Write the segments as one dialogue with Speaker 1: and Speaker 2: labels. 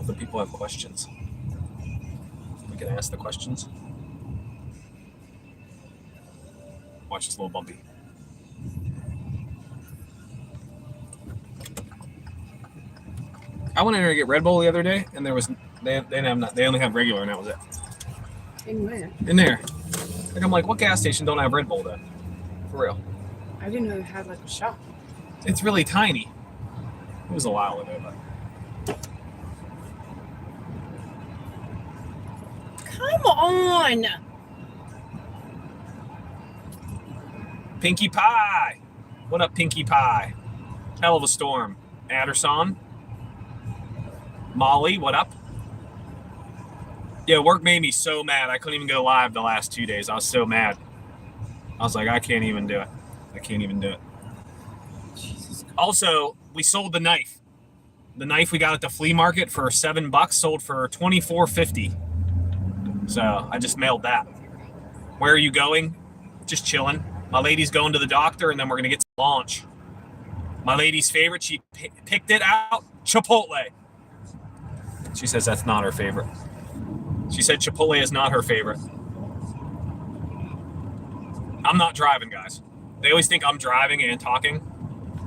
Speaker 1: if the people have questions. We can ask the questions. Watch, it's a little bumpy. I went in there to get Red Bull the other day, and there was they only have regular, and that was it.
Speaker 2: In where?
Speaker 1: In there. Like, I'm like, what gas station don't have Red Bull then? For real.
Speaker 2: I didn't know they had like a shop.
Speaker 1: It's really tiny. It was a while ago, but
Speaker 2: Come on!
Speaker 1: Pinkie Pie. What up, Pinkie Pie? Hell of a storm. Adderson. Molly, what up? Yeah, work made me so mad. I couldn't even go live the last 2 days. I was so mad. I was like, I can't even do it. I can't even do it.
Speaker 2: Jesus Christ.
Speaker 1: Also, we sold the knife. The knife we got at the flea market for $7 sold for $24.50. So I just mailed that. Where are you going? Just chilling. My lady's going to the doctor, and then we're gonna get some lunch. My lady's favorite, she picked it out, Chipotle. She says that's not her favorite. She said Chipotle is not her favorite. I'm not driving, guys. They always think I'm driving and talking.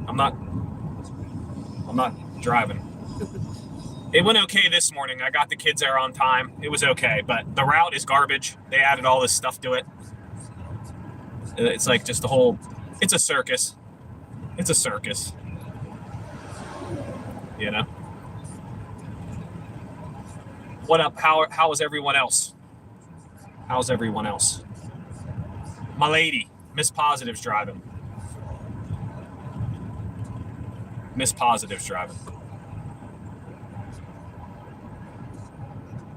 Speaker 1: I'm not driving. It went okay this morning. I got the kids there on time. It was okay, but the route is garbage. They added all this stuff to it. It's like just the whole, it's a circus. It's a circus. You know? What up? How is everyone else? How's everyone else? My lady, Miss Positive's driving. Miss Positive's driving.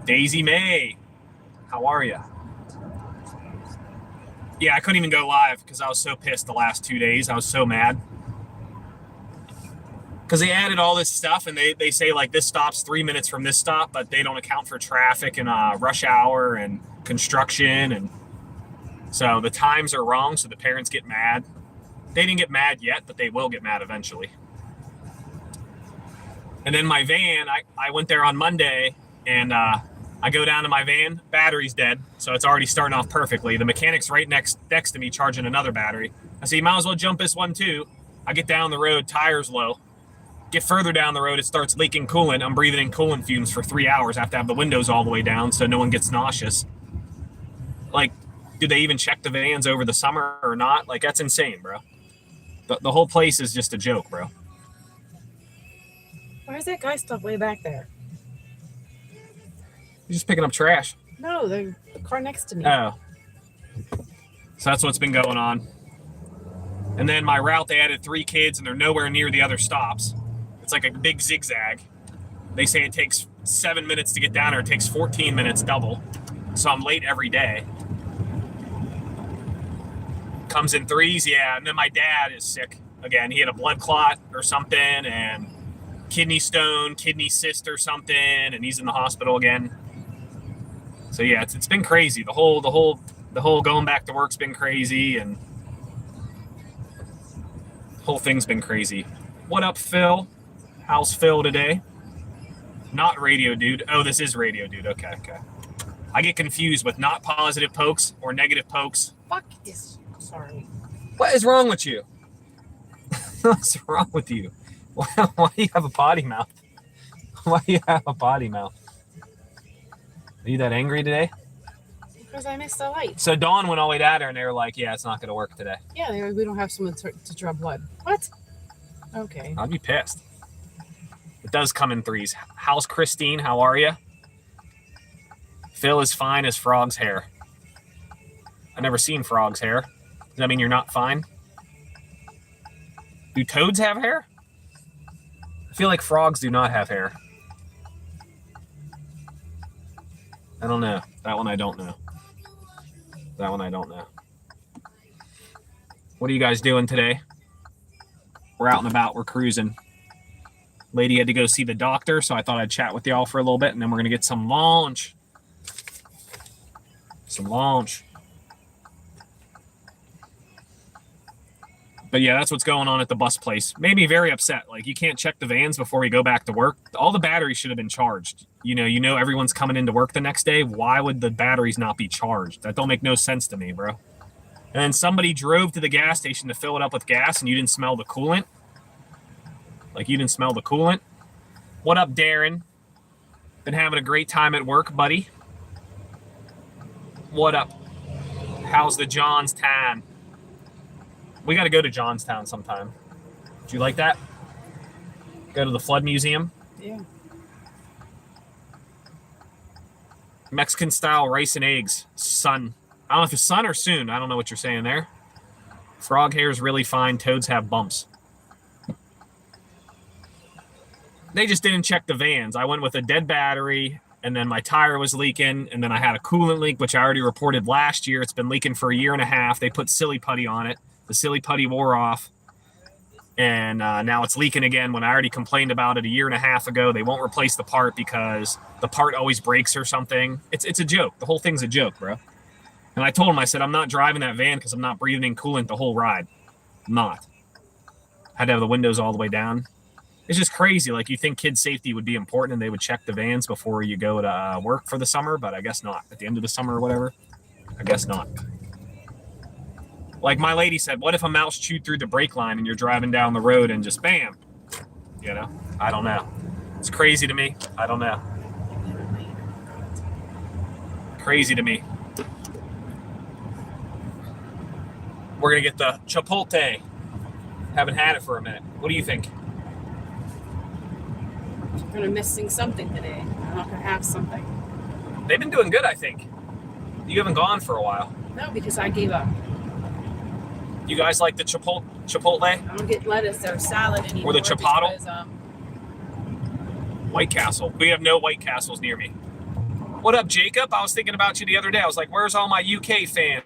Speaker 1: Daisy May, how are you? Yeah, I couldn't even go live because I was so pissed the last 2 days. I was so mad. Because they added all this stuff, and they say, like, this stop's 3 minutes from this stop, but they don't account for traffic and rush hour and construction. And so the times are wrong, so the parents get mad. They didn't get mad yet, but they will get mad eventually. And then my van, I went there on Monday, and I go down to my van, battery's dead, so it's already starting off perfectly. The mechanic's right next to me charging another battery. I say, you might as well jump this one too. I get down the road, tire's low. Get further down the road, it starts leaking coolant. I'm breathing in coolant fumes for 3 hours. I have to have the windows all the way down so no one gets nauseous. Like, do they even check the vans over the summer or not? Like, that's insane, bro. The whole place is just a joke, bro.
Speaker 2: Why is that guy stuff way back there?
Speaker 1: You're just picking up trash.
Speaker 2: No, the car next to me.
Speaker 1: Oh. So that's what's been going on. And then my route, they added 3 kids, and they're nowhere near the other stops. It's like a big zigzag. They say it takes 7 minutes to get down, or it takes 14 minutes double. So I'm late every day. Comes in threes, yeah. And then my dad is sick again. He had a blood clot or something, and kidney stone, kidney cyst or something, and he's in the hospital again. So yeah, it's been crazy. The whole going back to work's been crazy, and the whole thing's been crazy. What up, Phil? How's Phil today? Not Radio Dude. Oh, this is Radio Dude. Okay. I get confused with not positive pokes or negative pokes.
Speaker 2: Fuck this. Sorry.
Speaker 1: What is wrong with you? What's wrong with you? Why do you have a potty mouth? Why do you have a potty mouth? Are you that angry today?
Speaker 2: Because I missed the light.
Speaker 1: So Dawn went all the way down there, and they were like, yeah, it's not going to work today.
Speaker 2: Yeah, they were like, we don't have someone to draw blood. What? Okay.
Speaker 1: I'd be pissed. It does come in threes. How's Christine? How are you? Phil is fine as Frog's hair. I've never seen Frog's hair. Does that mean you're not fine? Do toads have hair? I feel like frogs do not have hair. I don't know. That one I don't know. That one I don't know. What are you guys doing today? We're out and about. We're cruising. Lady had to go see the doctor, so I thought I'd chat with y'all for a little bit, and then we're going to get some lunch. Some lunch. But yeah, that's what's going on at the bus place. Made me very upset. Like, you can't check the vans before we go back to work. All the batteries should have been charged. You know everyone's coming into work the next day. Why would the batteries not be charged? That don't make no sense to me, bro. And then somebody drove to the gas station to fill it up with gas, and you didn't smell the coolant. Like, you didn't smell the coolant. What up, Darren? Been having a great time at work, buddy. What up? How's the Johnstown? We got to go to Johnstown sometime. Do you like that? Go to the Flood Museum.
Speaker 2: Yeah.
Speaker 1: Mexican style rice and eggs. Sun. I don't know if it's sun or soon. I don't know what you're saying there. Frog hair is really fine. Toads have bumps. They just didn't check the vans. I went with a dead battery, and then my tire was leaking, and then I had a coolant leak, which I already reported last year. It's been leaking for a year and a half. They put silly putty on it. The silly putty wore off, and now it's leaking again when I already complained about it a year and a half ago. They won't replace the part because the part always breaks or something. It's a joke. The whole thing's a joke, bro. And I told him, I said, I'm not driving that van because I'm not breathing in coolant the whole ride. I'm not. Had to have the windows all the way down. It's just crazy. Like, you think kids' safety would be important and they would check the vans before you go to work for the summer, but I guess not. At the end of the summer or whatever, I guess not. Like my lady said, what if a mouse chewed through the brake line and you're driving down the road and just bam? You know, I don't know. It's crazy to me. I don't know. Crazy to me. We're going to get the Chipotle. Haven't had it for a minute. What do you think?
Speaker 2: We're gonna missing something today. I'm not gonna have something.
Speaker 1: They've been doing good, I think. You haven't gone for a while.
Speaker 2: No, because I gave up.
Speaker 1: You guys like the Chipotle?
Speaker 2: I don't get lettuce or salad anymore.
Speaker 1: Or the Chipotle?
Speaker 2: Because,
Speaker 1: White Castle. We have no White Castles near me. What up, Jacob? I was thinking about you the other day. I was like, where's all my UK fam?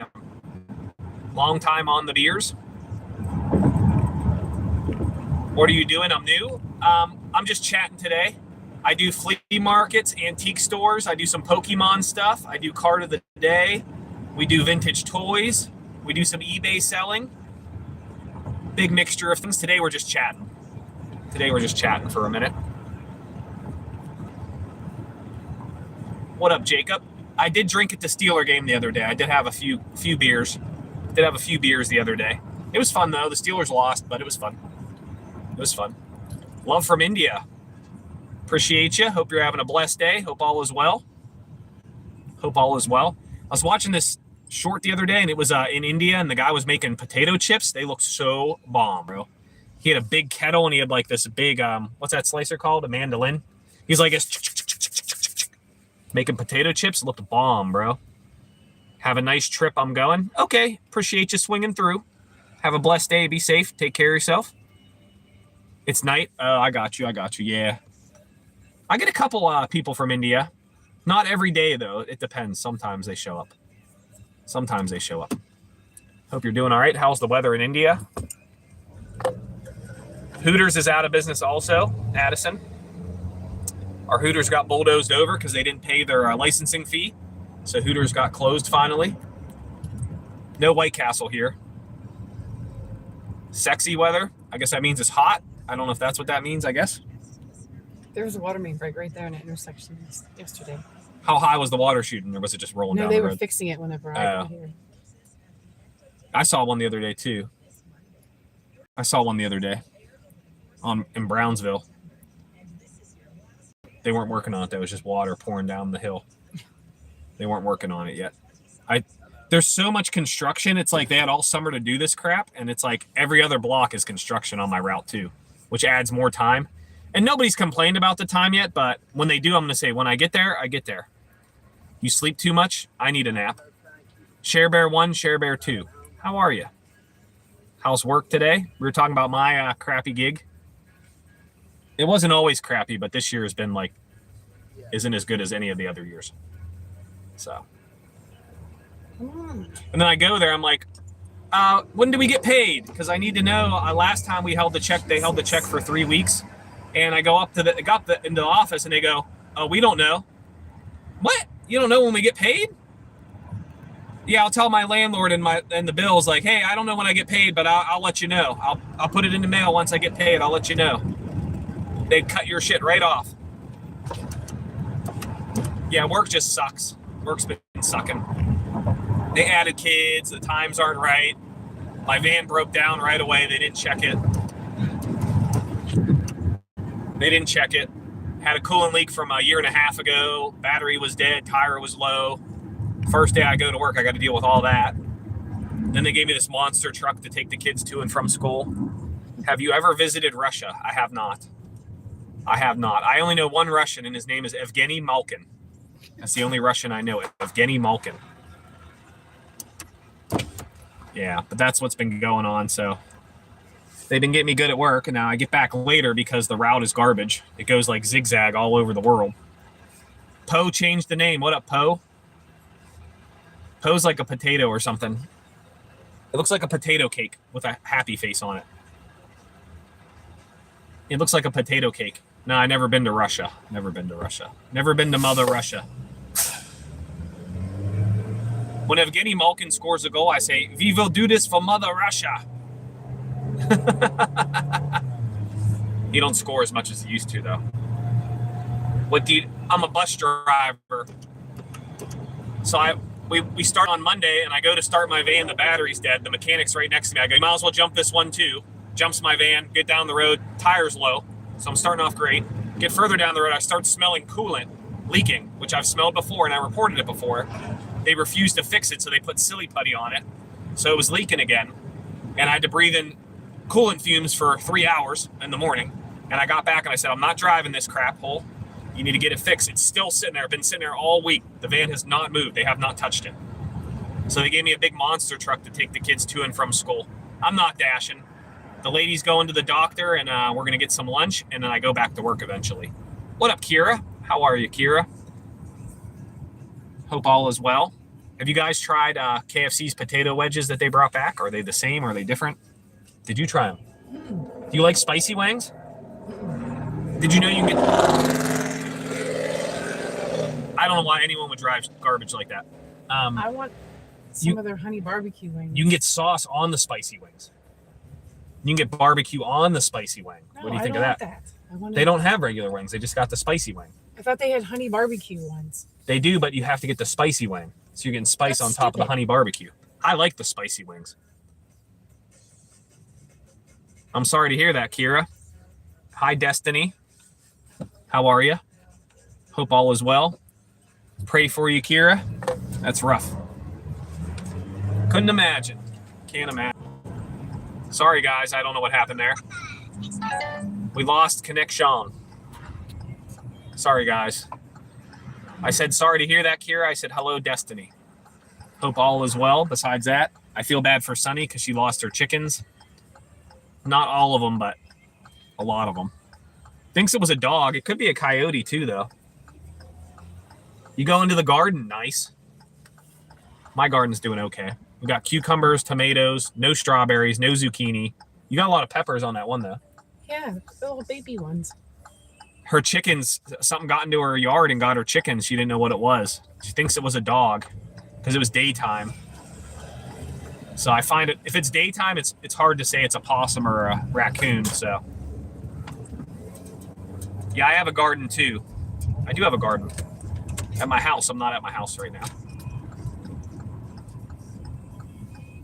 Speaker 1: Long time on the beers. What are you doing? I'm new. I'm just chatting today. I do flea markets, antique stores. I do some Pokemon stuff. I do card of the day. We do vintage toys. We do some eBay selling. Big mixture of things. Today we're just chatting. Today we're just chatting for a minute. What up, Jacob? I did drink at the Steeler game the other day. I did have a few beers. Did have a few beers the other day. It was fun though. The Steelers lost, but it was fun. It was fun. Love from India. Appreciate you. Hope you're having a blessed day. Hope all is well. Hope all is well. I was watching this short the other day, and it was in India, and the guy was making potato chips. They looked so bomb, bro. He had a big kettle, and he had like this big, what's that slicer called? A mandolin. He's like, making potato chips. Looked bomb, bro. Have a nice trip. I'm going. Okay. Appreciate you swinging through. Have a blessed day. Be safe. Take care of yourself. It's night. Oh, I got you. Yeah. I get a couple people from India. Not every day, though. It depends. Sometimes they show up. Hope you're doing all right. How's the weather in India? Hooters is out of business also, Addison. Our Hooters got bulldozed over because they didn't pay their licensing fee. So Hooters got closed finally. No White Castle here. Sexy weather. I guess that means it's hot. I don't know if that's what that means, I guess.
Speaker 2: there was a water main break right there in the intersection yesterday.
Speaker 1: How high was the water shooting, or was it just rolling
Speaker 2: No,
Speaker 1: down
Speaker 2: they
Speaker 1: the
Speaker 2: were
Speaker 1: road?
Speaker 2: fixing it whenever I got here.
Speaker 1: I saw one the other day too. In Brownsville. They weren't working on it. There was just water pouring down the hill. They weren't working on it yet. There's so much construction. It's like they had all summer to do this crap, and it's like every other block is construction on my route too, which adds more time. And nobody's complained about the time yet, but when they do, I'm going to say, when I get there, I get there. You sleep too much? I need a nap. Share Bear 1, Share Bear 2. How are you? How's work today? We were talking about my crappy gig. It wasn't always crappy, but this year has been like, isn't as good as any of the other years. So. And then I go there, I'm like, when do we get paid? Because I need to know. Last time we held the check, they held the check for 3 weeks. And I go up to into the office and they go, we don't know. What? You don't know when we get paid? Yeah, I'll tell my landlord and the bills like, hey, I don't know when I get paid, but I'll let you know. I'll put it in the mail once I get paid. I'll let you know. They'd cut your shit right off. Yeah, work just sucks. Work's been sucking. They added kids. The times aren't right. My van broke down right away. They didn't check it. Had a coolant leak from a year and a half ago. Battery was dead. Tire was low. First day I go to work, I got to deal with all that. Then they gave me this monster truck to take the kids to and from school. Have you ever visited Russia? I have not. I only know one Russian, and his name is Evgeny Malkin. That's the only Russian I know, Evgeny Malkin. Yeah, but that's what's been going on, so they've been getting me good at work, and now I get back later because the route is garbage. It goes like zigzag all over the world. Poe changed the name. What up, Poe? Poe's like a potato or something. It looks like a potato cake with a happy face on it. It looks like a potato cake. No, I've never been to Russia. Never been to Mother Russia. When Evgeny Malkin scores a goal, I say, "We will do this for Mother Russia." He don't score as much as he used to, though. I'm a bus driver. So we start on Monday, and I go to start my van. The battery's dead. The mechanic's right next to me. I go, you might as well jump this one, too. Jumps my van, get down the road. Tire's low, so I'm starting off great. Get further down the road, I start smelling coolant leaking, which I've smelled before, and I reported it before. They refused to fix it, so they put silly putty on it. So it was leaking again, and I had to breathe in coolant fumes for 3 hours in the morning. And I got back, and I said, I'm not driving this crap hole. You need to get it fixed. It's still sitting there. I've been sitting there all week. The van has not moved. They have not touched it. So they gave me a big monster truck to take the kids to and from school. I'm not dashing. The lady's going to the doctor, and we're going to get some lunch, and then I go back to work eventually. What up, Kira? How are you, Kira? Hope all is well. Have you guys tried KFC's potato wedges that they brought back? Are they the same? Are they different? Did you try them? Do you like spicy wings? Did you know you can get... I don't know why anyone would drive garbage like that.
Speaker 2: I want some of their honey barbecue wings.
Speaker 1: You can get sauce on the spicy wings. You can get barbecue on the spicy wing.
Speaker 2: No,
Speaker 1: what do you think
Speaker 2: of
Speaker 1: that? They don't have regular wings. They just got the spicy wing.
Speaker 2: I thought they had honey barbecue ones.
Speaker 1: They do, but you have to get the spicy wing. So you're getting spice on top of the honey barbecue. I like the spicy wings. I'm sorry to hear that, Kira. Hi, Destiny. How are you? Hope all is well. Pray for you, Kira. That's rough. Couldn't imagine. Can't imagine. Sorry, guys. I don't know what happened there. We lost connection. Sorry, guys. I said sorry to hear that, Kira. I said hello, Destiny. Hope all is well. Besides that, I feel bad for Sunny because she lost her chickens. Not all of them, but a lot of them. Thinks it was a dog. It could be a coyote, too, though. You go into the garden. Nice. My garden's doing okay. We got cucumbers, tomatoes, no strawberries, no zucchini. You got a lot of peppers on that one, though.
Speaker 2: Yeah, the little baby ones.
Speaker 1: Her chickens, something got into her yard and got her chickens. She didn't know what it was. She thinks it was a dog because it was daytime. So I find it, if it's daytime, it's hard to say it's a possum or a raccoon. So yeah, I have a garden too. I do have a garden at my house. I'm not at my house right now.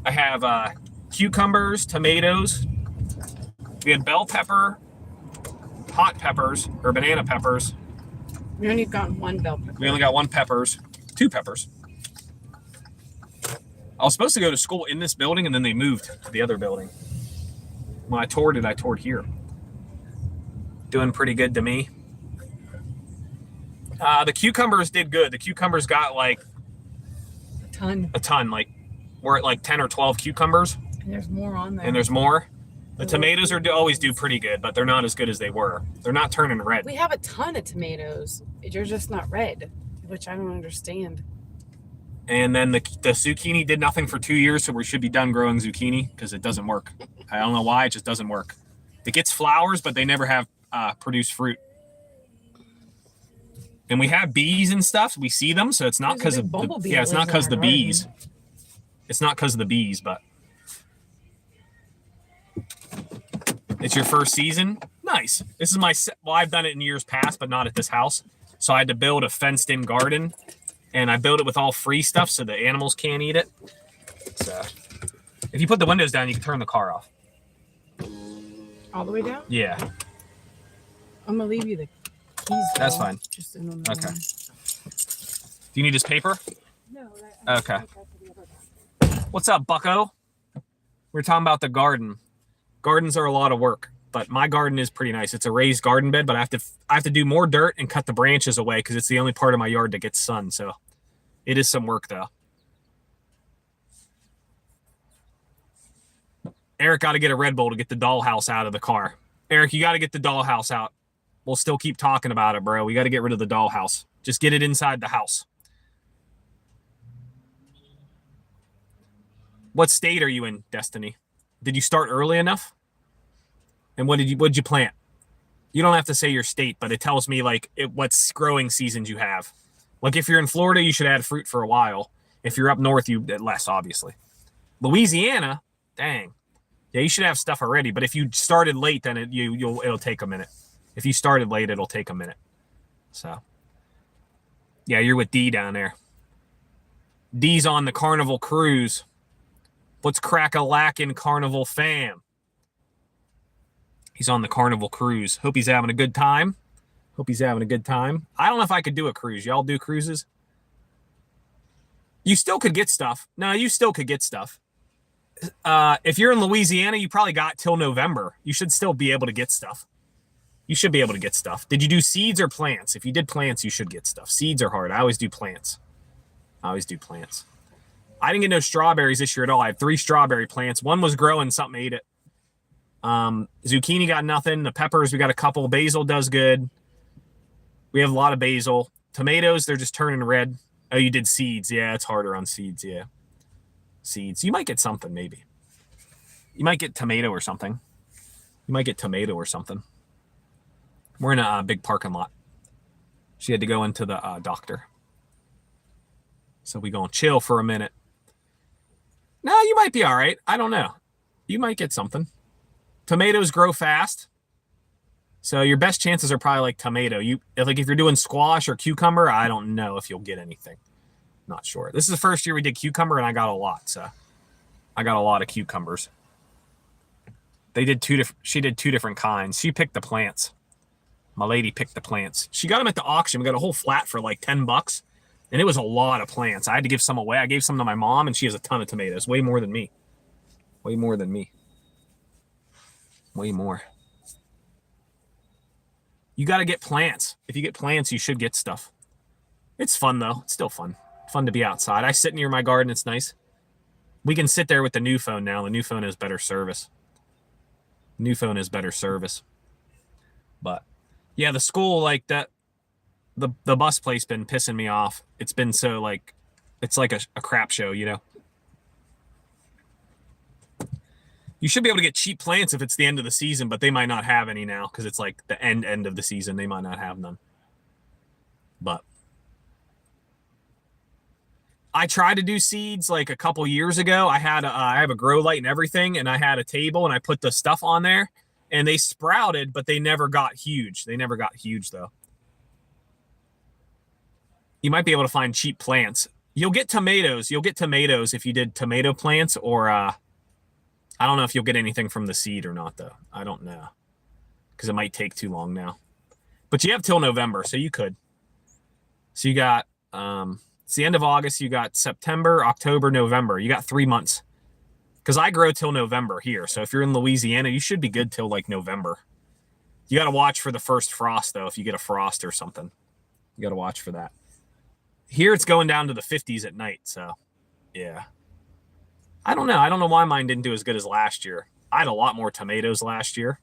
Speaker 1: I have cucumbers, tomatoes. We had bell pepper, hot peppers, or banana peppers.
Speaker 2: We only got one bell pepper.
Speaker 1: We only got two peppers. I was supposed to go to school in this building, and then they moved to the other building. When I toured it, I toured here. Doing pretty good to me. The cucumbers did good. The cucumbers got like
Speaker 2: a ton.
Speaker 1: Like we're at like 10 or 12 cucumbers.
Speaker 2: And there's more on there.
Speaker 1: And there's more. The tomatoes always do pretty good, but they're not as good as they were. They're not turning red.
Speaker 2: We have a ton of tomatoes. They're just not red, which I don't understand.
Speaker 1: And then the zucchini did nothing for 2 years, so we should be done growing zucchini because it doesn't work. I don't know why, it just doesn't work. It gets flowers, but they never have produced fruit. And we have bees and stuff. We see them, so it's not because of the bees. It's not because of the bees, but it's your first season. Nice. This is my, well, I've done it in years past, but not at this house. So I had to build a fenced in garden, and I built it with all free stuff so the animals can't eat it. So if you put the windows down, you can turn the car off.
Speaker 2: All the way down?
Speaker 1: Yeah.
Speaker 2: I'm gonna leave you the keys.
Speaker 1: That's fine.
Speaker 2: Just in on
Speaker 1: Okay. Do you need this paper?
Speaker 2: No.
Speaker 1: Okay. What's up, bucko? We're talking about the garden. Gardens are a lot of work, but my garden is pretty nice. It's a raised garden bed, but I have to do more dirt and cut the branches away because it's the only part of my yard that gets sun. So it is some work, though. Eric got to get a Red Bull to get the dollhouse out of the car. Eric, you got to get the dollhouse out. We'll still keep talking about it, bro. We got to get rid of the dollhouse. Just get it inside the house. What state are you in, Destiny? Did you start early enough? And what did you plant? You don't have to say your state, but it tells me like what growing seasons you have. Like if you're in Florida, you should add fruit for a while. If you're up north, you less, obviously. Louisiana, dang. Yeah, you should have stuff already. But if you started late, then it'll take a minute. If you started late, it'll take a minute. So, yeah, you're with D down there. D's on the Carnival cruise. What's crack-a-lackin' Carnival fam? He's on the Carnival cruise. Hope he's having a good time. Hope he's having a good time. I don't know if I could do a cruise. Y'all do cruises? You still could get stuff. No, you still could get stuff. If you're in Louisiana, you probably got till November. You should still be able to get stuff. You should be able to get stuff. Did you do seeds or plants? If you did plants, you should get stuff. Seeds are hard. I always do plants. I didn't get no strawberries this year at all. I had 3 strawberry plants. One was growing, something ate it. Zucchini got nothing. The peppers, we got a couple. Basil does good. We have a lot of basil. Tomatoes, they're just turning red. Oh, you did seeds. Yeah, it's harder on seeds. Yeah. Seeds. You might get something, maybe. You might get tomato or something. We're in a big parking lot. She had to go into the doctor. So we gonna chill for a minute. No, you might be all right. I don't know. You might get something. Tomatoes grow fast. So your best chances are probably like tomato. If you're doing squash or cucumber, I don't know if you'll get anything. Not sure. This is the first year we did cucumber, and I got a lot. So I got a lot of cucumbers. She did 2 different kinds. She picked the plants. My lady picked the plants. She got them at the auction. We got a whole flat for like $10, and it was a lot of plants. I had to give some away. I gave some to my mom, and she has a ton of tomatoes. Way more than me. Way more. You got to get plants. If you get plants, you should get stuff. It's fun, though. It's still fun. Fun to be outside. I sit near my garden. It's nice. We can sit there with the new phone now. The new phone has better service. But, yeah, the school, like that, the bus place been pissing me off. It's been so, like, it's like a crap show, you know? You should be able to get cheap plants if it's the end of the season, but they might not have any now because it's like the end of the season. They might not have none. But I tried to do seeds like a couple years ago. I have a grow light and everything, and I had a table, and I put the stuff on there, and they sprouted, but they never got huge. Though. You might be able to find cheap plants. You'll get tomatoes. If you did tomato plants, or I don't know if you'll get anything from the seed or not, though. I don't know, because it might take too long now. But you have till November, so you could. So you got it's the end of August. You got September, October, November. You got 3 months. Because I grow till November here. So if you're in Louisiana, you should be good till like November. You got to watch for the first frost, though, if you get a frost or something. You got to watch for that. Here it's going down to the 50s at night. So, yeah. I don't know. I don't know why mine didn't do as good as last year. I had a lot more tomatoes last year.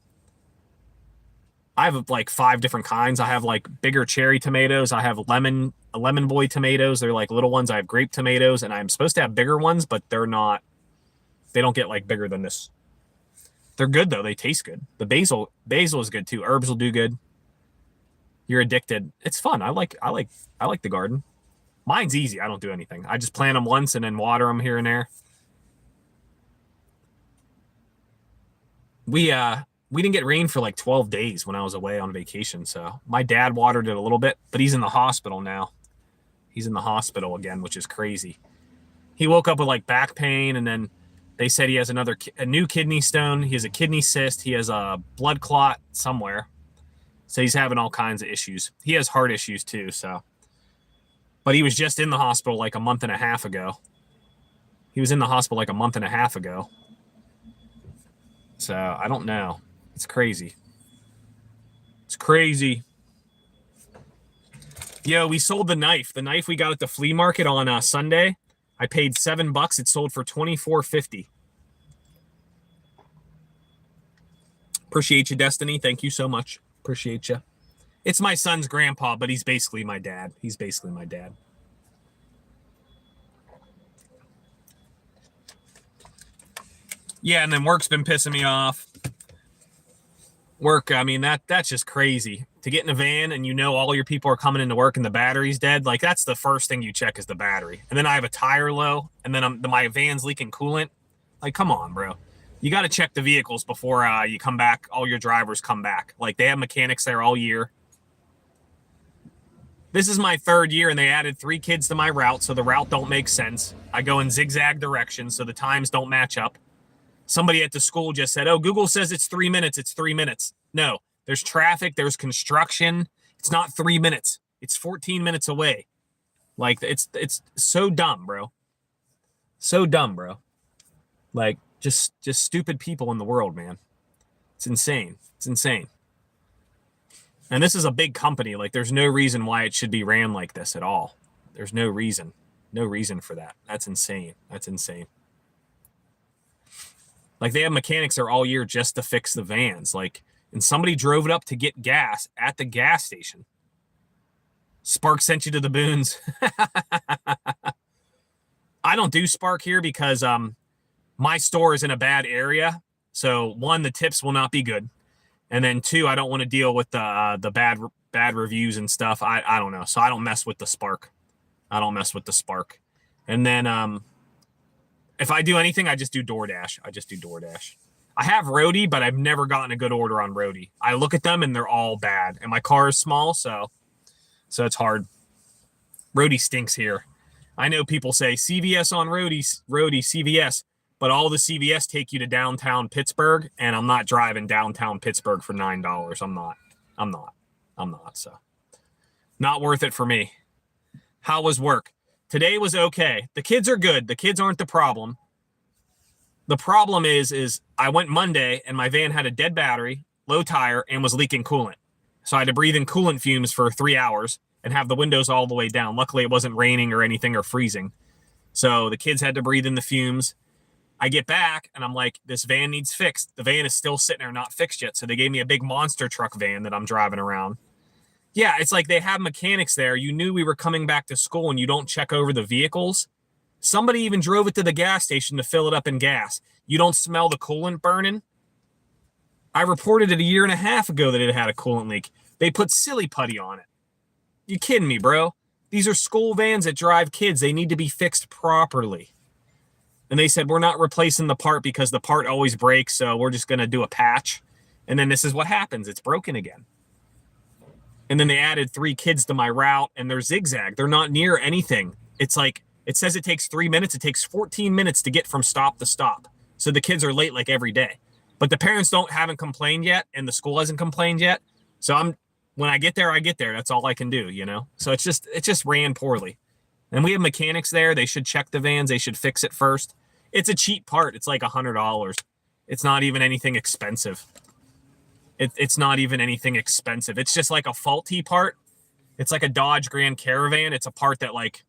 Speaker 1: I have like 5 different kinds. I have like bigger cherry tomatoes. I have lemon boy tomatoes. They're like little ones. I have grape tomatoes, and I'm supposed to have bigger ones, but they're not. They don't get like bigger than this. They're good though. They taste good. The basil is good too. Herbs will do good. You're addicted. It's fun. I like the garden. Mine's easy. I don't do anything. I just plant them once and then water them here and there. we didn't get rain for like 12 days when I was away on vacation. So my dad watered it a little bit, but he's in the hospital now. He's in the hospital again, which is crazy. He woke up with like back pain, and then they said he has a new kidney stone. He has a kidney cyst. He has a blood clot somewhere. So he's having all kinds of issues. He has heart issues too. So, but he was just in the hospital like a month and a half ago. He was in the hospital like a month and a half ago. So I don't know. It's crazy. It's crazy. Yo, we sold the knife. The knife we got at the flea market on Sunday. I paid $7. It sold for $24.50. Appreciate you, Destiny. Thank you so much. Appreciate you. It's my son's grandpa, but he's basically my dad. He's basically my dad. Yeah, and then work's been pissing me off. Work, I mean, that's just crazy. To get in a van and you know all your people are coming into work and the battery's dead, like that's the first thing you check is the battery. And then I have a tire low, and then my van's leaking coolant. Like, come on, bro. You got to check the vehicles before you come back. All your drivers come back. Like, they have mechanics there all year. This is my third year, and they added 3 kids to my route, so the route don't make sense. I go in zigzag directions, so the times don't match up. Somebody at the school just said, oh, Google says it's 3 minutes. It's 3 minutes. No, there's traffic. There's construction. It's not 3 minutes. It's 14 minutes away. Like, it's so dumb, bro. So dumb, bro. Like, just stupid people in the world, man. It's insane. It's insane. And this is a big company. Like, there's no reason why it should be ran like this at all. There's no reason. No reason for that. That's insane. That's insane. Like, they have mechanics there all year just to fix the vans. Like, and somebody drove it up to get gas at the gas station. Spark sent you to the boons. I don't do Spark here because my store is in a bad area. So, 1, the tips will not be good. And then 2, I don't want to deal with the bad reviews and stuff. I don't know. So I don't mess with the Spark. I don't mess with the Spark. And then if I do anything, I just do DoorDash. I have Roadie, but I've never gotten a good order on Roadie. I look at them and they're all bad. And my car is small, so it's hard. Roadie stinks here. I know people say CVS on Roadie, CVS. But all the CVS take you to downtown Pittsburgh, and I'm not driving downtown Pittsburgh for $9. I'm not. So not worth it for me. How was work? Today was okay. The kids are good. The kids aren't the problem. The problem is I went Monday and my van had a dead battery, low tire, and was leaking coolant. So I had to breathe in coolant fumes for 3 hours and have the windows all the way down. Luckily, it wasn't raining or anything or freezing. So the kids had to breathe in the fumes. I get back and I'm like, this van needs fixed. The van is still sitting there not fixed yet. So they gave me a big monster truck van that I'm driving around. Yeah, it's like they have mechanics there. You knew we were coming back to school and you don't check over the vehicles. Somebody even drove it to the gas station to fill it up in gas. You don't smell the coolant burning. I reported it 1.5 years ago that it had a coolant leak. They put silly putty on it. You kidding me, bro? These are school vans that drive kids. They need to be fixed properly. And they said, we're not replacing the part because the part always breaks, so we're just going to do a patch. And then this is what happens. It's broken again. And then they added 3 kids to my route, and they're zigzag. They're not near anything. It's like, it says it takes 3 minutes. It takes 14 minutes to get from stop to stop. So the kids are late like every day. But the parents haven't complained yet, and the school hasn't complained yet. So when I get there, I get there. That's all I can do, you know? So it just ran poorly. And we have mechanics there. They should check the vans. They should fix it first. It's a cheap part. It's like $100. It's not even anything expensive. It's not even anything expensive. It's just like a faulty part. It's like a Dodge Grand Caravan. It's a part that like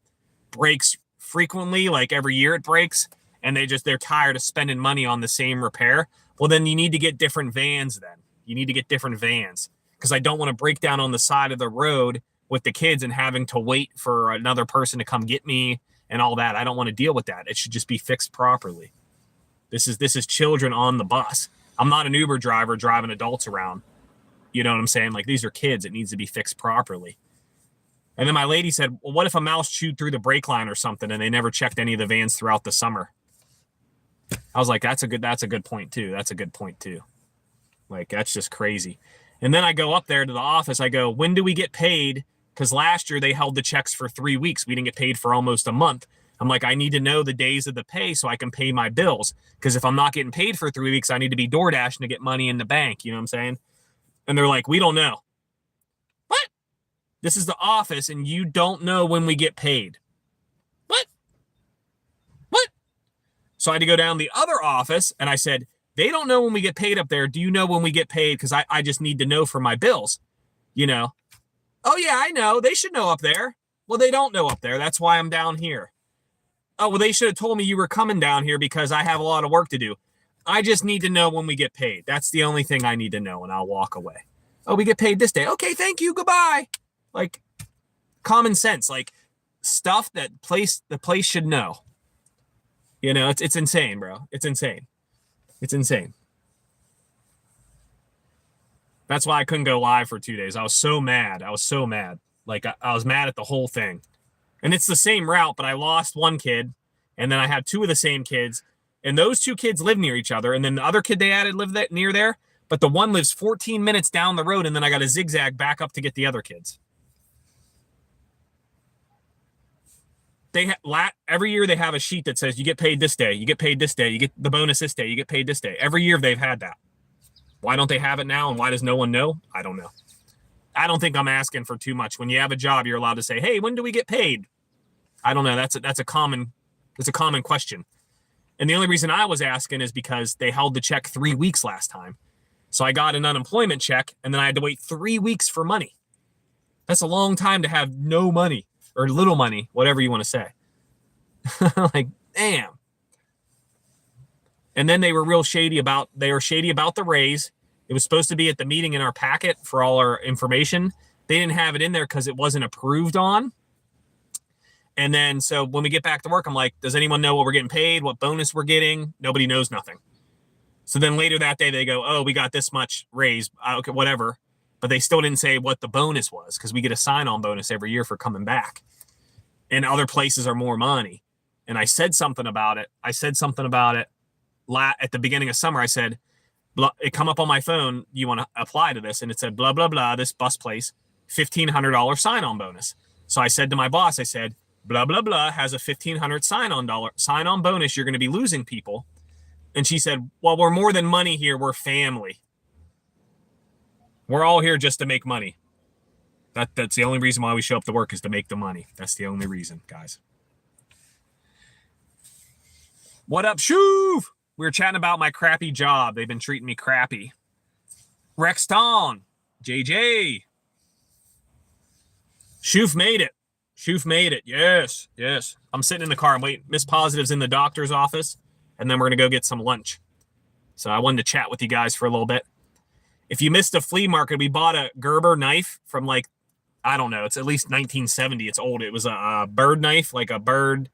Speaker 1: breaks frequently, like every year it breaks, and they're tired of spending money on the same repair. Well, then you need to get different vans then. You need to get different vans because I don't want to break down on the side of the road with the kids and having to wait for another person to come get me and all that. I don't want to deal with that. It should just be fixed properly. This is children on the bus. I'm not an Uber driver driving adults around. You know what I'm saying? Like, these are kids. It needs to be fixed properly. And then my lady said, well, what if a mouse chewed through the brake line or something and they never checked any of the vans throughout the summer? I was like, that's a good point too. That's a good point too. Like, that's just crazy. And then I go up there to the office. I go, when do we get paid? Because last year they held the checks for 3 weeks. We didn't get paid for almost a month. I'm like, I need to know the days of the pay so I can pay my bills. Because if I'm not getting paid for 3 weeks, I need to be door dashing to get money in the bank. You know what I'm saying? And they're like, we don't know. What? This is the office and you don't know when we get paid. What? What? So I had to go down the other office and I said, they don't know when we get paid up there. Do you know when we get paid? Because I just need to know for my bills. You know? Oh, yeah, I know. They should know up there. Well, they don't know up there. That's why I'm down here. Oh, well, they should have told me you were coming down here because I have a lot of work to do. I just need to know when we get paid. That's the only thing I need to know, and I'll walk away. Oh, we get paid this day. Okay, thank you. Goodbye. Like, common sense. Like, stuff that the place should know. You know, it's insane, bro. It's insane. It's insane. That's why I couldn't go live for 2 days. I was so mad. I was so mad. Like, I was mad at the whole thing. And it's the same route, but I lost one kid, and then I had two of the same kids, and those two kids live near each other, and then the other kid they added lived near there, but the one lives 14 minutes down the road, and then I got to zigzag back up to get the other kids. Every year they have a sheet that says you get paid this day, you get paid this day, you get the bonus this day, you get paid this day. Every year they've had that. Why don't they have it now, and why does no one know? I don't know. I don't think I'm asking for too much. When you have a job, you're allowed to say, hey, when do we get paid? I don't know. That's a common question. And the only reason I was asking is because they held the check 3 weeks last time. So I got an unemployment check, and then I had to wait 3 weeks for money. That's a long time to have no money or little money, whatever you want to say. Like, damn. And then they were shady about the raise. It was supposed to be at the meeting in our packet for all our information. They didn't have it in there because it wasn't approved on. And then, so when we get back to work, I'm like, does anyone know what we're getting paid? What bonus we're getting? Nobody knows nothing. So then later that day, they go, oh, we got this much raise. Okay, whatever. But they still didn't say what the bonus was because we get a sign-on bonus every year for coming back. And other places are more money. And I said something about it. At the beginning of summer. I said, it come up on my phone, you want to apply to this, and it said blah blah blah, this bus place, $1,500 sign-on bonus. So I said to my boss, I said, blah blah blah has a $1,500 sign-on bonus. You're going to be losing people. And she said, well, we're more than money here, we're family. We're all here just to make money. That's the only reason why we show up to work, is to make the money. That's the only reason, guys. What up, Shuv? We were chatting about my crappy job. They've been treating me crappy. Rexton, JJ. Shoof made it. Shoof made it. Yes, yes. I'm sitting in the car. I'm waiting. Miss Positive's in the doctor's office, and then we're going to go get some lunch. So I wanted to chat with you guys for a little bit. If you missed a flea market, we bought a Gerber knife from, like, I don't know. It's at least 1970. It's old. It was a bird knife, like a bird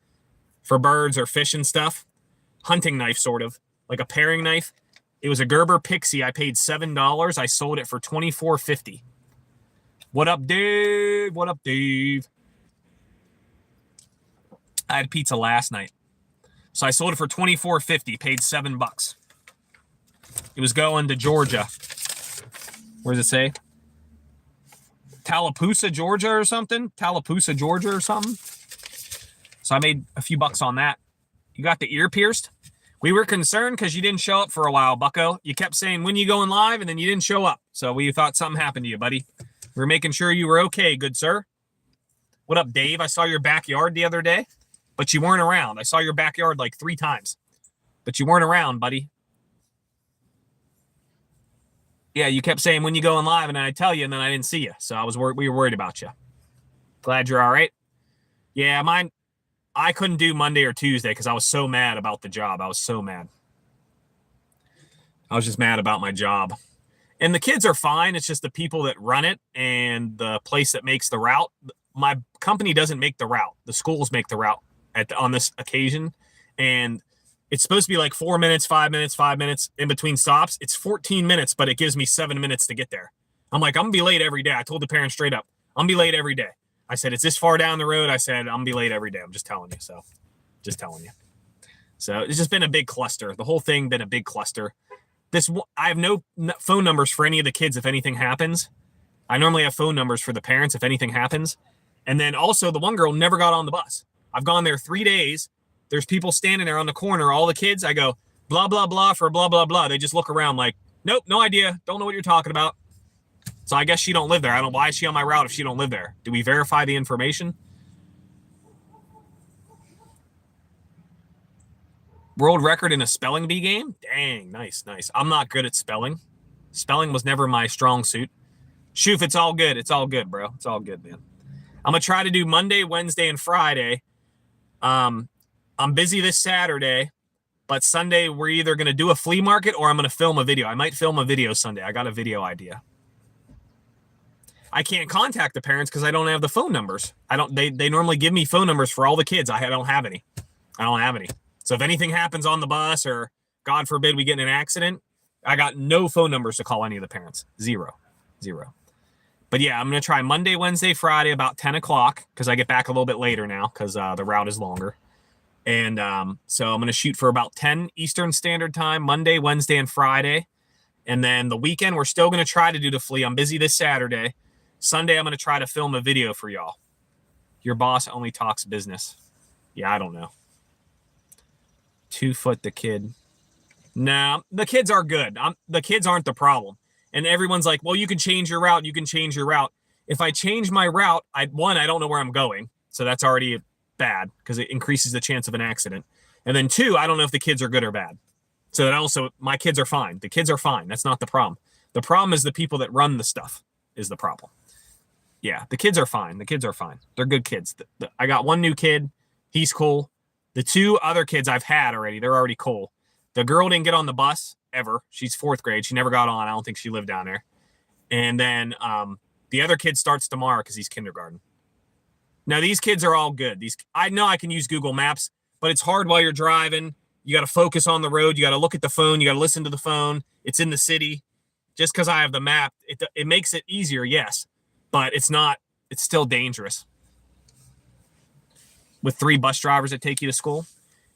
Speaker 1: for birds or fish and stuff. Hunting knife, sort of like a paring knife. It was a Gerber Pixie. I paid $7. I sold it for $24.50. What up, Dave? What up, Dave? I had pizza last night, so I sold it for $24.50. Paid $7. It was going to Georgia. Where does it say? Tallapoosa, Georgia, or something. Tallapoosa, Georgia, or something. So I made a few bucks on that. You got the ear pierced? We were concerned because you didn't show up for a while, bucko. You kept saying, when you going live? And then you didn't show up. So we thought something happened to you, buddy. We were making sure you were okay, good sir. What up, Dave? I saw your backyard the other day, but you weren't around. I saw your backyard like 3 times, but you weren't around, buddy. Yeah, you kept saying, when you going live? And then I tell you, and then I didn't see you. So we were worried about you. Glad you're all right. Yeah, I couldn't do Monday or Tuesday because I was so mad about the job. I was so mad. I was just mad about my job. And the kids are fine. It's just the people that run it and the place that makes the route. My company doesn't make the route. The schools make the route on this occasion. And it's supposed to be like 4 minutes, 5 minutes, 5 minutes in between stops. It's 14 minutes, but it gives me 7 minutes to get there. I'm like, I'm going to be late every day. I told the parents straight up, I'm going to be late every day. I said, it's this far down the road. I said, I'm going to be late every day. I'm just telling you. So it's just been a big cluster. The whole thing been a big cluster. I have no phone numbers for any of the kids if anything happens. I normally have phone numbers for the parents if anything happens. And then also the one girl never got on the bus. I've gone there 3 days. There's people standing there on the corner, all the kids. I go, blah, blah, blah for blah, blah, blah. They just look around like, nope, no idea. Don't know what you're talking about. So I guess she don't live there. I don't know why is she on my route if she don't live there. Do we verify the information? World record in a spelling bee game? Dang, nice, nice. I'm not good at spelling. Spelling was never my strong suit. Shoof, it's all good. It's all good, bro. It's all good, man. I'm going to try to do Monday, Wednesday, and Friday. I'm busy this Saturday, but Sunday we're either going to do a flea market or I'm going to film a video. I might film a video Sunday. I got a video idea. I can't contact the parents because I don't have the phone numbers. They normally give me phone numbers for all the kids. I don't have any. I don't have any. So if anything happens on the bus or God forbid we get in an accident, I got no phone numbers to call any of the parents. Zero. But yeah, I'm going to try Monday, Wednesday, Friday about 10 o'clock because I get back a little bit later now because the route is longer. And so I'm going to shoot for about 10 Eastern Standard Time, Monday, Wednesday, and Friday. And then the weekend, we're still going to try to do the flea. I'm busy this Saturday. Sunday, I'm going to try to film a video for y'all. Your boss only talks business. Yeah, I don't know. 2 foot the kid. Nah, the kids are good. The kids aren't the problem. And everyone's like, well, you can change your route. You can change your route. If I change my route, I don't know where I'm going. So that's already bad because it increases the chance of an accident. And then 2, I don't know if the kids are good or bad. So that also, my kids are fine. The kids are fine. That's not the problem. The problem is the people that run the stuff is the problem. Yeah, the kids are fine. The kids are fine. They're good kids. I got one new kid. He's cool. The 2 other kids I've had already, they're already cool. The girl didn't get on the bus ever. She's 4th grade. She never got on. I don't think she lived down there. And then the other kid starts tomorrow because he's kindergarten. Now, these kids are all good. I know I can use Google Maps, but it's hard while you're driving. You got to focus on the road. You got to look at the phone. You got to listen to the phone. It's in the city. Just because I have the map, it makes it easier, yes. But it's still dangerous. With 3 bus drivers that take you to school.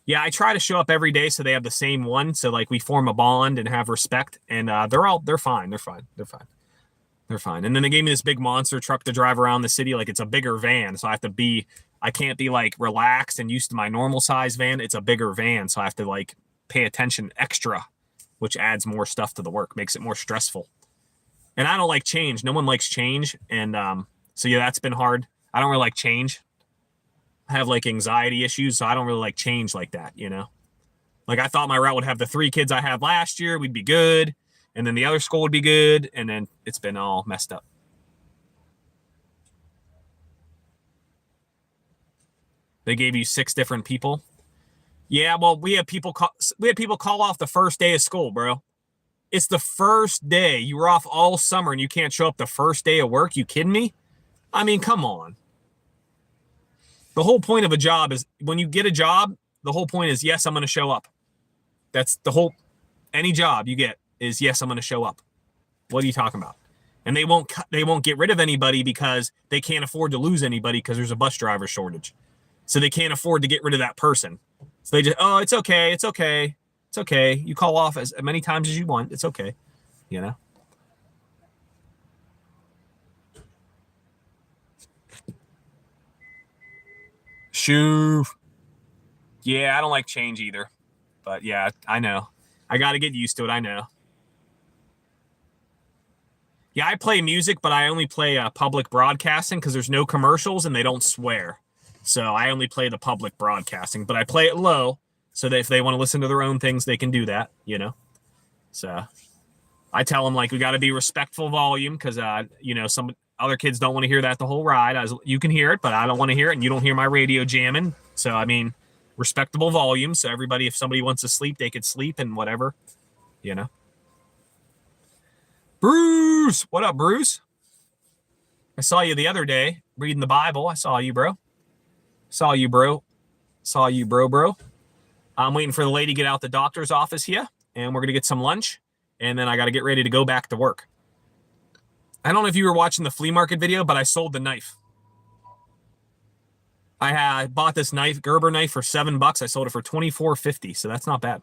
Speaker 1: Yeah, I try to show up every day so they have the same one. So like we form a bond and have respect. And they're fine. They're fine. And then they gave me this big monster truck to drive around the city. Like it's a bigger van. So I can't be like relaxed and used to my normal size van. It's a bigger van. So I have to like pay attention extra, which adds more stuff to the work, makes it more stressful. And I don't like change. No one likes change. And so yeah, that's been hard. I don't really like change. I have like anxiety issues, so I don't really like change like that, you know? Like I thought my route would have the 3 kids I had last year. We'd be good. And then the other school would be good. And then it's been all messed up. They gave you 6 different people. Yeah, well, we had people call off the first day of school, bro. It's the first day. You were off all summer and you can't show up the first day of work. You kidding me? I mean, come on. The whole point of a job is when you get a job, the whole point is, yes, I'm going to show up. That's the whole, any job you get is, yes, I'm going to show up. What are you talking about? And they won't get rid of anybody because they can't afford to lose anybody because there's a bus driver shortage. So they can't afford to get rid of that person. So they just, oh, it's okay. It's okay. It's okay. You call off as many times as you want. It's okay. You know? Shoo. Yeah, I don't like change either. But yeah, I know. I got to get used to it. I know. Yeah, I play music, but I only play public broadcasting because there's no commercials and they don't swear. So I only play the public broadcasting, but I play it low so that if they want to listen to their own things, they can do that, you know? So I tell them, like, we got to be respectful volume because, you know, some other kids don't want to hear that the whole ride. You can hear it, but I don't want to hear it, and you don't hear my radio jamming. So, I mean, respectable volume. So everybody, if somebody wants to sleep, they could sleep and whatever, you know? Bruce! What up, Bruce? I saw you the other day reading the Bible. I saw you, bro. Saw you, bro. I'm waiting for the lady to get out the doctor's office here, and we're going to get some lunch, and then I got to get ready to go back to work. I don't know if you were watching the flea market video, but I sold the knife. I bought this knife, Gerber knife, for $7. I sold it for $24.50, so that's not bad.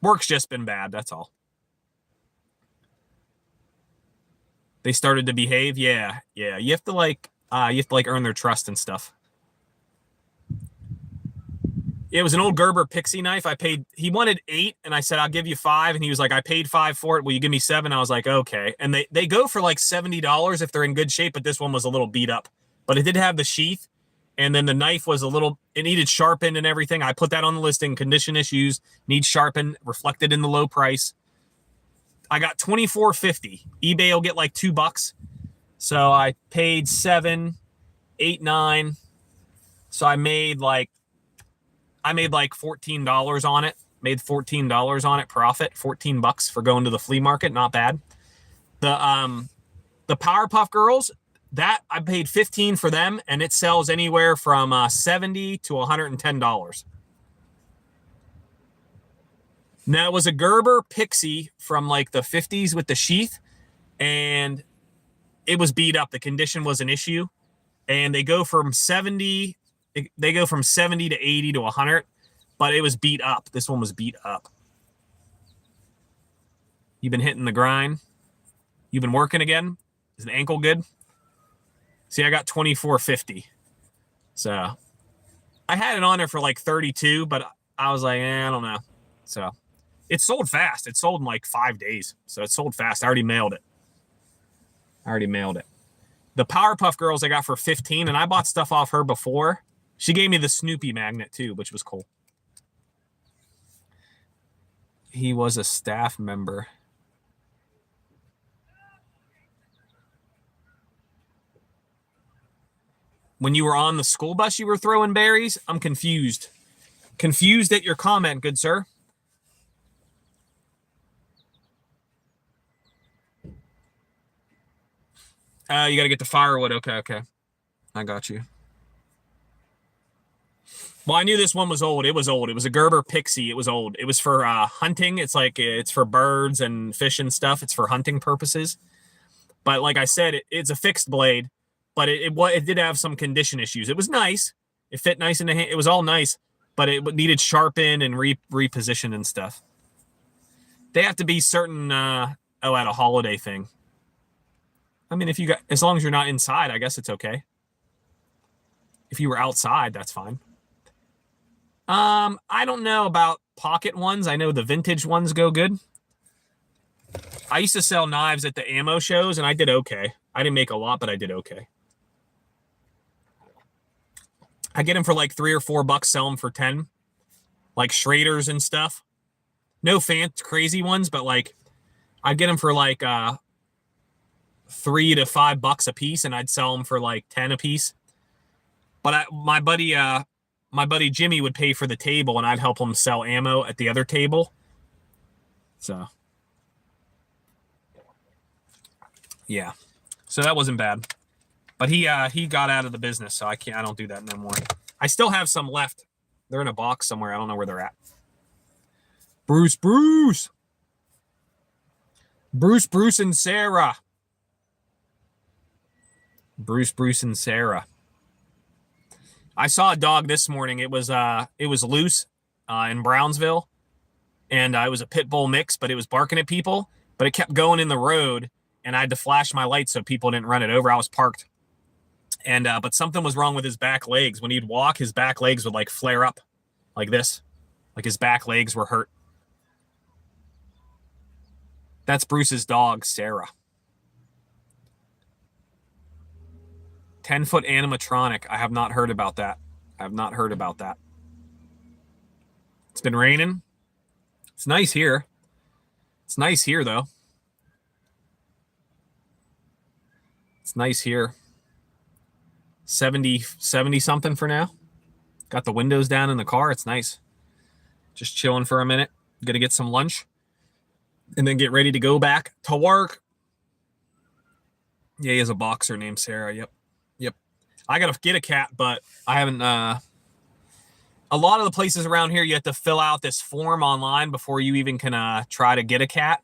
Speaker 1: Work's just been bad, that's all. They started to behave. Yeah, yeah. You have to earn their trust and stuff. It was an old Gerber Pixie knife. He wanted 8 and I said, I'll give you 5. And he was like, I paid 5 for it. Will you give me 7? I was like, okay. And they go for like $70 if they're in good shape, but this one was a little beat up, but it did have the sheath. And then the knife was it needed sharpened and everything. I put that on the listing, condition issues, needs sharpened, reflected in the low price. I got $24.50. eBay will get like $2. So I paid 7, 8, 9. So I made like $14 on it. Made $14 on it profit. $14 for going to the flea market. Not bad. The Powerpuff Girls, that I paid $15 for them, and it sells anywhere from $70 to $110. Now, it was a Gerber Pixie from like the 50s with the sheath, and it was beat up. The condition was an issue, and they go from 70 to 80 to 100, but it was beat up. This one was beat up. You've been hitting the grind. You've been working again. Is the ankle good? See, I got $24.50. So I had it on there for like 32, but I was like, I don't know. So it sold fast. It sold in like 5 days. So it sold fast. I already mailed it. The Powerpuff Girls I got for 15, and I bought stuff off her before. She gave me the Snoopy magnet too, which was cool. He was a staff member. When you were on the school bus, you were throwing berries? I'm confused. Confused at your comment, good sir. You got to get the firewood. Okay. I got you. Well, I knew this one was old. It was old. It was a Gerber Pixie. It was old. It was for hunting. It's for birds and fish and stuff. It's for hunting purposes. But like I said, it's a fixed blade. But it did have some condition issues. It was nice. It fit nice in the hand. It was all nice, but it needed sharpen and reposition and stuff. They have to be certain. At a holiday thing. I mean, as long as you're not inside, I guess it's okay. If you were outside, that's fine. I don't know about pocket ones. I know the vintage ones go good. I used to sell knives at the ammo shows, and I did okay. I didn't make a lot, but I did okay. I get them for like $3 or $4, sell them for 10, like Schraders and stuff. No crazy ones, but like I get them for like $3 to $5 a piece, and I'd sell them for like 10 a piece. But my buddy Jimmy would pay for the table, and I'd help him sell ammo at the other table. So yeah, so that wasn't bad. But he got out of the business, so I don't do that no more. I still have some left. They're in a box somewhere. I don't know where they're at. Bruce and Sarah. Bruce and Sarah. I saw a dog this morning. It was loose in Brownsville, and it was a pit bull mix, but it was barking at people. But it kept going in the road, and I had to flash my lights so people didn't run it over. I was parked. And but something was wrong with his back legs. When he'd walk, his back legs would like flare up like this. Like his back legs were hurt. That's Bruce's dog, Sarah. 10-foot animatronic. I have not heard about that. It's been raining. It's nice here. Though. It's nice here. 70 something for now. Got the windows down in the car. It's nice. Just chilling for a minute. Gonna get some lunch and then get ready to go back to work. Yeah, he has a boxer named Sarah. Yep. I gotta get a cat, but I haven't. A lot of the places around here, you have to fill out this form online before you even can try to get a cat.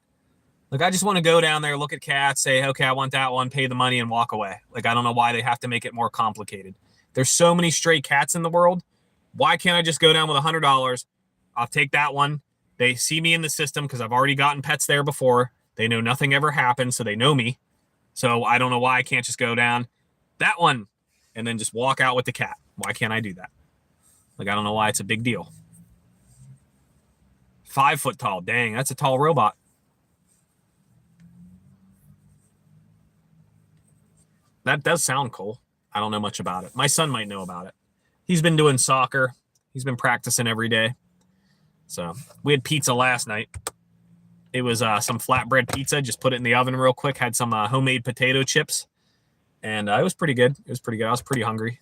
Speaker 1: Like, I just want to go down there, look at cats, say, okay, I want that one, pay the money, and walk away. Like, I don't know why they have to make it more complicated. There's so many stray cats in the world. Why can't I just go down with $100? I'll take that one. They see me in the system because I've already gotten pets there before. They know nothing ever happened, so they know me. So I don't know why I can't just go down that one and then just walk out with the cat. Why can't I do that? Like, I don't know why it's a big deal. 5 foot tall. Dang, that's a tall robot. That does sound cool. I don't know much about it. My son might know about it. He's been doing soccer. He's been practicing every day. So we had pizza last night. It was some flatbread pizza. Just put it in the oven real quick. Had some homemade potato chips. And it was pretty good. It was pretty good. I was pretty hungry.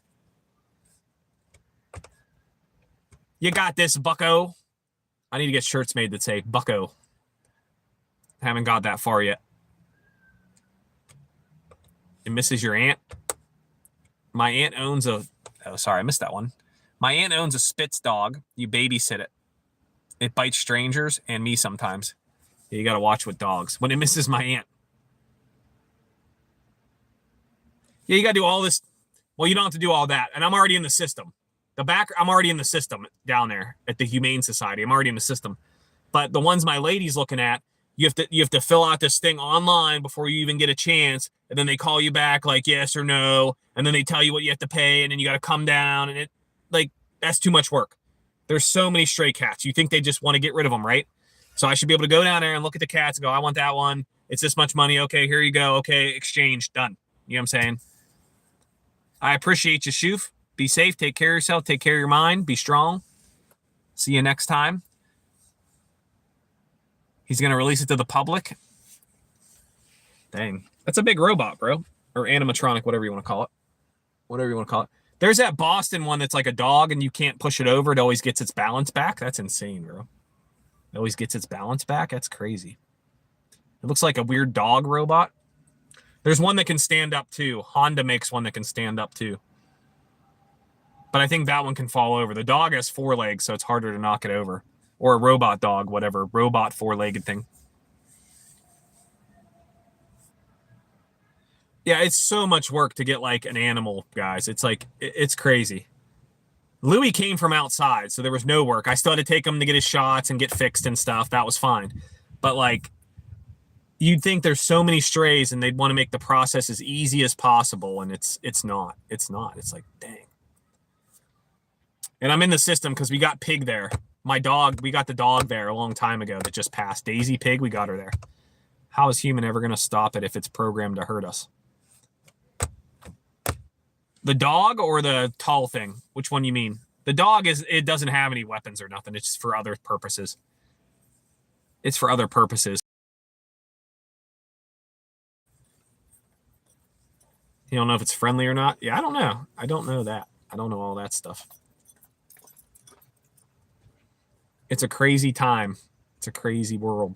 Speaker 1: You got this, bucko. I need to get shirts made that say bucko. Haven't got that far yet. It misses your aunt. My aunt owns a... Oh, sorry, I missed that one. My aunt owns a Spitz dog. You babysit it. It bites strangers and me sometimes. Yeah, you got to watch with dogs. When it misses my aunt. Yeah, you got to do all this. Well, you don't have to do all that. And I'm already in the system. I'm already in the system down there at the Humane Society. I'm already in the system. But the ones my lady's looking at, you have to fill out this thing online before you even get a chance. And then they call you back like yes or no. And then they tell you what you have to pay. And then you got to come down. And that's too much work. There's so many stray cats. You think they just want to get rid of them, right? So I should be able to go down there and look at the cats and go, I want that one. It's this much money. Okay, here you go. Okay, exchange. Done. You know what I'm saying? I appreciate you, Shoof. Be safe. Take care of yourself. Take care of your mind. Be strong. See you next time. He's going to release it to the public. Dang. That's a big robot, bro. Or animatronic, whatever you want to call it. Whatever you want to call it. There's that Boston one that's like a dog and you can't push it over. It always gets its balance back. That's insane, bro. It always gets its balance back. That's crazy. It looks like a weird dog robot. There's one that can stand up too. Honda makes one that can stand up too. But I think that one can fall over. The dog has 4 legs, so it's harder to knock it over. Or a robot dog, whatever. Robot 4-legged thing. Yeah, it's so much work to get like an animal, guys. It's like, it's crazy. Louis came from outside, so there was no work. I still had to take him to get his shots and get fixed and stuff. That was fine. But like, you'd think there's so many strays and they'd want to make the process as easy as possible. And it's not. It's not. It's like, dang. And I'm in the system because we got Pig there. My dog, we got the dog there a long time ago that just passed. Daisy Pig, we got her there. How is human ever going to stop it if it's programmed to hurt us? The dog or the tall thing? Which one you mean? The dog it doesn't have any weapons or nothing. It's just for other purposes. It's for other purposes. You don't know if it's friendly or not? Yeah, I don't know. I don't know that. I don't know all that stuff. It's a crazy time. It's a crazy world.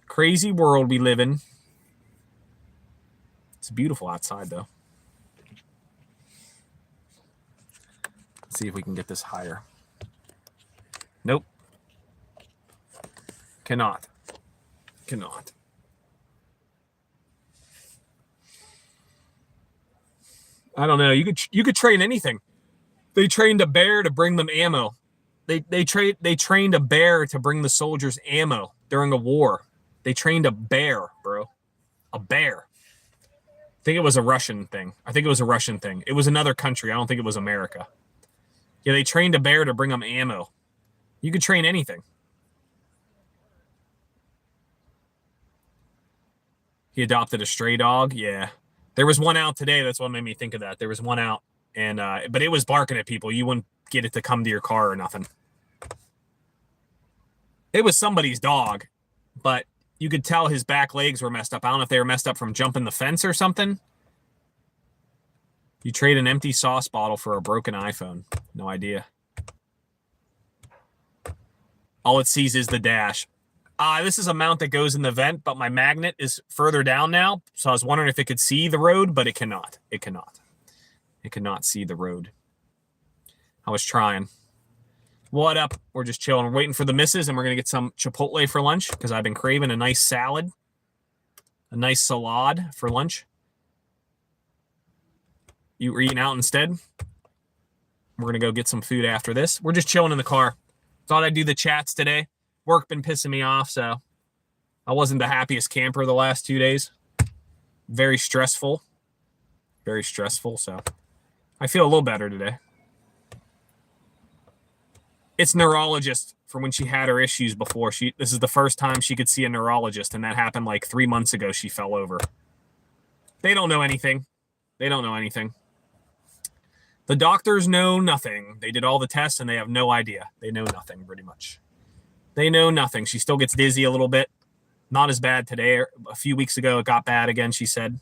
Speaker 1: Crazy world we live in. It's beautiful outside, though. Let's see if we can get this higher. Nope. Cannot. Cannot. I don't know. You could train anything. They trained a bear to bring them ammo. They trained a bear to bring the soldiers ammo during a war. They trained a bear, bro. A bear. I think it was a Russian thing. It was another country. I don't think it was America. Yeah, they trained a bear to bring them ammo. You could train anything. He adopted a stray dog. Yeah. There was one out today. That's what made me think of that. There was one out, and but it was barking at people. You wouldn't get it to come to your car or nothing. It was somebody's dog, but you could tell his back legs were messed up. I don't know if they were messed up from jumping the fence or something. You trade an empty sauce bottle for a broken iPhone. No idea. All it sees is the dash. This is a mount that goes in the vent, but my magnet is further down now. So I was wondering if it could see the road, but it cannot. It cannot. It cannot see the road. I was trying. What up? We're just chilling. We're waiting for the missus, and we're going to get some Chipotle for lunch because I've been craving a nice salad. A nice salad for lunch. You were eating out instead? We're going to go get some food after this. We're just chilling in the car. Thought I'd do the chats today. Work been pissing me off, so I wasn't the happiest camper the last 2 days. very stressful. Very stressful. So I feel a little better today. It's neurologist for when she had her issues before. This is the first time she could see a neurologist, and that happened like 3 months ago. She fell over. They don't know anything. They don't know anything. The doctors know nothing. They did all the tests, and they have no idea. They know nothing, pretty much. They know nothing. She still gets dizzy a little bit. Not as bad today. A few weeks ago, it got bad again, she said.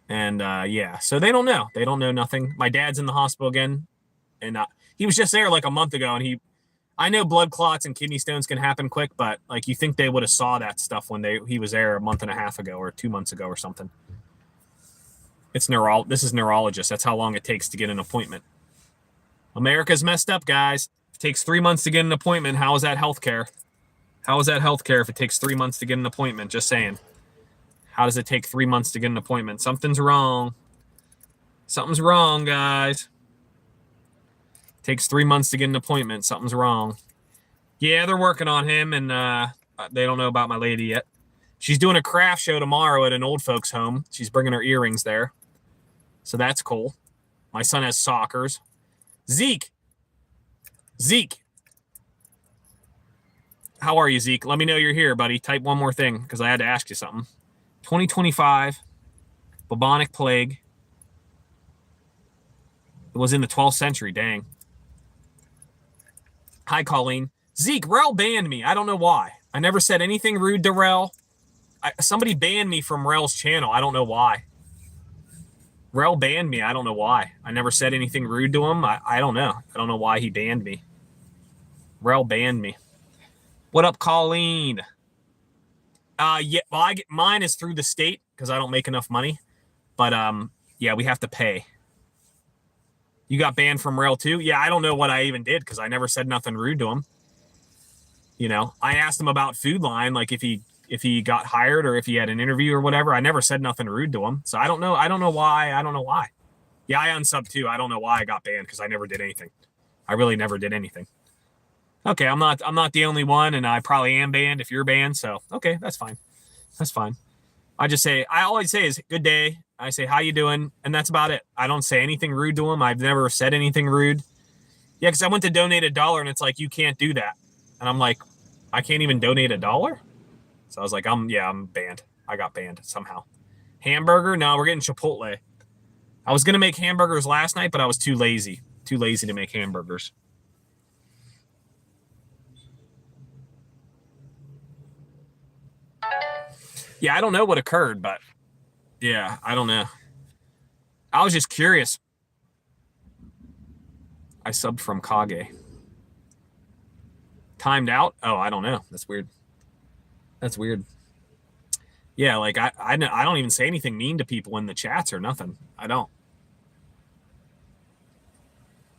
Speaker 1: And, yeah, so they don't know. They don't know nothing. My dad's in the hospital again, and he was just there like a month ago, and I know blood clots and kidney stones can happen quick, but, like, you think they would have saw that stuff when he was there a month and a half ago or 2 months ago or something. This is neurologist. That's how long it takes to get an appointment. America's messed up, guys. It takes 3 months to get an appointment. How is that healthcare? How is that healthcare if it takes 3 months to get an appointment? Just saying. How does it take 3 months to get an appointment? Something's wrong. Something's wrong, guys. It takes 3 months to get an appointment. Something's wrong. Yeah, they're working on him, and they don't know about my lady yet. She's doing a craft show tomorrow at an old folks' home. She's bringing her earrings there. So that's cool. My son has sockers. Zeke. How are you, Zeke? Let me know you're here, buddy. Type one more thing because I had to ask you something. 2025, bubonic plague. It was in the 12th century. Dang. Hi, Colleen. Zeke, Rel banned me. I don't know why. I never said anything rude to Rel. Somebody banned me from Rel's channel. I don't know why. Rel banned me. I don't know why. I never said anything rude to him. I don't know. I don't know why he banned me. Rel banned me. What up, Colleen? Yeah, well, mine is through the state because I don't make enough money. But yeah, we have to pay. You got banned from Rel too? Yeah, I don't know what I even did because I never said nothing rude to him. You know, I asked him about Food Line, like if he got hired or if he had an interview or whatever. I never said nothing rude to him. So I don't know. I don't know why. Yeah, I unsubbed too. I don't know why I got banned because I never did anything. I really never did anything. Okay, I'm not the only one, and I probably am banned if you're banned. So okay, that's fine. That's fine. I always say is good day. I say how you doing, and that's about it. I don't say anything rude to him. I've never said anything rude. Yeah, because I went to donate $1, and it's like you can't do that, and I'm like, I can't even donate $1. So I was like, I'm banned. I got banned somehow. Hamburger? No, we're getting Chipotle. I was gonna make hamburgers last night, but I was too lazy to make hamburgers. Yeah, I don't know what occurred, but yeah, I don't know. I was just curious. I subbed from Kage. Timed out? Oh, I don't know. That's weird. Yeah, like I don't even say anything mean to people in the chats or nothing. I don't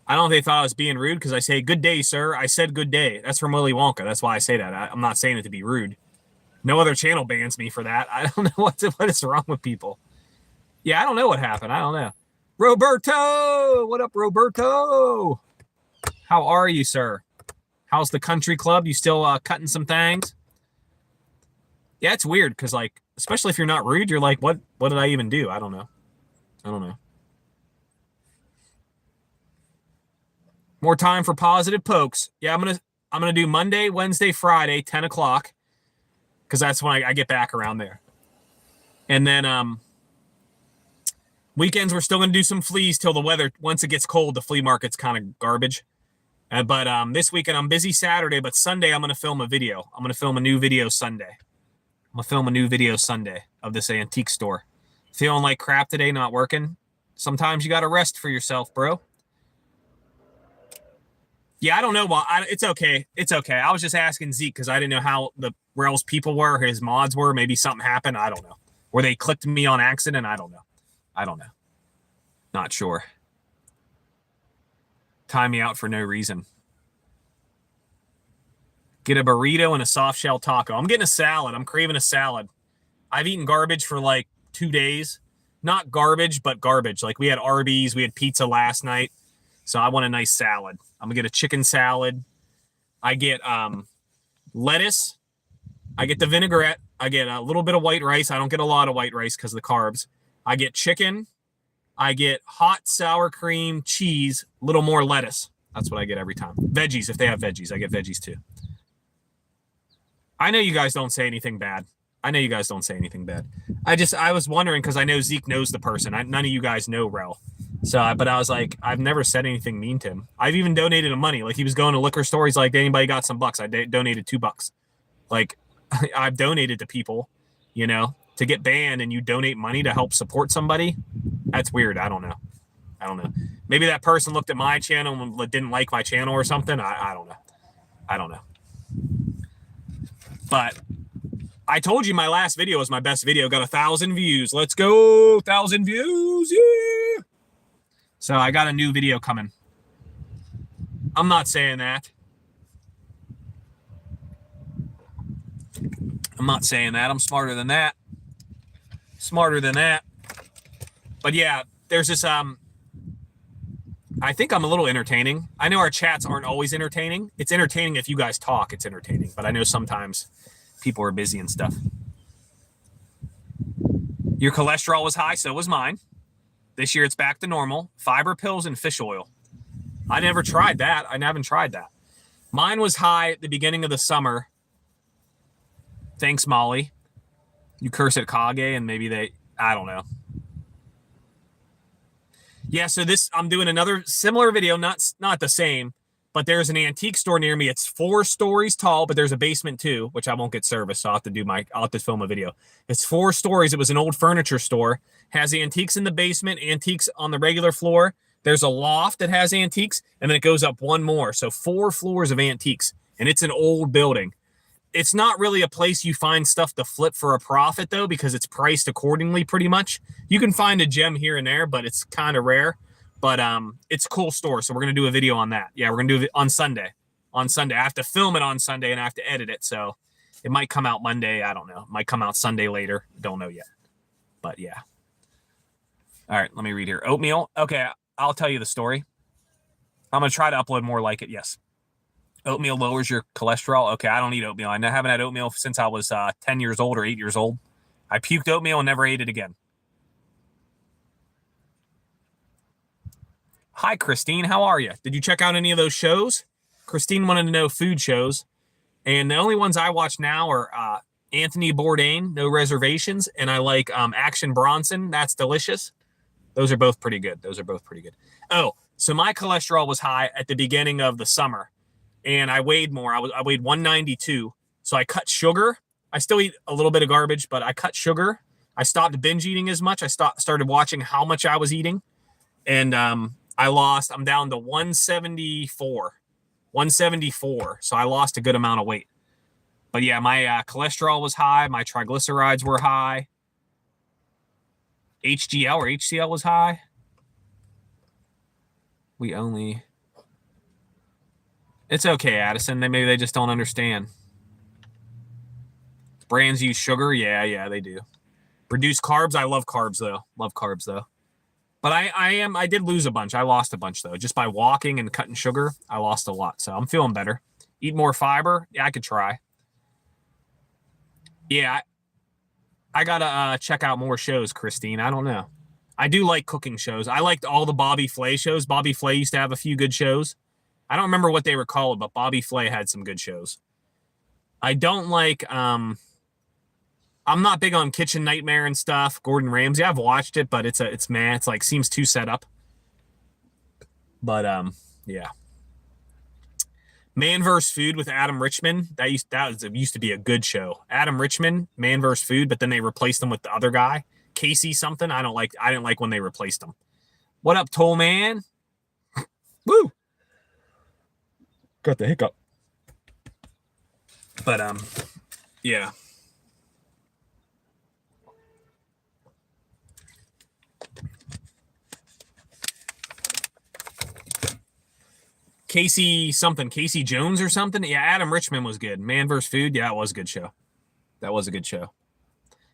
Speaker 1: know if they thought I was being rude because I say good day, sir. I said good day. That's from Willy Wonka. That's why I say that. I'm not saying it to be rude. No other channel bans me for that. I don't know what is wrong with people. Yeah, I don't know what happened. I don't know. Roberto! What up, Roberto? How are you, sir? How's the country club? You still cutting some things? Yeah, it's weird because, like, especially if you're not rude, you're like, what did I even do? I don't know. More time for positive pokes. Yeah, I'm gonna do Monday, Wednesday, Friday, 10 o'clock. Because that's when I get back around there. And then weekends, we're still going to do some fleas till the weather, once it gets cold, the flea market's kind of garbage. But this weekend, I'm busy Saturday, but Sunday, I'm going to film a video. I'm going to film a new video Sunday. Of this antique store. Feeling like crap today, not working. Sometimes you got to rest for yourself, bro. Yeah, I don't know why. It's okay. I was just asking Zeke because I didn't know how the Rel's people were, his mods were. Maybe something happened. I don't know. Or they clicked me on accident. I don't know. Not sure. Time me out for no reason. Get a burrito and a soft shell taco. I'm getting a salad. I'm craving a salad. I've eaten garbage for like 2 days. Not garbage, but garbage. Like we had Arby's. We had pizza last night. So I want a nice salad. I'm going to get a chicken salad. I get lettuce. I get the vinaigrette. I get a little bit of white rice. I don't get a lot of white rice because of the carbs. I get chicken. I get hot sour cream, cheese, a little more lettuce. That's what I get every time. Veggies, if they have veggies. I get veggies too. I know you guys don't say anything bad. I was wondering because I know Zeke knows the person. None of you guys know Rel. So, but I was like, I've never said anything mean to him. I've even donated him money. Like he was going to liquor store. He's like, anybody got some bucks? I donated $2. Like I've donated to people, you know, to get banned and you donate money to help support somebody. That's weird. I don't know. Maybe that person looked at my channel and didn't like my channel or something. I don't know. But I told you my last video was my best video. Got 1,000 views. Let's go. 1,000 views. Yeah. So I got a new video coming. I'm not saying that. I'm smarter than that. But yeah, there's this, I think I'm a little entertaining. I know our chats aren't always entertaining. It's entertaining if you guys talk, it's entertaining. But I know sometimes people are busy and stuff. Your cholesterol was high, so was mine. This year it's back to normal. Fiber pills and fish oil. I never tried that. I haven't tried that. Mine was high at the beginning of the summer. Thanks, Molly. You curse at Kage and maybe I don't know. Yeah, so I'm doing another similar video, not the same, but there's an antique store near me. It's 4 stories tall, but there's a basement too, which I won't get service, so I'll have to film a video. It's 4 stories. It was an old furniture store. Has antiques in the basement, antiques on the regular floor. There's a loft that has antiques, and then it goes up 1 more. So 4 floors of antiques, and it's an old building. It's not really a place you find stuff to flip for a profit, though, because it's priced accordingly pretty much. You can find a gem here and there, but it's kind of rare. But it's a cool store, so we're going to do a video on that. Yeah, we're going to do it on Sunday. I have to film it on Sunday, and I have to edit it, so it might come out Monday. I don't know. It might come out Sunday later. Don't know yet. But, yeah. All right, let me read here. Oatmeal. Okay, I'll tell you the story. I'm going to try to upload more like it. Yes. Oatmeal lowers your cholesterol. Okay, I don't eat oatmeal. I haven't had oatmeal since I was 10 years old or 8 years old. I puked oatmeal and never ate it again. Hi, Christine. How are you? Did you check out any of those shows? Christine wanted to know food shows. And the only ones I watch now are Anthony Bourdain, No Reservations, and I like Action Bronson. That's delicious. Those are both pretty good. Oh, so my cholesterol was high at the beginning of the summer. And I weighed more. I weighed 192. So I cut sugar. I still eat a little bit of garbage, but I cut sugar. I stopped binge eating as much. I started watching how much I was eating. And I'm down to 174. So I lost a good amount of weight. But yeah, my cholesterol was high. My triglycerides were high. HDL or HCL was high. It's okay, Addison. Maybe they just don't understand. Brands use sugar. Yeah, they do. Reduce carbs. I love carbs though. But I did lose a bunch. I lost a bunch though. Just by walking and cutting sugar, I lost a lot. So I'm feeling better. Eat more fiber. Yeah, I could try. Yeah, I gotta check out more shows, Christine. I don't know. I do like cooking shows. I liked all the Bobby Flay shows. Bobby Flay used to have a few good shows. I don't remember what they were called, but Bobby Flay had some good shows. I don't like, I'm not big on Kitchen Nightmare and stuff. Gordon Ramsay, I've watched it, but it's like seems too set up. But yeah. Man vs. Food with Adam Richman. That used to be a good show. Adam Richman, Man vs. Food, but then they replaced him with the other guy, Casey something. I didn't like when they replaced him. What up, Toll Man? Woo! Got the hiccup. But yeah. Casey Jones or something. Yeah, Adam Richman was good. Man vs. Food. Yeah, it was a good show.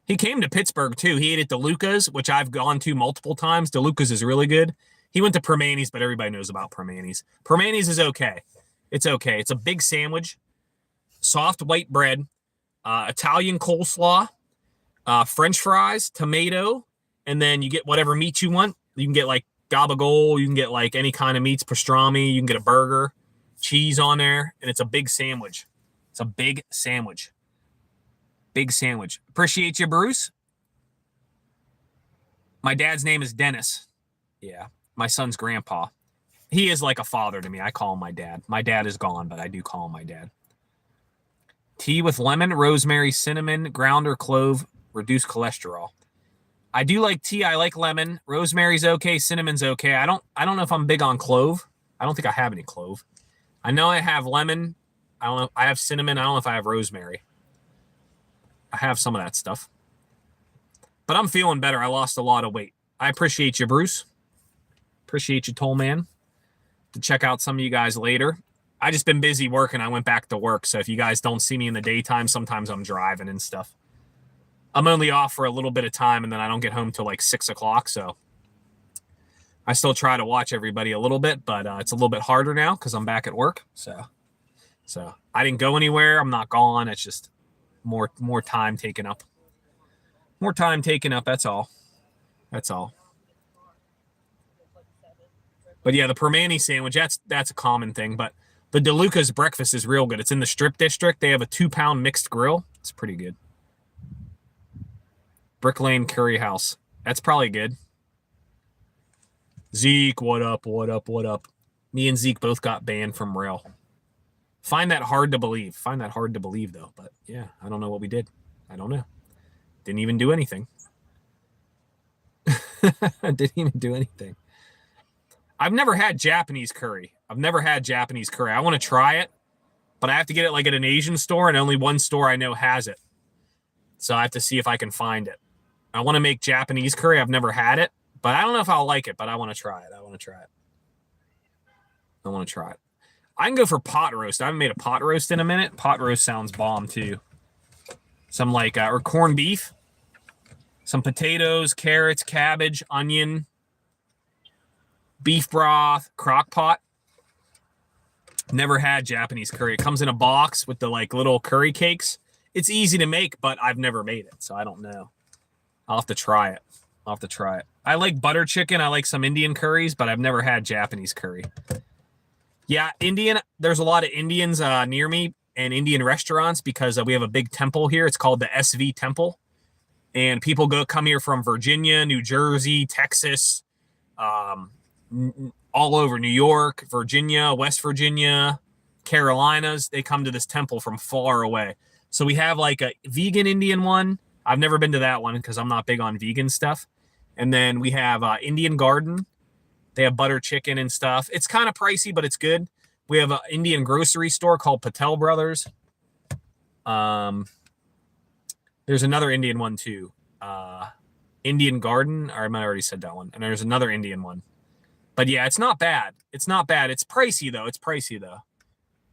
Speaker 1: He came to Pittsburgh too. He ate at DeLuca's, which I've gone to multiple times. DeLuca's is really good. He went to Permanis, but everybody knows about Permanis. Permanis is okay. It's okay. It's a big sandwich, soft white bread, Italian coleslaw, French fries, tomato, and then you get whatever meat you want. You can get like gabagool, you can get like any kind of meats, pastrami, you can get a burger, cheese on there, and it's a big sandwich. It's a big sandwich. Big sandwich. Appreciate you, Bruce. My dad's name is Dennis. Yeah, my son's grandpa. He is like a father to me. I call him my dad. My dad is gone, but I do call him my dad. Tea with lemon, rosemary, cinnamon, ground or clove, reduce cholesterol. I do like tea. I like lemon. Rosemary's okay. Cinnamon's okay. I don't know if I'm big on clove. I don't think I have any clove. I know I have lemon. I don't know. I have cinnamon. I don't know if I have rosemary. I have some of that stuff. But I'm feeling better. I lost a lot of weight. I appreciate you, Bruce. Appreciate you, Toll Man. To check out some of you guys later. I just been busy working. I went back to work. So if you guys don't see me in the daytime, sometimes I'm driving and stuff. I'm only off for a little bit of time, and then I don't get home till like 6 o'clock. So I still try to watch everybody a little bit, but it's a little bit harder now because I'm back at work. So I didn't go anywhere. I'm not gone. It's just more time taken up. More time taken up. That's all. That's all. But yeah, the Permane sandwich, that's a common thing. But the DeLuca's breakfast is real good. It's in the Strip District. They have a 2-pound mixed grill. It's pretty good. Brick Lane Curry House. That's probably good. Zeke, what up, what up, what up? Me and Zeke both got banned from Rail. Find that hard to believe. Find that hard to believe, though. But yeah, I don't know what we did. I don't know. Didn't even do anything. Didn't even do anything. I've never had Japanese curry. I want to try it, but I have to get it like at an Asian store, and only one store I know has it. So I have to see if I can find it. I want to make Japanese curry. I've never had it, but I don't know if I'll like it, but I want to try it. I want to try it. I can go for pot roast. I haven't made a pot roast in a minute. Pot roast sounds bomb too. Some like, or corned beef, some potatoes, carrots, cabbage, onion, beef broth, crock pot. Never had Japanese curry. It comes in a box with the like little curry cakes. It's easy to make, but I've never made it, so I don't know. I'll have to try it. I like butter chicken. I like some Indian curries, but I've never had Japanese curry. Yeah, Indian. There's a lot of Indians near me and Indian restaurants because we have a big temple here. It's called the SV Temple. And people come here from Virginia, New Jersey, Texas, all over New York, Virginia, West Virginia, Carolinas. They come to this temple from far away. So we have like a vegan Indian one. I've never been to that one because I'm not big on vegan stuff. And then we have Indian Garden. They have butter chicken and stuff. It's kind of pricey, but it's good. We have an Indian grocery store called Patel Brothers. There's another Indian one too. Indian Garden, or I might have already said that one. And there's another Indian one. But yeah, it's not bad. It's pricey though.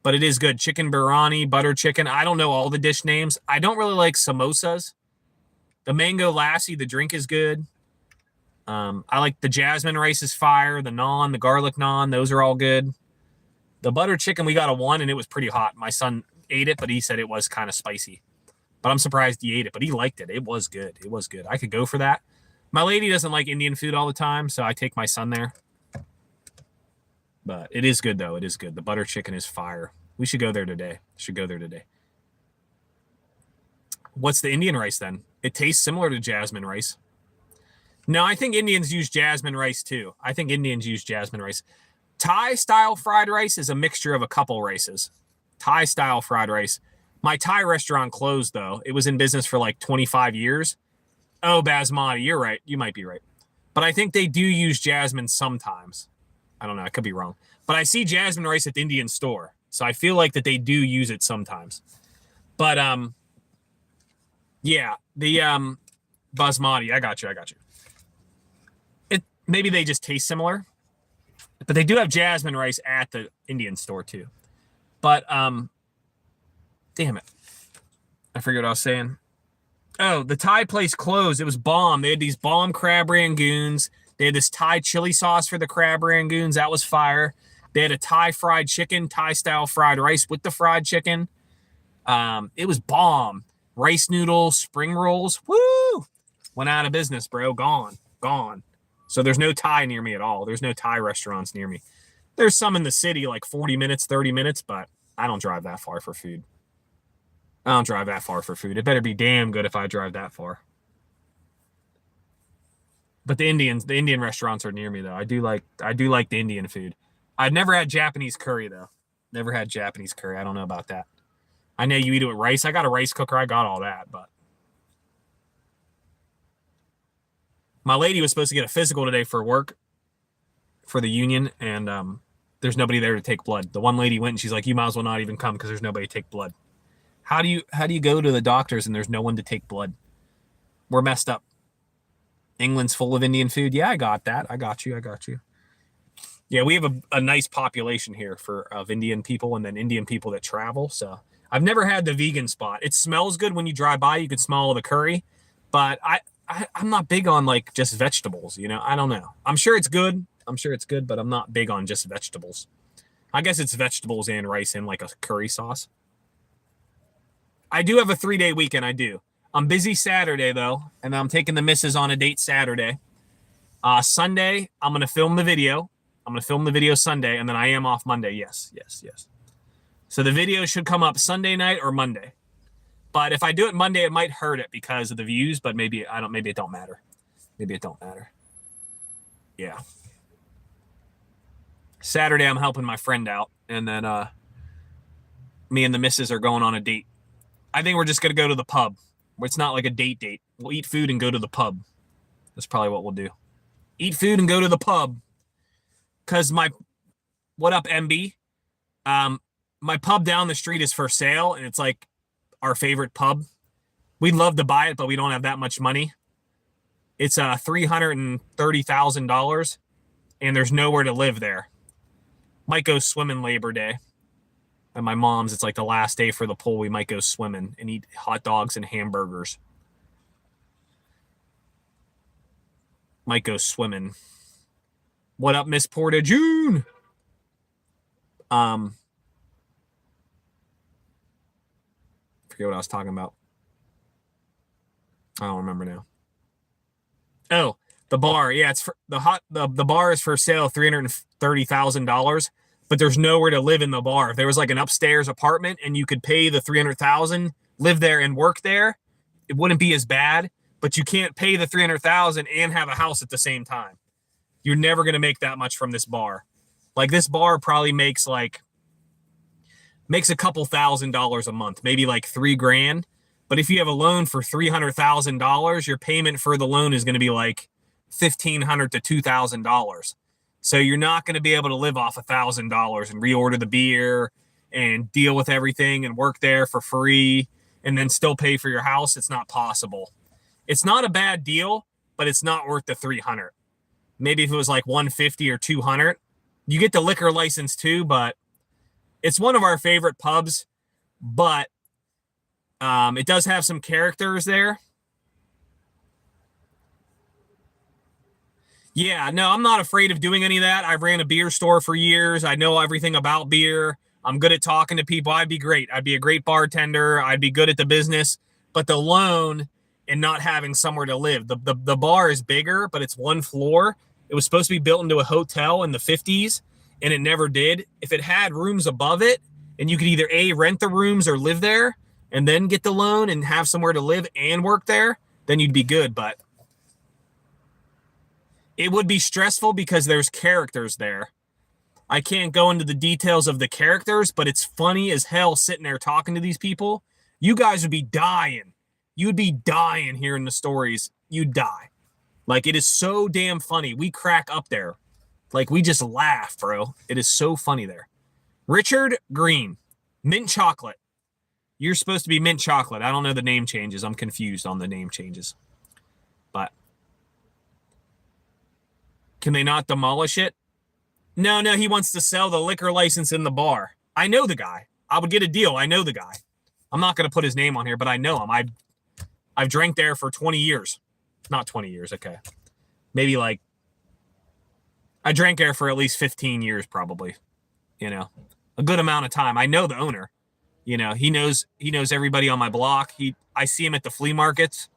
Speaker 1: But it is good. Chicken biryani, butter chicken. I don't know all the dish names. I don't really like samosas. The mango lassi, the drink is good. I like the jasmine rice is fire. The naan, the garlic naan, those are all good. The butter chicken, we got a 1 and it was pretty hot. My son ate it, but he said it was kind of spicy. But I'm surprised he ate it, but he liked it. It was good. I could go for that. My lady doesn't like Indian food all the time, so I take my son there. But it is good, though. It is good. The butter chicken is fire. We should go there today. What's the Indian rice, then? It tastes similar to jasmine rice. No, I think Indians use jasmine rice, too. Thai-style fried rice is a mixture of a couple races. Thai-style fried rice. My Thai restaurant closed, though. It was in business for like 25 years. Oh, basmati. You're right. You might be right. But I think they do use jasmine sometimes. I don't know. I could be wrong. But I see jasmine rice at the Indian store. So I feel like that they do use it sometimes. But, yeah. The basmati. I got you. Maybe they just taste similar. But they do have jasmine rice at the Indian store, too. But, damn it. I forget what I was saying. Oh, the Thai place closed. It was bomb. They had these bomb crab rangoons. They had this Thai chili sauce for the crab rangoons. That was fire. They had a Thai fried chicken, Thai-style fried rice with the fried chicken. It was bomb. Rice noodles, spring rolls. Woo! Went out of business, bro. Gone. So there's no Thai near me at all. There's no Thai restaurants near me. There's some in the city, like 40 minutes, 30 minutes, but I don't drive that far for food. It better be damn good if I drive that far. But the Indian restaurants are near me though. I do like the Indian food. I've never had Japanese curry though. Never had Japanese curry. I don't know about that. I know you eat it with rice. I got a rice cooker. I got all that, but my lady was supposed to get a physical today for work for the union, and there's nobody there to take blood. The one lady went and she's like, you might as well not even come because there's nobody to take blood. How do you go to the doctors and there's no one to take blood? We're messed up. England's full of Indian food. Yeah, I got that. I got you. Yeah, we have a nice population here of Indian people and then Indian people that travel. So I've never had the vegan spot. It smells good when you drive by. You can smell the curry, but I'm not big on like just vegetables. You know, I don't know. I'm sure it's good, but I'm not big on just vegetables. I guess it's vegetables and rice and like a curry sauce. I do have a 3-day weekend. I do. I'm busy Saturday though, and I'm taking the missus on a date Saturday. Sunday, I'm going to film the video. Sunday, and then I am off Monday. Yes. So the video should come up Sunday night or Monday. But if I do it Monday, it might hurt it because of the views, but maybe it don't matter. Yeah. Saturday, I'm helping my friend out, and then me and the missus are going on a date. I think we're just going to go to the pub. It's not like a date. We'll eat food and go to the pub. That's probably what we'll do. Eat food and go to the pub. Because what up, MB? My pub down the street is for sale, and it's like our favorite pub. We'd love to buy it, but we don't have that much money. It's $330,000, and there's nowhere to live there. Might go swimming Labor Day. At my mom's, it's like the last day for the pool. We might go swimming and eat hot dogs and hamburgers. Might go swimming. What up, Miss Porta June? Forget what I was talking about. I don't remember now. Oh, the bar. Yeah, it's for the bar is for sale, $330,000, but there's nowhere to live in the bar. If there was like an upstairs apartment and you could pay the $300,000, live there and work there, it wouldn't be as bad. But you can't pay the $300,000 and have a house at the same time. You're never going to make that much from this bar. Like this bar probably makes a couple $1,000s a month, maybe like $3,000. But if you have a loan for $300,000, your payment for the loan is going to be like $1,500 to $2,000. So you're not going to be able to live off $1,000 and reorder the beer and deal with everything and work there for free and then still pay for your house. It's not possible. It's not a bad deal, but it's not worth the $300. Maybe if it was like $150 or $200, you get the liquor license too, but it's one of our favorite pubs, but it does have some characters there. Yeah, no, I'm not afraid of doing any of that. I ran a beer store for years. I know everything about beer. I'm good at talking to people. I'd be great. I'd be a great bartender. I'd be good at the business, but the loan and not having somewhere to live. The bar is bigger, but it's one floor. It was supposed to be built into a hotel in the 50s, and it never did. If it had rooms above it, and you could either A, rent the rooms or live there, and then get the loan and have somewhere to live and work there, then you'd be good. But it would be stressful because there's characters there. I can't go into the details of the characters, but it's funny as hell sitting there talking to these people. You guys would be dying. You'd be dying hearing the stories. You'd die. Like, it is so damn funny. We crack up there. Like, we just laugh, bro. It is so funny there. Richard Green. Mint chocolate. You're supposed to be mint chocolate. I don't know the name changes. I'm confused on the name changes. But can they not demolish it? No, he wants to sell the liquor license in the bar. I know the guy. I would get a deal. I know the guy. I'm not going to put his name on here, but I know him. I've drank there for 20 years. Not 20 years, okay. Maybe like, I drank there for at least 15 years probably. You know, a good amount of time. I know the owner. You know, he knows everybody on my block. I see him at the flea markets.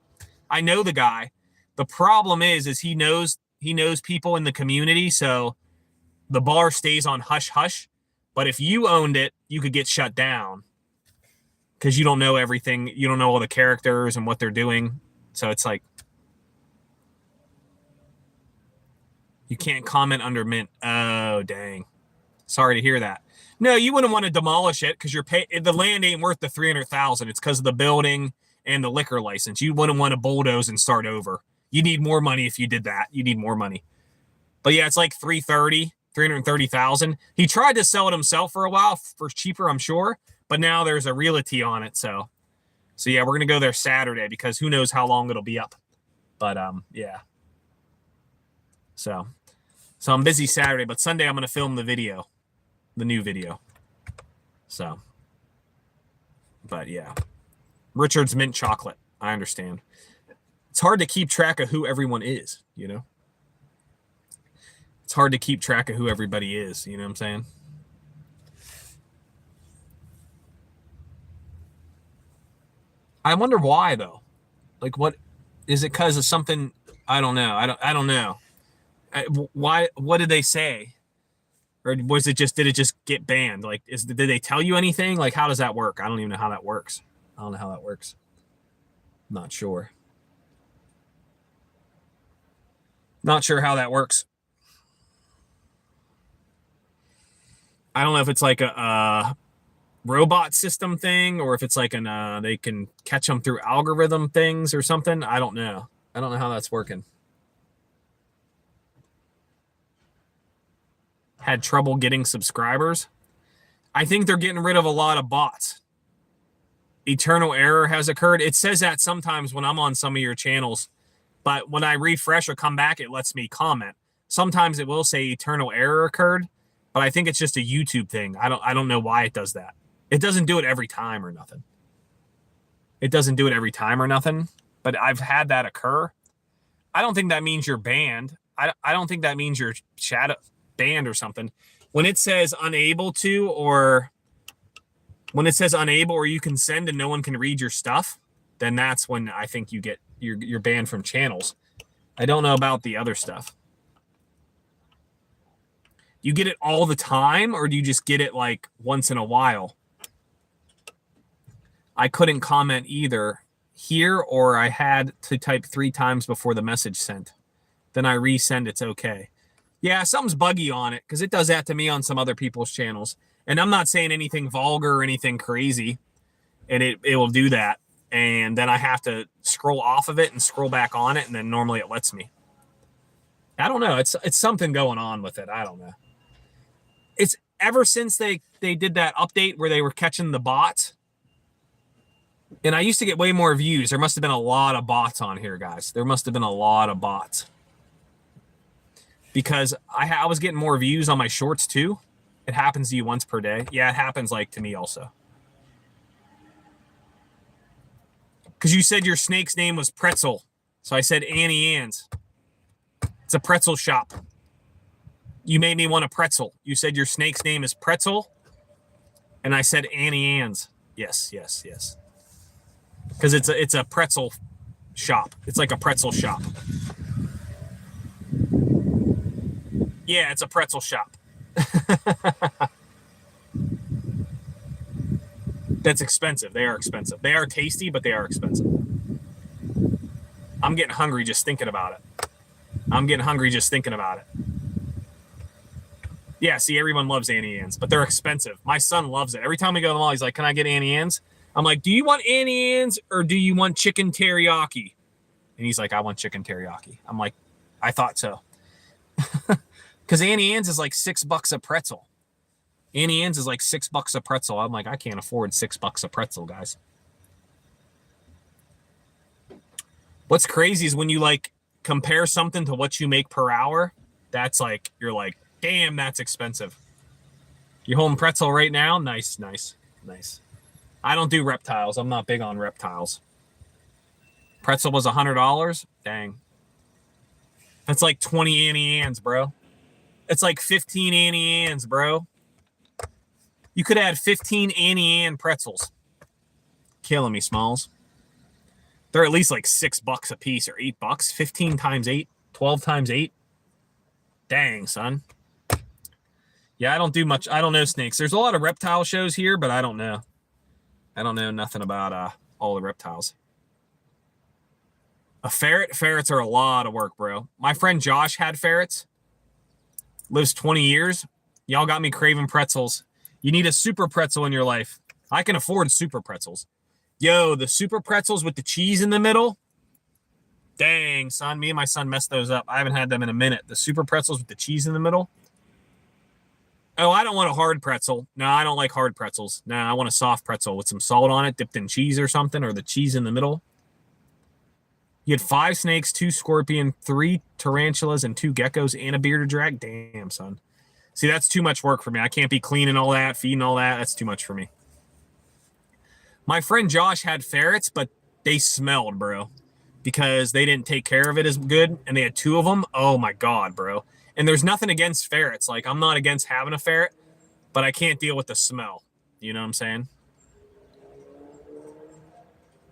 Speaker 1: I know the guy. The problem is he knows people in the community, so the bar stays on hush hush. But if you owned it, you could get shut down because you don't know everything. You don't know all the characters and what they're doing. So it's like you can't comment under mint. Oh, dang. Sorry to hear that. No, you wouldn't want to demolish it because the land ain't worth the $300,000. It's because of the building and the liquor license. You wouldn't want to bulldoze and start over. You need more money if you did that. You need more money. But yeah, it's like 330,000. He tried to sell it himself for a while for cheaper, I'm sure. But now there's a realty on it. So yeah, we're gonna go there Saturday because who knows how long it'll be up. But yeah. So I'm busy Saturday, but Sunday I'm gonna film the new video. So, but yeah, Richard's mint chocolate. I understand. It's hard to keep track of who everyone is, you know? It's hard to keep track of who everybody is, you know what I'm saying? I wonder why though. Like what is it because of something I don't know. I don't know. Why what did they say? Or did it just get banned? Like did they tell you anything? Like how does that work? I don't even know how that works. I don't know how that works. Not sure. Not sure how that works. I don't know if it's like a robot system thing or if it's like they can catch them through algorithm things or something. I don't know. I don't know how that's working. Had trouble getting subscribers. I think they're getting rid of a lot of bots. Eternal error has occurred. It says that sometimes when I'm on some of your channels, but when I refresh or come back, it lets me comment. Sometimes it will say eternal error occurred, but I think it's just a YouTube thing. I don't know why it does that. It doesn't do it every time or nothing. It doesn't do it every time or nothing, but I've had that occur. I don't think that means you're banned. I don't think that means you're shadow banned or something. When it says unable to, or when it says unable or you can send and no one can read your stuff, then that's when I think you're banned from channels. I don't know about the other stuff. You get it all the time, or do you just get it like once in a while? I couldn't comment either here, or I had to type 3 times before the message sent. Then I resend, it's okay. Yeah, something's buggy on it because it does that to me on some other people's channels. And I'm not saying anything vulgar or anything crazy, and it will do that. And then I have to scroll off of it and scroll back on it, and then normally it lets me. I don't know. It's something going on with it. I don't know. It's ever since they did that update where they were catching the bots. And I used to get way more views. There must have been a lot of bots on here, guys. There must have been a lot of bots. Because I was getting more views on my shorts too. It happens to you once per day. Yeah, it happens like to me also. Because you said your snake's name was Pretzel. So I said Annie Ann's. It's a pretzel shop. You made me want a pretzel. You said your snake's name is Pretzel. And I said Annie Ann's. Yes. Because it's a pretzel shop. It's like a pretzel shop. Yeah, it's a pretzel shop. That's expensive. They are expensive. They are tasty, but they are expensive. I'm getting hungry just thinking about it. Yeah, see, everyone loves Annie Ann's, but they're expensive. My son loves it. Every time we go to the mall, he's like, can I get Annie Ann's? I'm like, do you want Annie Ann's or do you want chicken teriyaki? And he's like, I want chicken teriyaki. I'm like, I thought so. Because Annie Ann's is like $6 a pretzel. Annie Ann's is like $6 a pretzel. I'm like, I can't afford $6 a pretzel, guys. What's crazy is when you like compare something to what you make per hour, that's like, you're like, damn, that's expensive. You holding pretzel right now? Nice. I don't do reptiles. I'm not big on reptiles. Pretzel was $100. Dang. That's like 20 Annie Ann's, bro. It's like 15 Annie Ann's, bro. You could add 15 Annie Ann pretzels. Killing me, Smalls. They're at least like $6 a piece or $8. 15 times 8, 12 times 8. Dang, son. Yeah, I don't do much. I don't know snakes. There's a lot of reptile shows here, but I don't know. I don't know nothing about all the reptiles. A ferret? Ferrets are a lot of work, bro. My friend Josh had ferrets. Lives 20 years. Y'all got me craving pretzels. You need a super pretzel in your life. I can afford super pretzels. Yo, the super pretzels with the cheese in the middle. Dang, son. Me and my son messed those up. I haven't had them in a minute. The super pretzels with the cheese in the middle. Oh, I don't want a hard pretzel. No, I don't like hard pretzels. No, I want a soft pretzel with some salt on it, dipped in cheese or something, or the cheese in the middle. You had 5 snakes, 2 scorpion, 3 tarantulas, and 2 geckos, and a bearded drag. Damn, son. See, that's too much work for me. I can't be cleaning all that, feeding all that. That's too much for me. My friend Josh had ferrets, but they smelled, bro, because they didn't take care of it as good, and they had 2 of them. Oh, my God, bro. And there's nothing against ferrets. Like, I'm not against having a ferret, but I can't deal with the smell. You know what I'm saying?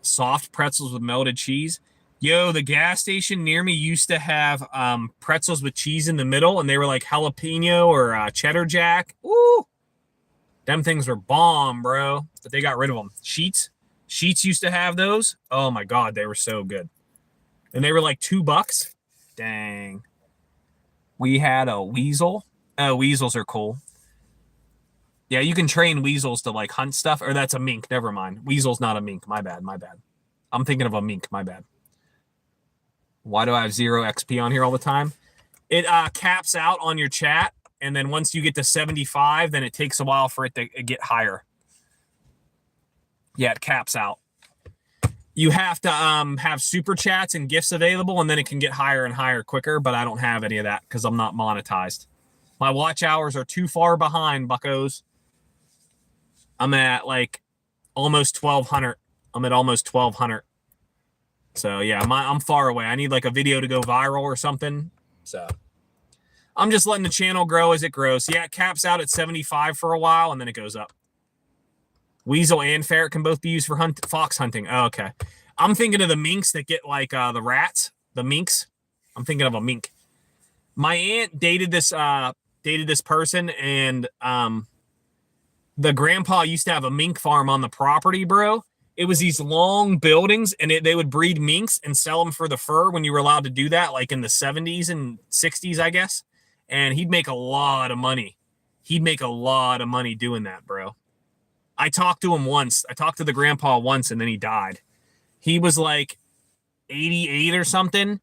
Speaker 1: Soft pretzels with melted cheese. Yo, the gas station near me used to have pretzels with cheese in the middle, and they were like jalapeno or cheddar jack. Ooh, them things were bomb, bro. But they got rid of them. Sheets used to have those. Oh my God, they were so good. And they were like $2. Dang. We had a weasel. Oh, weasels are cool. Yeah, you can train weasels to like hunt stuff. Or that's a mink. Never mind. Weasel's not a mink. My bad. I'm thinking of a mink. My bad. Why do I have 0 XP on here all the time? It caps out on your chat. And then once you get to 75, then it takes a while for it to get higher. Yeah, it caps out. You have to have super chats and gifts available, and then it can get higher and higher quicker, but I don't have any of that because I'm not monetized. My watch hours are too far behind, buckos. I'm at like almost 1,200. I'm at almost 1,200. So, yeah, I'm far away. I need like a video to go viral or something. So, I'm just letting the channel grow as it grows. Yeah, it caps out at 75 for a while, and then it goes up. Weasel and ferret can both be used for fox hunting. Oh, okay. I'm thinking of the minks that get like the rats, the minks. I'm thinking of a mink. My aunt dated this person, and the grandpa used to have a mink farm on the property, bro. It was these long buildings, and they would breed minks and sell them for the fur when you were allowed to do that, like in the 70s and 60s, I guess. And he'd make a lot of money. He'd make a lot of money doing that, bro. I talked to him once. I talked to the grandpa once, and then he died. He was like 88 or something,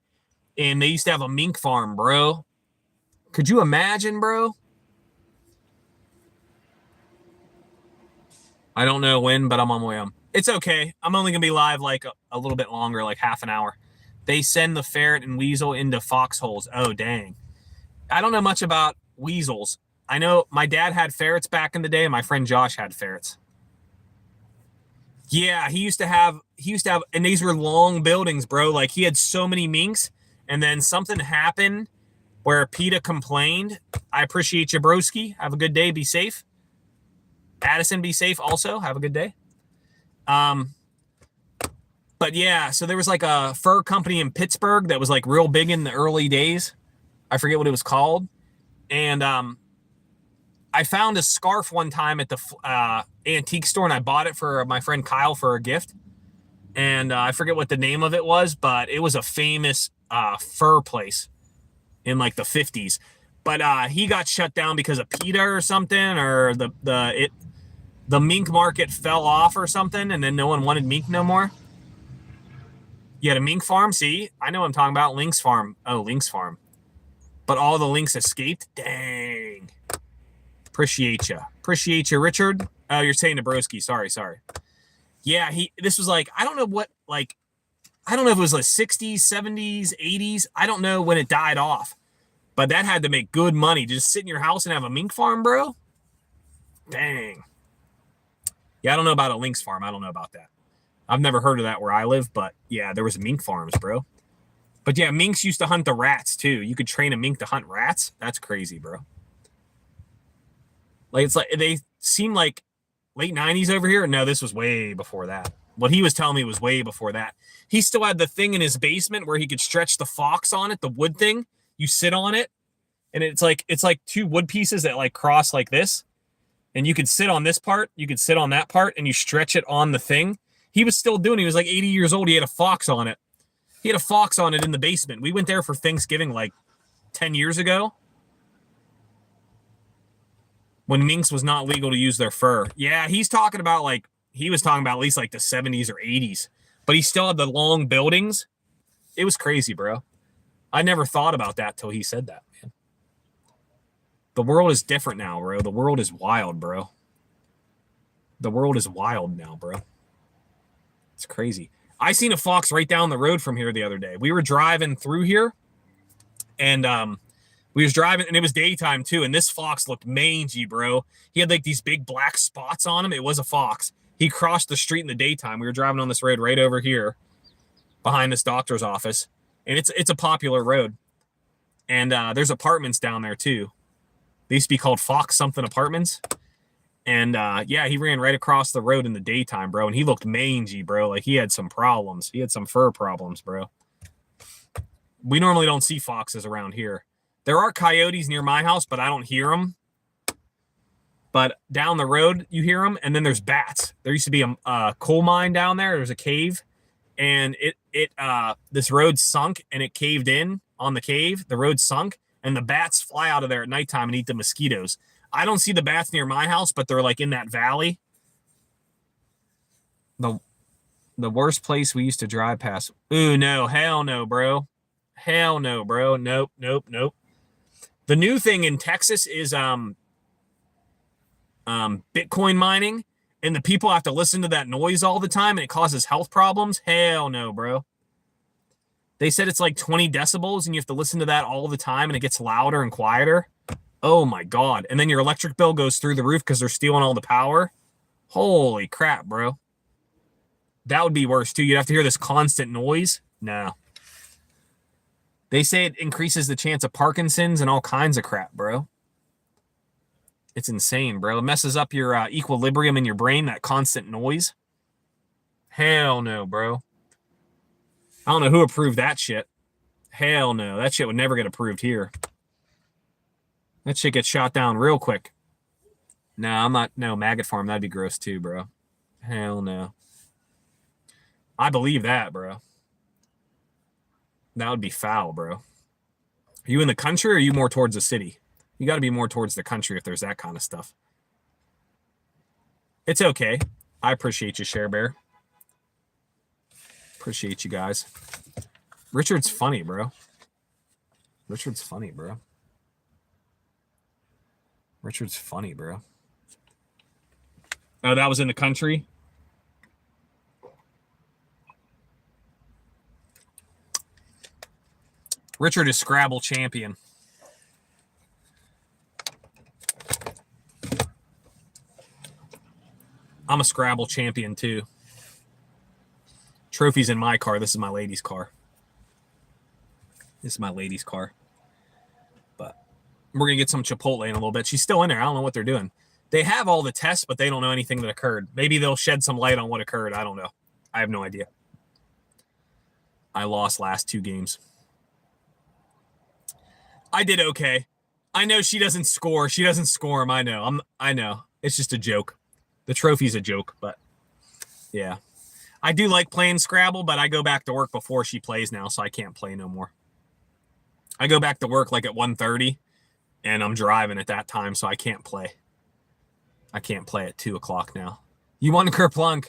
Speaker 1: and they used to have a mink farm, bro. Could you imagine, bro? I don't know when, but I'm on my way home. It's okay. I'm only going to be live like a little bit longer, like half an hour. They send the ferret and weasel into foxholes. Oh, dang. I don't know much about weasels. I know my dad had ferrets back in the day, and my friend Josh had ferrets. Yeah, he used to have, and these were long buildings, bro. Like, he had so many minks, and then something happened where PETA complained. I appreciate you, broski. Have a good day. Be safe. Addison, be safe also. Have a good day. But yeah, so there was like a fur company in Pittsburgh that was like real big in the early days. I forget what it was called. And I found a scarf one time at the antique store, and I bought it for my friend Kyle for a gift. And I forget what the name of it was, but it was a famous fur place in like the 50s. But he got shut down because of PETA or something, or the mink market fell off or something, and then no one wanted mink no more. You had a mink farm? See? I know what I'm talking about. Lynx farm. Oh, Lynx farm. But all the lynx escaped? Dang. Appreciate you, Richard. Oh, you're saying Dabrowski. Sorry. Yeah, this was like, I don't know if it was like 60s, 70s, 80s. I don't know when it died off. But that had to make good money. Just sit in your house and have a mink farm, bro? Dang. Yeah, I don't know about a lynx farm. I don't know about that. I've never heard of that where I live, but yeah, there was mink farms, bro. But yeah, minks used to hunt the rats too. You could train a mink to hunt rats. That's crazy, bro. Like it's like they seem like late 90s over here. No, this was way before that. What he was telling me was way before that. He still had the thing in his basement where he could stretch the Fox on it, the wood thing. You sit on it, and it's like two wood pieces that like cross like this. And you could sit on this part, you could sit on that part, and you stretch it on the thing. He was still doing it. He was like 80 years old. He had a Fox on it. He had a Fox on it in the basement. We went there for Thanksgiving like 10 years ago when minks was not legal to use their fur. Yeah, he was talking about at least like the 70s or 80s. But he still had the long buildings. It was crazy, bro. I never thought about that till he said that, man. The world is different now, bro. The world is wild, bro. The world is wild now, bro. It's crazy. I seen a Fox right down the road from here the other day. We were driving through here, and we was driving, and it was daytime too, and this Fox looked mangy, bro. He had like these big black spots on him. It was a Fox. He crossed the street in the daytime. We were driving on this road right over here behind this doctor's office, and it's a popular road. And there's apartments down there too. They used to be called Fox something apartments. And yeah, he ran right across the road in the daytime, bro. And he looked mangy, bro. Like he had some problems. He had some fur problems, bro. We normally don't see foxes around here. There are coyotes near my house, but I don't hear them. But down the road, you hear them. And then there's bats. There used to be a coal mine down there. There's a cave. And this road sunk and it caved in on the cave. The road sunk. And the bats fly out of there at nighttime and eat the mosquitoes. I don't see the bats near my house, but they're like in that valley. The worst place we used to drive past. Ooh, no. Hell no, bro. Hell no, bro. Nope. The new thing in Texas is Bitcoin mining, and the people have to listen to that noise all the time, and it causes health problems. Hell no, bro. They said it's like 20 decibels, and you have to listen to that all the time, and it gets louder and quieter. Oh, my God. And then your electric bill goes through the roof because they're stealing all the power. Holy crap, bro. That would be worse, too. You'd have to hear this constant noise. No. They say it increases the chance of Parkinson's and all kinds of crap, bro. It's insane, bro. It messes up your equilibrium in your brain, that constant noise. Hell no, bro. I don't know who approved that shit. Hell no. That shit would never get approved here. That shit gets shot down real quick. No, I'm not. No, maggot farm. That'd be gross too, bro. Hell no. I believe that, bro. That would be foul, bro. Are you in the country or are you more towards the city? You got to be more towards the country if there's that kind of stuff. It's okay. I appreciate you, Share Bear. Appreciate you guys. Richard's funny, bro. Richard's funny, bro. Richard's funny, bro. Oh, that was in the country? Richard is Scrabble champion. I'm a Scrabble champion too. Trophy's in my car. This is my lady's car. This is my lady's car. But we're going to get some Chipotle in a little bit. She's still in there. I don't know what they're doing. They have all the tests, but they don't know anything that occurred. Maybe they'll shed some light on what occurred. I don't know. I have no idea. I lost last 2 games. I did okay. I know she doesn't score. She doesn't score them. I know. It's just a joke. The trophy's a joke, but yeah. I do like playing Scrabble, but I go back to work before she plays now, so I can't play no more. I go back to work like at 1:30, and I'm driving at that time, so I can't play. I can't play at 2 o'clock now. You won Kerplunk.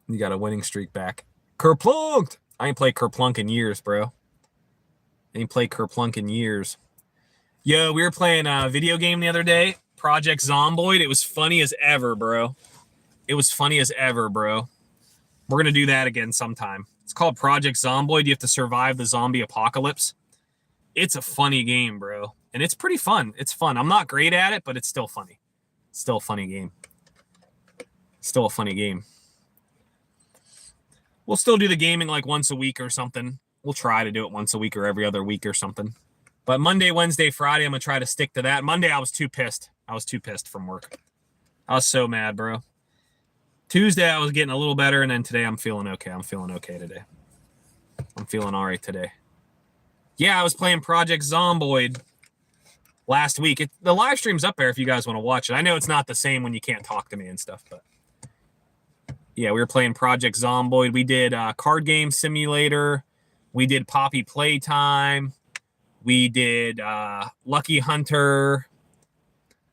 Speaker 1: You got a winning streak back. Kerplunk! I ain't played Kerplunk in years, bro. I ain't played Kerplunk in years. Yo, we were playing a video game the other day, Project Zomboid. It was funny as ever, bro. It was funny as ever, bro. We're going to do that again sometime. It's called Project Zomboid. You have to survive the zombie apocalypse. It's a funny game, bro. And it's pretty fun. It's fun. I'm not great at it, but it's still funny. It's still a funny game. Still a funny game. We'll still do the gaming like once a week or something. We'll try to do it once a week or every other week or something. But Monday, Wednesday, Friday, I'm going to try to stick to that. Monday, I was too pissed. I was too pissed from work. I was so mad, bro. Tuesday, I was getting a little better, and then today, I'm feeling okay. I'm feeling okay today. I'm feeling all right today. Yeah, I was playing Project Zomboid last week. The live stream's up there if you guys want to watch it. I know it's not the same when you can't talk to me and stuff, but yeah, we were playing Project Zomboid. We did Card Game Simulator. We did Poppy Playtime. We did Lucky Hunter.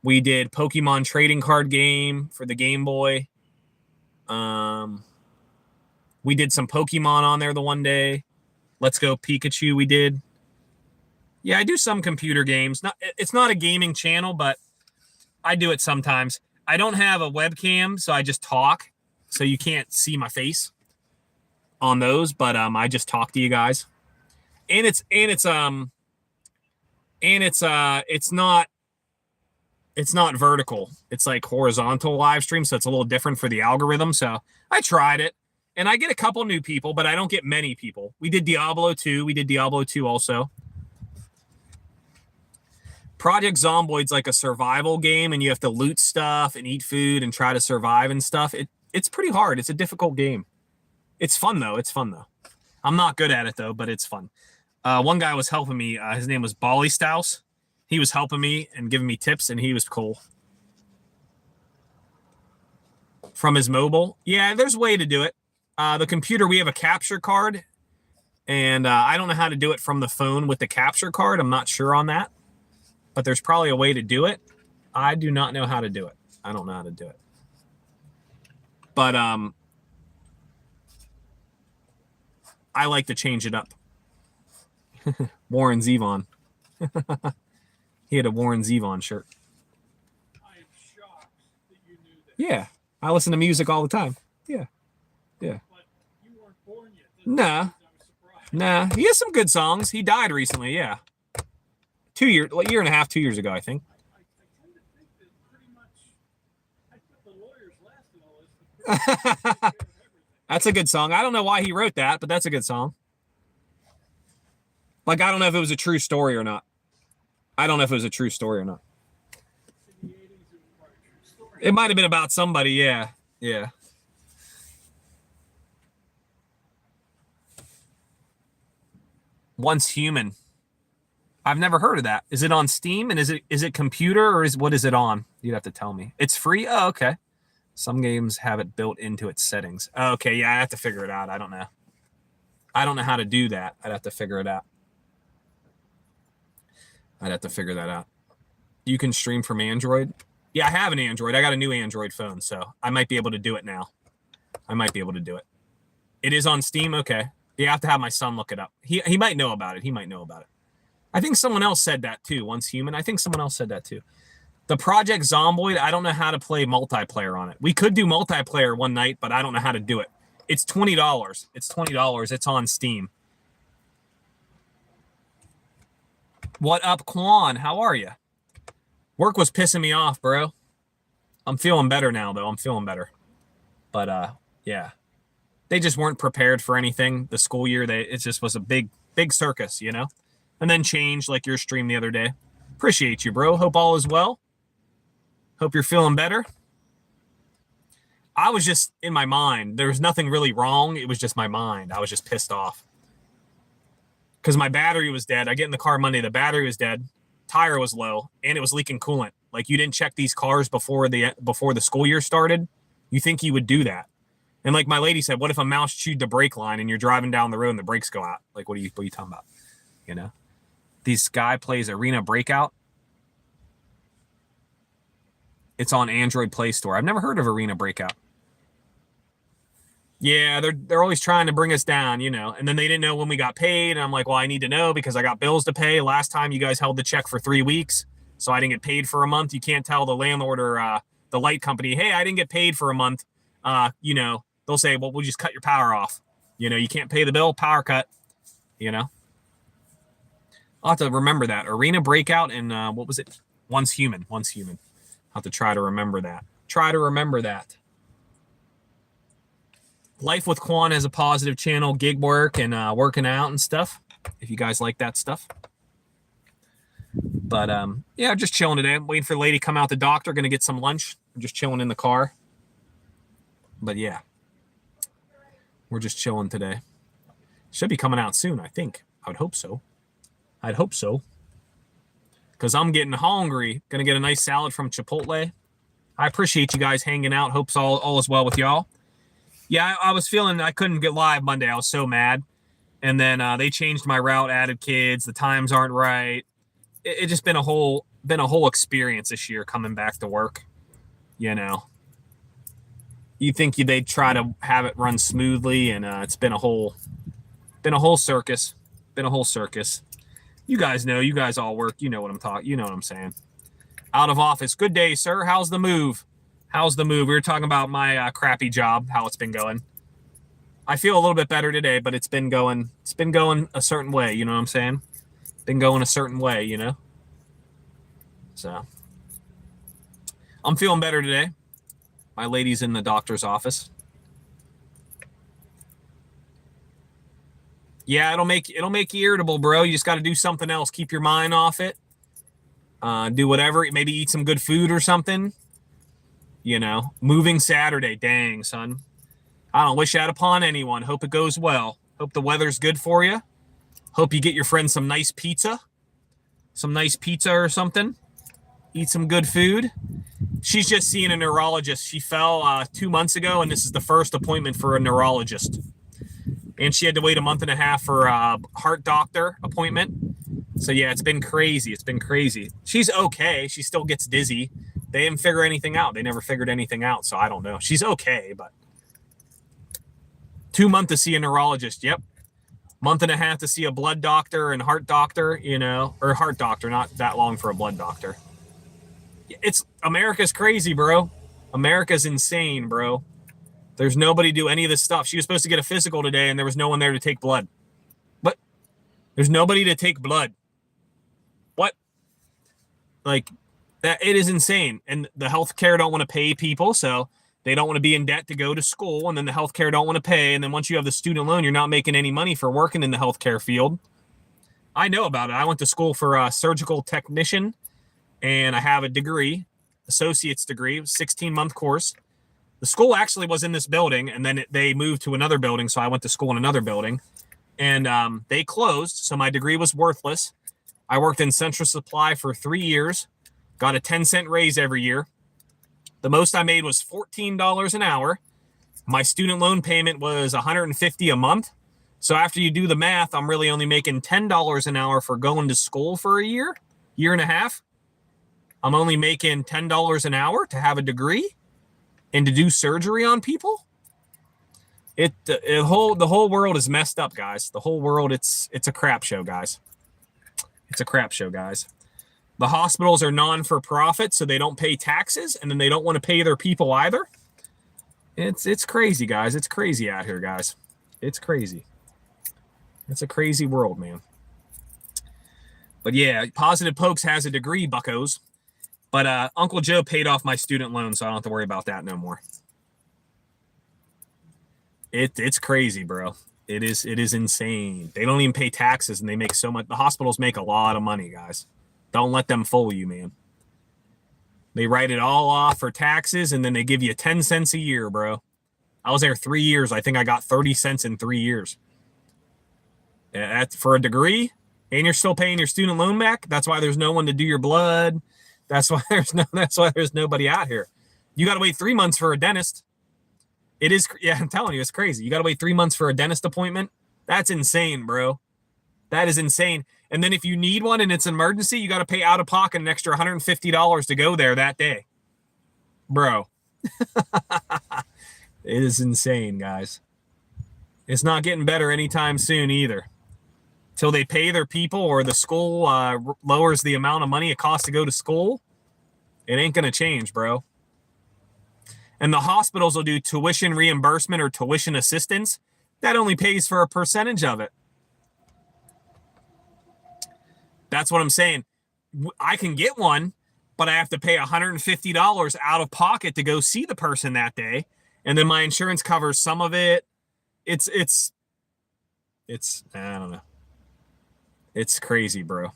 Speaker 1: We did Pokemon Trading Card Game for the Game Boy. We did some Pokemon on there the one day. Let's Go Pikachu we did. Yeah, I do some computer games. It's not a gaming channel, but I do it sometimes. I don't have a webcam, so I just talk. So you can't see my face on those, but I just talk to you guys. And it's not vertical. It's like horizontal live stream, so it's a little different for the algorithm. So I tried it, and I get a couple new people, but I don't get many people. We did Diablo 2. We did Diablo 2 also. Project Zomboid's like a survival game, and you have to loot stuff and eat food and try to survive and stuff. It's pretty hard. It's a difficult game. It's fun, though. I'm not good at it, though, but it's fun. One guy was helping me. His name was Bally Stouse. He was helping me and giving me tips, and he was cool. From his mobile. Yeah, there's a way to do it. The computer, we have a capture card, and I don't know how to do it from the phone with the capture card. I'm not sure on that, but there's probably a way to do it. I do not know how to do it. I don't know how to do it. But I like to change it up. Warren Zevon. He had a Warren Zevon shirt.
Speaker 3: I am shocked that you knew that.
Speaker 1: Yeah, I listen to music all the time. Yeah.
Speaker 3: But you weren't born yet.
Speaker 1: Nah.
Speaker 3: I was surprised.
Speaker 1: He has some good songs. He died recently, yeah. 2 years, a year and a half, 2 years ago, I think.
Speaker 3: I tend to think that pretty much I put the lawyers last in all this. But pretty much take care of everything.
Speaker 1: That's a good song. I don't know why he wrote that, but that's a good song. Like, I don't know if it was a true story or not.
Speaker 3: In the 80s, it was probably a true story.
Speaker 1: It might have been about somebody, yeah. Yeah. Once Human. I've never heard of that. Is it on Steam, and is it computer, or what is it on? You'd have to tell me. It's free? Oh, okay. Some games have it built into its settings. Oh, okay, yeah, I have to figure it out. I don't know. I don't know how to do that. I'd have to figure it out. I'd have to figure that out. You can stream from Android? Yeah, I have an Android. I got a new Android phone, so I might be able to do it now. I might be able to do it. It is on Steam? Okay. You have to have my son look it up. He might know about it. He might know about it. I think someone else said that too. Once Human. I think someone else said that too. The Project Zomboid, I don't know how to play multiplayer on it. We could do multiplayer one night, but I don't know how to do it. It's $20. It's $20. It's on Steam. What up, Quan? How are you? Work was pissing me off, bro. I'm feeling better now, though. I'm feeling better. But, yeah. They just weren't prepared for anything. The school year, it just was a big circus, you know? And then changed like your stream the other day. Appreciate you, bro. Hope all is well. Hope you're feeling better. I was just in my mind. There was nothing really wrong. It was just my mind. I was just pissed off. Because my battery was dead. I get in the car Monday. The battery was dead. Tire was low. And it was leaking coolant. Like, you didn't check these cars before the school year started. You think you would do that. And like my lady said, what if a mouse chewed the brake line and you're driving down the road and the brakes go out? Like, what are you talking about? You know? This guy plays Arena Breakout. It's on Android Play Store. I've never heard of Arena Breakout. Yeah, they're always trying to bring us down, you know. And then they didn't know when we got paid. And I'm like, well, I need to know because I got bills to pay. Last time you guys held the check for 3 weeks, so I didn't get paid for a month. You can't tell the landlord or the light company, hey, I didn't get paid for a month. You know, they'll say, well, we'll just cut your power off. You know, you can't pay the bill, power cut, you know. I'll have to remember that. Arena Breakout and what was it? Once Human. I'll have to try to remember that. Life with Quan has a positive channel, gig work and working out and stuff. If you guys like that stuff. But yeah, just chilling today. I'm waiting for the lady to come out the doctor. Going to get some lunch. I'm just chilling in the car. But yeah, we're just chilling today. Should be coming out soon, I think. I would hope so. I'd hope so. Because I'm getting hungry. Going to get a nice salad from Chipotle. I appreciate you guys hanging out. Hopes all is well with y'all. Yeah, I was feeling I couldn't get live Monday. I was so mad. And then they changed my route, added kids. The times aren't right. It just been a whole experience this year coming back to work. You know, you think they'd try to have it run smoothly, and it's been a whole circus. Been a whole circus. You guys know. You guys all work. You know what I'm talking. You know what I'm saying. Out of office. Good day, sir. How's the move? How's the move? We were talking about my crappy job, how it's been going. I feel a little bit better today, but it's been going a certain way. You know what I'm saying? Been going a certain way, you know? So I'm feeling better today. My lady's in the doctor's office. Yeah, it'll make you irritable, bro. You just got to do something else. Keep your mind off it. Do whatever. Maybe eat some good food or something. You know, moving Saturday. Dang, son. I don't wish that upon anyone. Hope it goes well. Hope the weather's good for you. Hope you get your friend some nice pizza. Some nice pizza or something. Eat some good food. She's just seeing a neurologist. She fell 2 months ago, and this is the first appointment for a neurologist. And she had to wait a month and a half for a heart doctor appointment. So, yeah, it's been crazy. It's been crazy. She's okay. She still gets dizzy. They didn't figure anything out. They never figured anything out, so I don't know. She's okay, but 2 months to see a neurologist. Yep. Month and a half to see a blood doctor and heart doctor, you know, or heart doctor, not that long for a blood doctor. America's crazy, bro. America's insane, bro. There's nobody do any of this stuff. She was supposed to get a physical today, and there was no one there to take blood. What? There's nobody to take blood. What? Like, that, it is insane. And the healthcare don't want to pay people, so they don't want to be in debt to go to school, and then the healthcare don't want to pay. And then once you have the student loan, you're not making any money for working in the healthcare field. I know about it. I went to school for a surgical technician, and I have a degree, associate's degree, 16-month course. The school actually was in this building, and then they moved to another building, so I went to school in another building. And they closed, so my degree was worthless. I worked in Central Supply for 3 years, got a 10-cent raise every year. The most I made was $14 an hour. My student loan payment was $150 a month. So after you do the math, I'm really only making $10 an hour for going to school for a year and a half. I'm only making $10 an hour to have a degree and to do surgery on people. The whole world is messed up, guys. The whole world, it's a crap show, guys. It's a crap show, guys. The hospitals are non-for-profit, so they don't pay taxes, and then they don't want to pay their people either. It's crazy, guys. It's crazy out here, guys. It's crazy. It's a crazy world, man. But yeah, Positive Pokes has a degree, buckos. But Uncle Joe paid off my student loan, so I don't have to worry about that no more. It's crazy, bro. It is insane. They don't even pay taxes, and they make so much. The hospitals make a lot of money, guys. Don't let them fool you, man. They write it all off for taxes, and then they give you 10 cents a year, bro. I was there 3 years. I think I got 30 cents in 3 years. That's for a degree, and you're still paying your student loan back. That's why there's no one to do your blood. That's why there's nobody out here. You got to wait 3 months for a dentist. It is, yeah, I'm telling you, it's crazy. You got to wait 3 months for a dentist appointment. That's insane, bro. That is insane. And then if you need one and it's an emergency, you got to pay out of pocket an extra $150 to go there that day. Bro. It is insane, guys. It's not getting better anytime soon either. Till they pay their people or the school lowers the amount of money it costs to go to school, it ain't going to change, bro. And the hospitals will do tuition reimbursement or tuition assistance. That only pays for a percentage of it. That's what I'm saying. I can get one, but I have to pay $150 out of pocket to go see the person that day. And then my insurance covers some of it. It's I don't know. It's crazy, bro.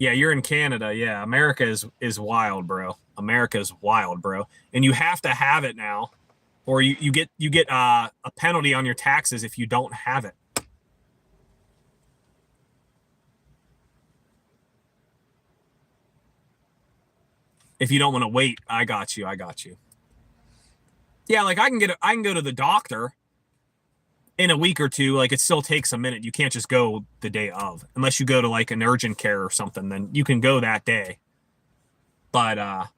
Speaker 1: Yeah, you're in Canada. Yeah, America is wild, bro. America is wild, bro. And you have to have it now, or you get a penalty on your taxes if you don't have it. If you don't want to wait, I got you. I got you. Yeah, like I can go to the doctor in a week or two. Like it still takes a minute. You can't just go the day of, unless you go to like an urgent care or something. Then you can go that day. But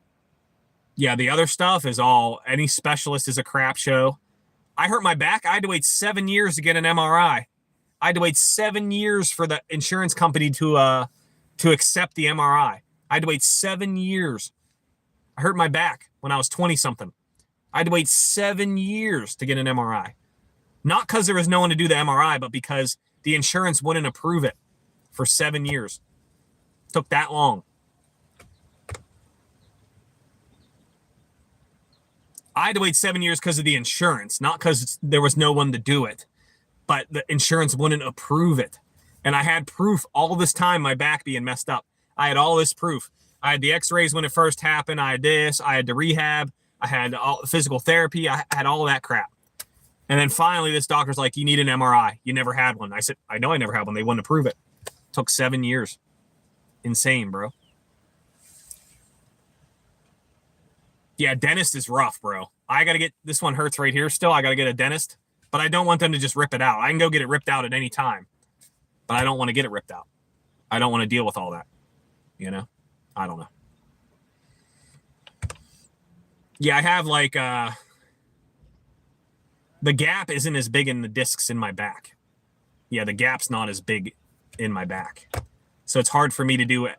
Speaker 1: yeah, the other stuff is all, any specialist is a crap show. I hurt my back. I had to wait 7 years to get an MRI. I had to wait 7 years for the insurance company to accept the MRI. I had to wait 7 years. I hurt my back when I was 20 something. I had to wait 7 years to get an MRI. Not because there was no one to do the MRI, but because the insurance wouldn't approve it for 7 years. It took that long. I had to wait 7 years because of the insurance, not because there was no one to do it. But the insurance wouldn't approve it. And I had proof all this time, my back being messed up. I had all this proof. I had the x-rays when it first happened. I had this. I had the rehab. I had all physical therapy. I had all that crap. And then finally, this doctor's like, you need an MRI. You never had one. I said, I know I never had one. They wouldn't approve it. Took 7 years. Insane, bro. Yeah, dentist is rough, bro. I got to get, this one hurts right here still. I got to get a dentist. But I don't want them to just rip it out. I can go get it ripped out at any time. But I don't want to get it ripped out. I don't want to deal with all that. You know? I don't know. Yeah, I have like the gap isn't as big in the discs in my back. Yeah, the gap's not as big in my back. So it's hard for me to do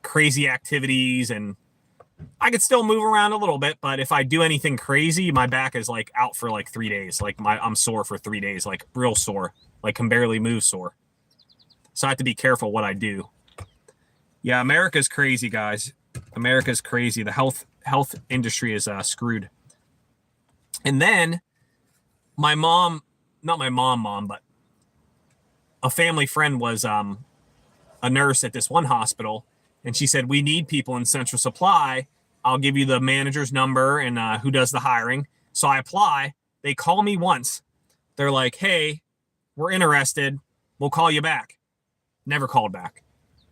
Speaker 1: crazy activities, and I could still move around a little bit, but if I do anything crazy, my back is like out for like 3 days. Like I'm sore for 3 days, like real sore, like can barely move sore. So I have to be careful what I do. Yeah, America's crazy, guys. America's crazy. The health industry is screwed. And then my mom, not my mom, but a family friend was a nurse at this one hospital. And she said, we need people in Central Supply. I'll give you the manager's number and who does the hiring. So I apply. They call me once. They're like, hey, we're interested. We'll call you back. Never called back.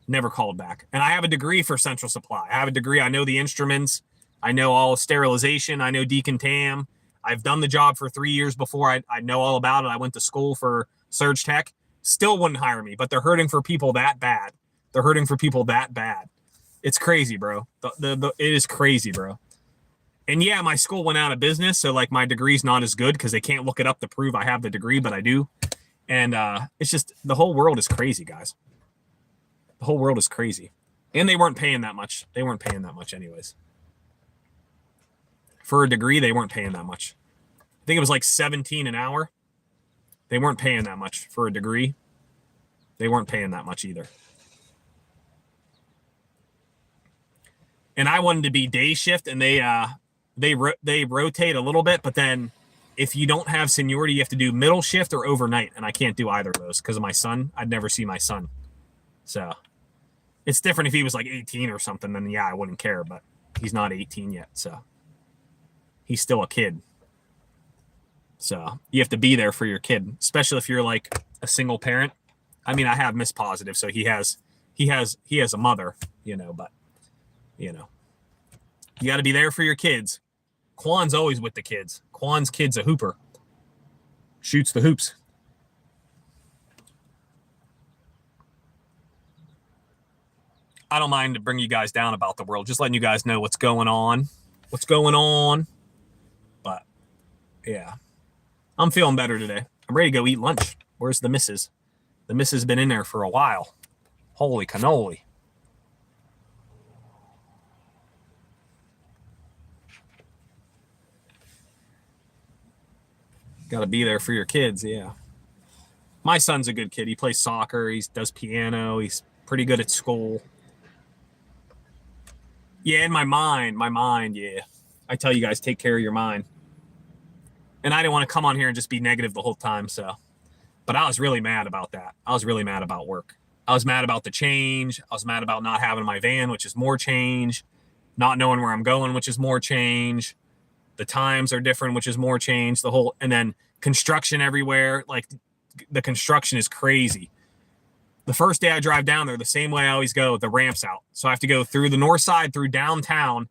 Speaker 1: Never called back. And I have a degree for Central Supply. I have a degree. I know the instruments. I know all sterilization. I know decontam. I've done the job for 3 years before. I know all about it. I went to school for Surge Tech. Still wouldn't hire me, but they're hurting for people that bad. They're hurting for people that bad. It's crazy, bro. It is crazy, bro. And yeah, my school went out of business, so like my degree's not as good because they can't look it up to prove I have the degree, but I do. And it's just, the whole world is crazy, guys. The whole world is crazy. And they weren't paying that much. They weren't paying that much anyways. For a degree, they weren't paying that much. I think it was like $17 an hour. They weren't paying that much for a degree. They weren't paying that much either. And I wanted to be day shift, and they rotate a little bit, but then if you don't have seniority, you have to do middle shift or overnight, and I can't do either of those because of my son. I'd never see my son. So it's different if he was like 18 or something, then yeah, I wouldn't care, but he's not 18 yet, so he's still a kid. So you have to be there for your kid, especially if you're like a single parent. I mean, I have Miss Positive, so he has a mother, you know, but you know, you got to be there for your kids. Quan's always with the kids. Quan's kid's a hooper. Shoots the hoops. I don't mind to bring you guys down about the world, just letting you guys know what's going on. What's going on. But yeah, I'm feeling better today. I'm ready to go eat lunch. Where's the missus? The missus has been in there for a while. Holy cannoli. Got to be there for your kids, yeah. My son's a good kid. He plays soccer. He does piano. He's pretty good at school. Yeah, in my mind, yeah. I tell you guys, take care of your mind. And I didn't want to come on here and just be negative the whole time, so. But I was really mad about that. I was really mad about work. I was mad about the change. I was mad about not having my van, which is more change. Not knowing where I'm going, which is more change. The times are different, which is more change. And then construction everywhere. Like the construction is crazy. The first day I drive down there, the same way I always go, the ramp's out. So I have to go through the north side, through downtown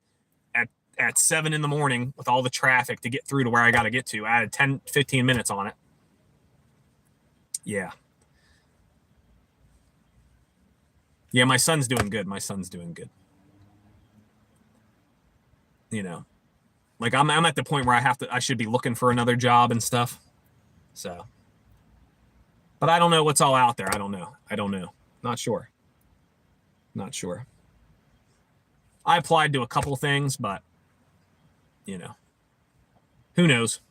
Speaker 1: at 7 in the morning with all the traffic to get through to where I got to get to. I added 10, 15 minutes on it. Yeah. Yeah, my son's doing good. You know, like I'm at the point where I should be looking for another job and stuff. So, but I don't know what's all out there. I don't know. Not sure. I applied to a couple things, but you know, who knows?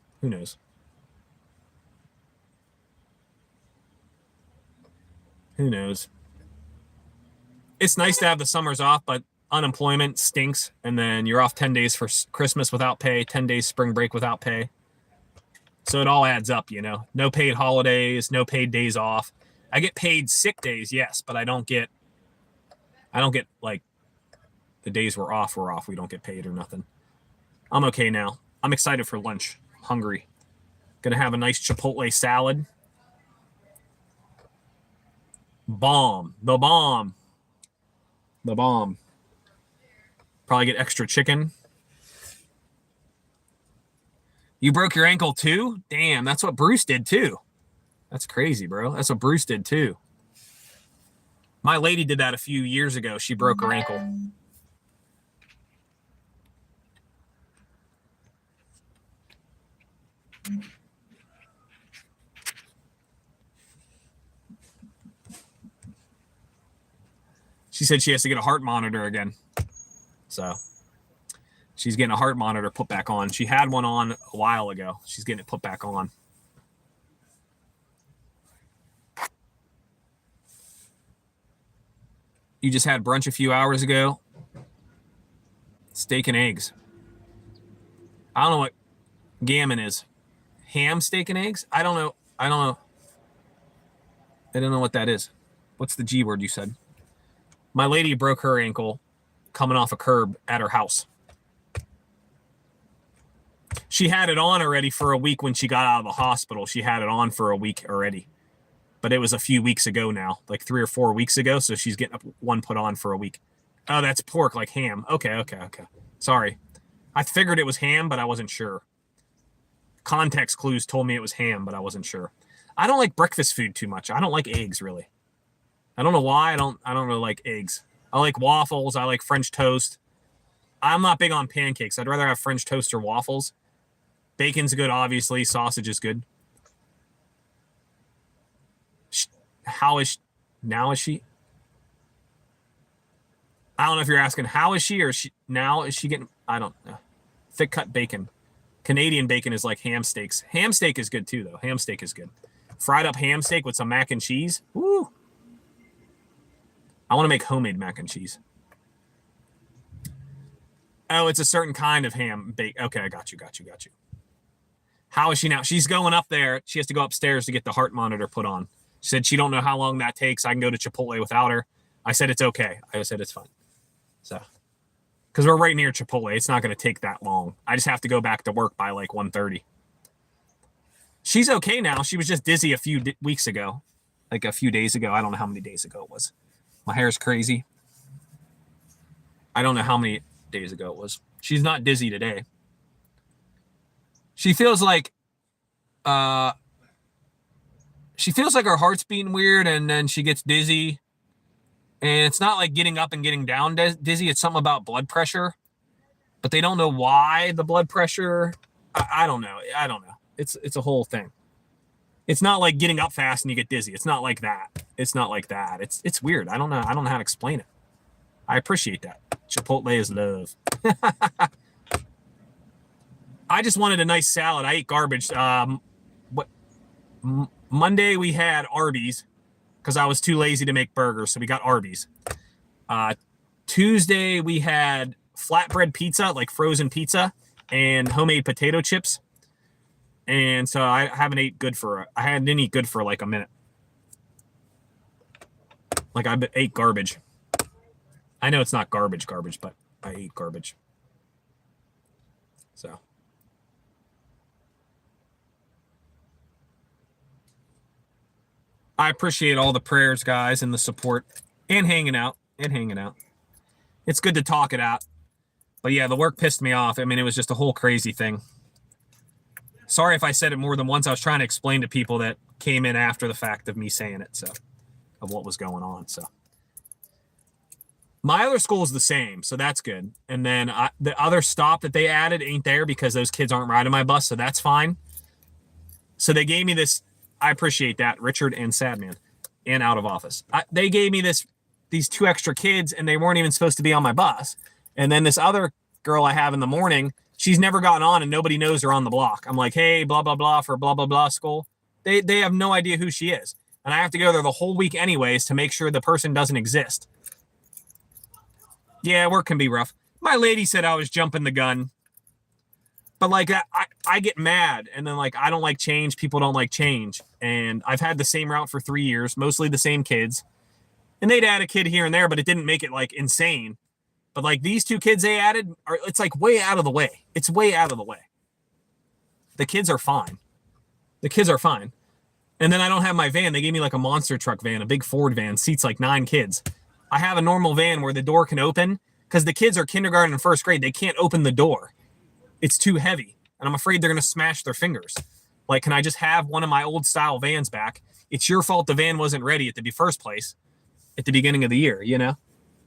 Speaker 1: It's nice to have the summers off, but unemployment stinks. And then you're off 10 days for Christmas without pay, 10 days spring break without pay. So it all adds up, you know, no paid holidays, no paid days off. I get paid sick days. Yes. But I don't get like the days we're off. We don't get paid or nothing. I'm okay now. I'm excited for lunch. Hungry. Gonna have a nice Chipotle salad. The bomb. Probably get extra chicken. You broke your ankle too? Damn, that's what Bruce did too. That's crazy, bro. That's what Bruce did too. My lady did that a few years ago. She broke her ankle. She said she has to get a heart monitor again. So she's getting a heart monitor put back on. She had one on a while ago. She's getting it put back on. You just had brunch a few hours ago. Steak and eggs. I don't know what gammon is. Ham, steak, and eggs? I don't know. I don't know what that is. What's the G word you said? My lady broke her ankle coming off a curb at her house. She had it on already for a week when she got out of the hospital. She had it on for a week already. But it was a few weeks ago now, like 3 or 4 weeks ago. So she's getting one put on for a week. Oh, that's pork, like ham. Okay. Sorry. I figured it was ham, but I wasn't sure. Context clues told me it was ham, but I wasn't sure. I don't like breakfast food too much. I don't like eggs, really. I don't know why. I don't really like eggs. I like waffles. I like French toast. I'm not big on pancakes. I'd rather have French toast or waffles. Bacon's good, obviously. Sausage is good. How is she? Now is she? I don't know if you're asking how is she or now is she getting, I don't know. Thick cut bacon. Canadian bacon is like ham steaks. Ham steak is good too, though. Ham steak is good. Fried up ham steak with some mac and cheese. Woo! I want to make homemade mac and cheese. Oh, it's a certain kind of ham bake. Okay, I got you. How is she now? She's going up there. She has to go upstairs to get the heart monitor put on. She said she don't know how long that takes. I can go to Chipotle without her. I said it's okay. I said it's fine. So, because we're right near Chipotle, it's not going to take that long. I just have to go back to work by like 1:30. She's okay now. She was just dizzy a few weeks ago, like a few days ago. I don't know how many days ago it was. My hair's crazy. I don't know how many days ago it was. She's not dizzy today. She feels like her heart's beating weird, and then she gets dizzy. And it's not like getting up and getting down dizzy. It's something about blood pressure, but they don't know why the blood pressure. I don't know. It's a whole thing. It's not like getting up fast and you get dizzy. It's not like that. It's weird. I don't know how to explain it. I appreciate that. Chipotle is love. I just wanted a nice salad. I ate garbage. Monday we had Arby's because I was too lazy to make burgers, so we got Arby's. Tuesday we had flatbread pizza, like frozen pizza, and homemade potato chips. And so I hadn't eaten good for like a minute. Like I ate garbage. I know it's not garbage, but I ate garbage. So. I appreciate all the prayers, guys, and the support and hanging out. It's good to talk it out. But yeah, the work pissed me off. I mean, it was just a whole crazy thing. Sorry if I said it more than once. I was trying to explain to people that came in after the fact of me saying it, so of what was going on. So my other school is the same, so that's good. And then the other stop that they added ain't there because those kids aren't riding my bus, so that's fine. So they gave me this. I appreciate that, Richard and Sadman, and Out of Office. They gave me these 2 extra kids, and they weren't even supposed to be on my bus. And then this other girl I have in the morning, she's never gotten on, and nobody knows her on the block. I'm like, hey, blah, blah, blah, for blah, blah, blah school. They have no idea who she is. And I have to go there the whole week anyways to make sure the person doesn't exist. Yeah, work can be rough. My lady said I was jumping the gun. But like I get mad, and then like I don't like change. People don't like change, and I've had the same route for 3 years, mostly the same kids, and they'd add a kid here and there, but it didn't make it like insane. But like these 2 kids they added it's like way out of the way. It's way out of the way. The kids are fine. And then I don't have my van. They gave me like a monster truck van, a big Ford van, seats like 9 kids. I have a normal van where the door can open because the kids are kindergarten and 1st grade. They can't open the door. It's too heavy, and I'm afraid they're going to smash their fingers. Like, can I just have one of my old style vans back? It's your fault the van wasn't ready at the first place at the beginning of the year, you know?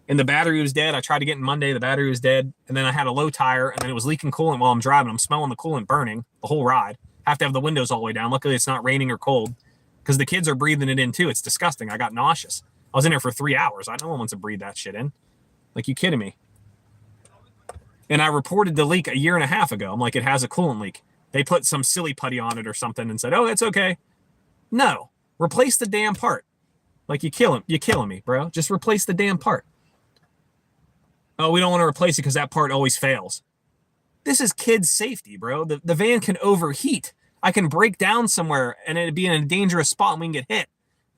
Speaker 1: And the battery was dead. I tried to get in Monday. The battery was dead. And then I had a low tire, and then it was leaking coolant while I'm driving. I'm smelling the coolant burning the whole ride. I have to have the windows all the way down. Luckily, it's not raining or cold because the kids are breathing it in, too. It's disgusting. I got nauseous. I was in there for 3 hours. No one wants to breathe that shit in. Like, you kidding me? And I reported the leak 1.5 years ago. I'm like, it has a coolant leak. They put some silly putty on it or something and said, oh, it's okay. No, replace the damn part. Like, you're killing me, bro. Just replace the damn part. Oh, we don't want to replace it because that part always fails. This is kids' safety, bro. The van can overheat. I can break down somewhere and it'd be in a dangerous spot and we can get hit.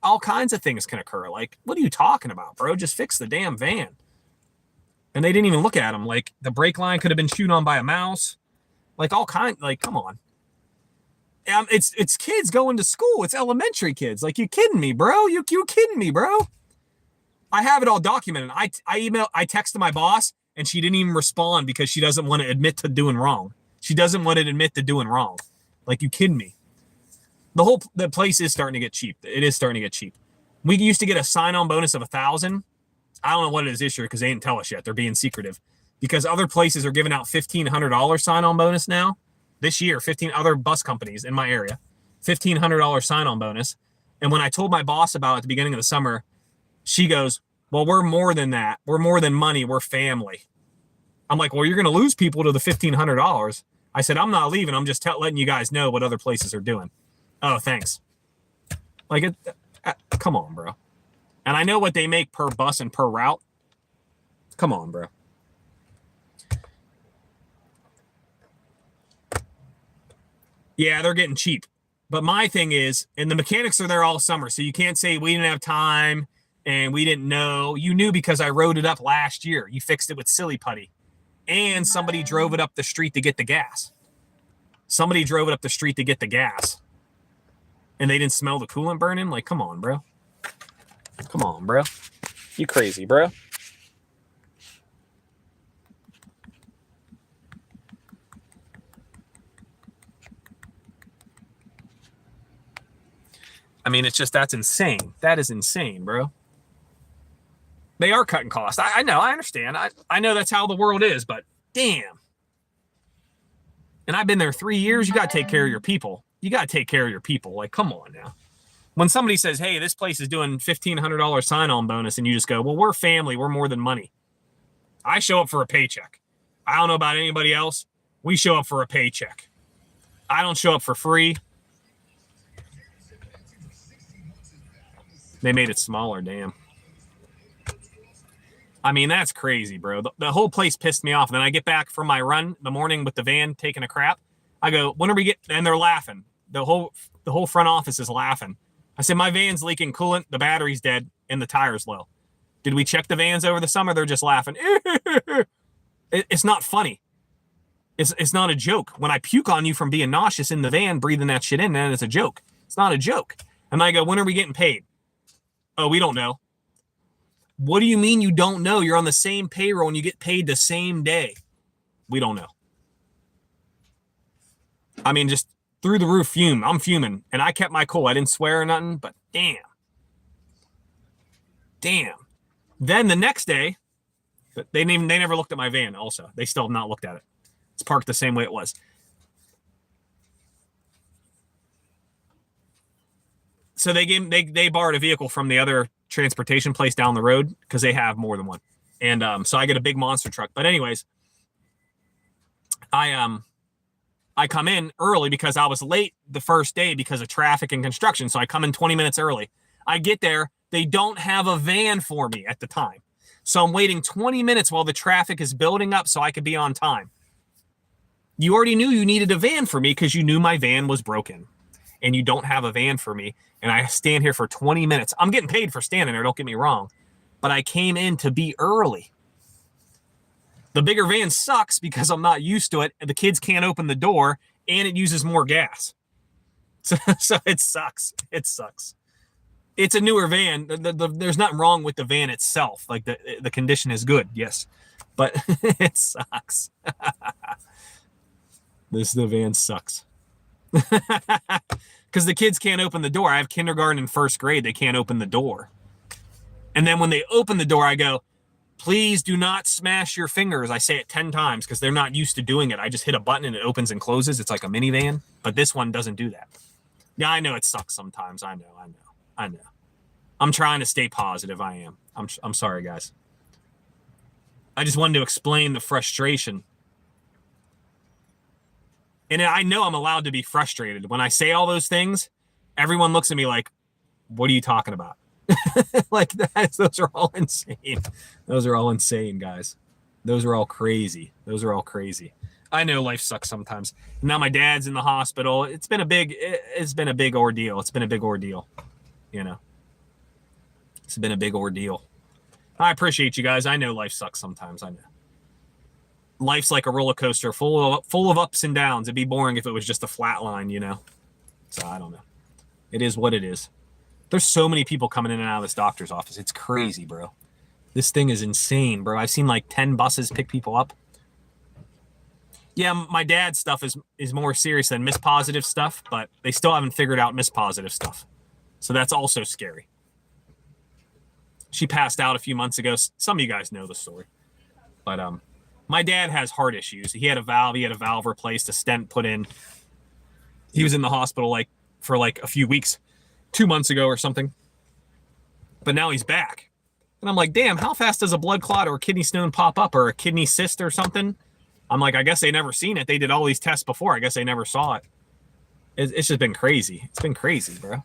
Speaker 1: All kinds of things can occur. Like, what are you talking about, bro? Just fix the damn van. And they didn't even look at them. Like, the brake line could have been chewed on by a mouse. Like, all kinds. Like, come on. It's kids going to school. It's elementary kids. Like, you kidding me, bro? You kidding me, bro? I have it all documented. I texted my boss, and she didn't even respond because she doesn't want to admit to doing wrong. She doesn't want to admit to doing wrong. Like, you kidding me? The place is starting to get cheap. It is starting to get cheap. We used to get a sign-on bonus of $1,000. I don't know what it is this year because they didn't tell us yet. They're being secretive because other places are giving out $1,500 sign-on bonus now. This year, 15 other bus companies in my area, $1,500 sign-on bonus. And when I told my boss about it at the beginning of the summer, she goes, well, we're more than that. We're more than money. We're family. I'm like, well, you're going to lose people to the $1,500. I said, I'm not leaving. I'm just letting you guys know what other places are doing. Oh, thanks. Like, come on, bro. And I know what they make per bus and per route. Come on, bro. Yeah, they're getting cheap. But my thing is, and the mechanics are there all summer, so you can't say we didn't have time and we didn't know. You knew because I wrote it up last year. You fixed it with silly putty. And somebody drove it up the street to get the gas. Somebody drove it up the street to get the gas. And they didn't smell the coolant burning? Like, come on, bro. Come on, bro. You crazy, bro. I mean, it's just, that's insane. That is insane, bro. They are cutting costs. I know, I understand. I know that's how the world is, but damn. And I've been there 3 years. You got to take care of your people. You got to take care of your people. Like, come on now. When somebody says, hey, this place is doing $1,500 sign-on bonus, and you just go, well, we're family. We're more than money. I show up for a paycheck. I don't know about anybody else. We show up for a paycheck. I don't show up for free. They made it smaller, damn. I mean, that's crazy, bro. The whole place pissed me off. And then I get back from my run the morning with the van taking a crap. I go, when are we getting? And they're laughing. The whole front office is laughing. I said, my van's leaking coolant. The battery's dead. and the tire's low. Did we check the vans over the summer? They're just laughing. It's not funny. It's not a joke. When I puke on you from being nauseous in the van, breathing that shit in, then it's a joke. It's not a joke. And I go, when are we getting paid? Oh, we don't know. What do you mean you don't know? You're on the same payroll and you get paid the same day. We don't know. I mean, just through the roof fume. I'm fuming. And I kept my cool. I didn't swear or nothing, but damn. Then the next day, they never looked at my van also. They still have not looked at it. It's parked the same way it was. So they borrowed a vehicle from the other transportation place down the road because they have more than one. And so I get a big monster truck. But anyways, I come in early because I was late the first day because of traffic and construction. So I come in 20 minutes early. I get there. They don't have a van for me at the time. So I'm waiting 20 minutes while the traffic is building up so I could be on time. You already knew you needed a van for me because you knew my van was broken. And you don't have a van for me. And I stand here for 20 minutes. I'm getting paid for standing there, don't get me wrong. But I came in to be early. The bigger van sucks because I'm not used to it. And the kids can't open the door and it uses more gas. So it sucks. It sucks. It's a newer van. There's nothing wrong with the van itself. Like the condition is good, yes. But it sucks. The van sucks. Because the kids can't open the door. I have kindergarten and first grade. They can't open the door. And then when they open the door, I go, please do not smash your fingers. I say it 10 times because they're not used to doing it. I just hit a button and it opens and closes. It's like a minivan. But this one doesn't do that. Yeah, I know it sucks sometimes. I know. I'm trying to stay positive. I am. I'm sorry, guys. I just wanted to explain the frustration. And I know I'm allowed to be frustrated. When I say all those things, everyone looks at me like, what are you talking about? Like those are all insane. Those are all insane, guys. Those are all crazy. I know life sucks sometimes. Now my dad's in the hospital. It's been a big ordeal. You know, it's been a big ordeal. I appreciate you guys. I know life sucks sometimes. I know. Life's like a roller coaster full of ups and downs. It'd be boring if it was just a flat line, you know? So I don't know. It is what it is. There's so many people coming in and out of this doctor's office. It's crazy, bro. This thing is insane, bro. I've seen like 10 buses pick people up. Yeah, my dad's stuff is more serious than Miss Positive stuff, but they still haven't figured out Miss Positive stuff. So that's also scary. She passed out a few months ago. Some of you guys know the story. But my dad has heart issues. He had a valve replaced, a stent put in. He was in the hospital for a few weeks, 2 months ago or something. But now he's back. And I'm like, damn, how fast does a blood clot or a kidney stone pop up or a kidney cyst or something? I'm like, I guess they never seen it. They did all these tests before. I guess they never saw it. It's just been crazy. It's been crazy, bro.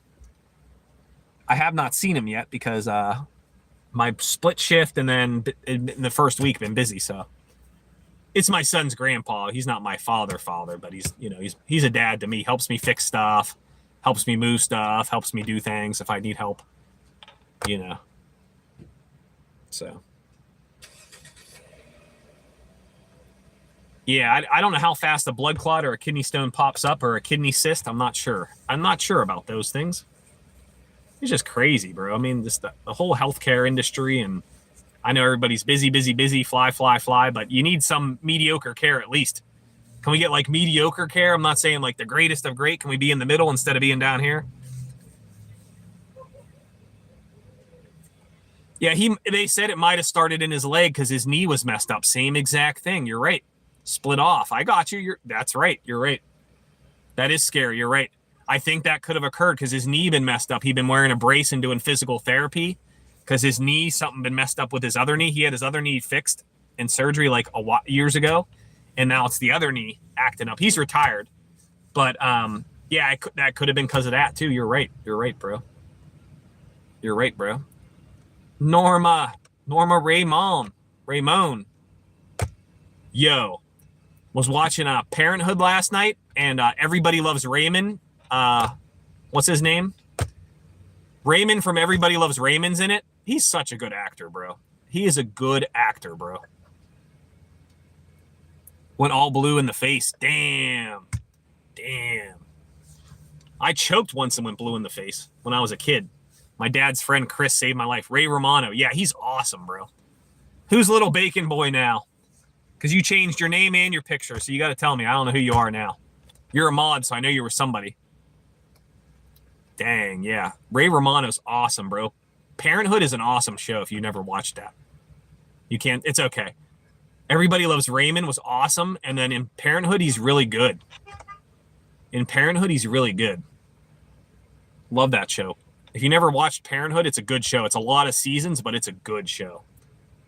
Speaker 1: I have not seen him yet because my split shift and then in the first week been busy. So it's my son's grandpa. He's not my father, but he's a dad to me. Helps me fix stuff, helps me move stuff, helps me do things if I need help, you know. So yeah, I don't know how fast a blood clot or a kidney stone pops up or a kidney cyst. I'm not sure about those things. It's just crazy, bro. I mean, just the whole healthcare industry, and I know everybody's busy, fly, but you need some mediocre care at least. Can we get like mediocre care? I'm not saying like the greatest of great. Can we be in the middle instead of being down here? Yeah, they said it might have started in his leg because his knee was messed up. Same exact thing. You're right. Split off. I got you. That's right. You're right. That is scary. You're right. I think that could have occurred because his knee been messed up. He'd been wearing a brace and doing physical therapy because his knee, something been messed up with his other knee. He had his other knee fixed in surgery like years ago, and now it's the other knee acting up. He's retired, but yeah, that could have been because of that too. You're right. You're right, bro. Norma Ramon. Yo, was watching Parenthood last night, and Everybody Loves Raymond. What's his name? Raymond from Everybody Loves Raymond's in it. He's such a good actor, bro. He is a good actor, bro. Went all blue in the face. Damn. I choked once and went blue in the face when I was a kid. My dad's friend Chris saved my life. Ray Romano. Yeah, he's awesome, bro. Who's little bacon boy now? Because you changed your name and your picture, so you got to tell me. I don't know who you are now. You're a mod, so I know you were somebody. Dang, yeah. Ray Romano's awesome, bro. Parenthood is an awesome show if you never watched that. You can't. It's okay. Everybody Loves Raymond was awesome, and then in Parenthood, he's really good. In Parenthood, he's really good. Love that show. If you never watched Parenthood, it's a good show. It's a lot of seasons, but it's a good show.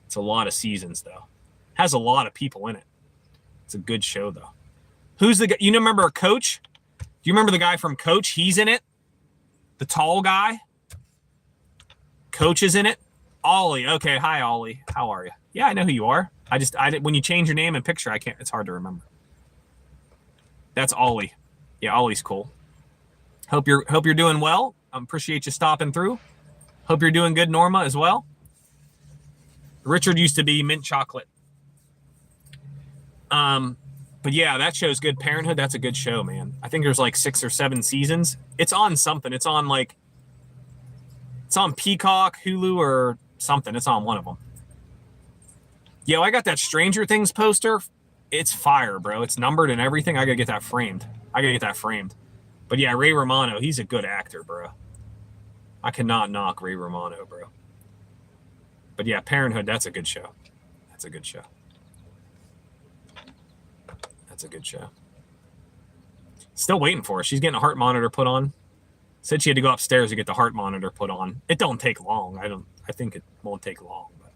Speaker 1: It's a lot of seasons, though. Has a lot of people in it. It's a good show, though. Who's the guy? You remember Coach? Do you remember the guy from Coach? He's in it. The tall guy. Coach is in it. Ollie. Okay. Hi, Ollie. How are you? Yeah, I know who you are. When you change your name and picture, I can't. It's hard to remember. That's Ollie. Yeah, Ollie's cool. Hope you're doing well. Appreciate you stopping through. Hope you're doing good, Norma, as well. Richard used to be mint chocolate. But yeah, that show's good. Parenthood, that's a good show, man. I think there's like 6 or 7 seasons. It's on something. It's on Peacock, Hulu, or something. It's on one of them. Yo, I got that Stranger Things poster. It's fire, bro. It's numbered and everything. I gotta get that framed. But yeah, Ray Romano, he's a good actor, bro. I cannot knock Ray Romano, bro. But yeah, Parenthood, that's a good show. Still waiting for her. She's getting a heart monitor put on. Said she had to go upstairs to get the heart monitor put on. It don't take long. I think it won't take long. But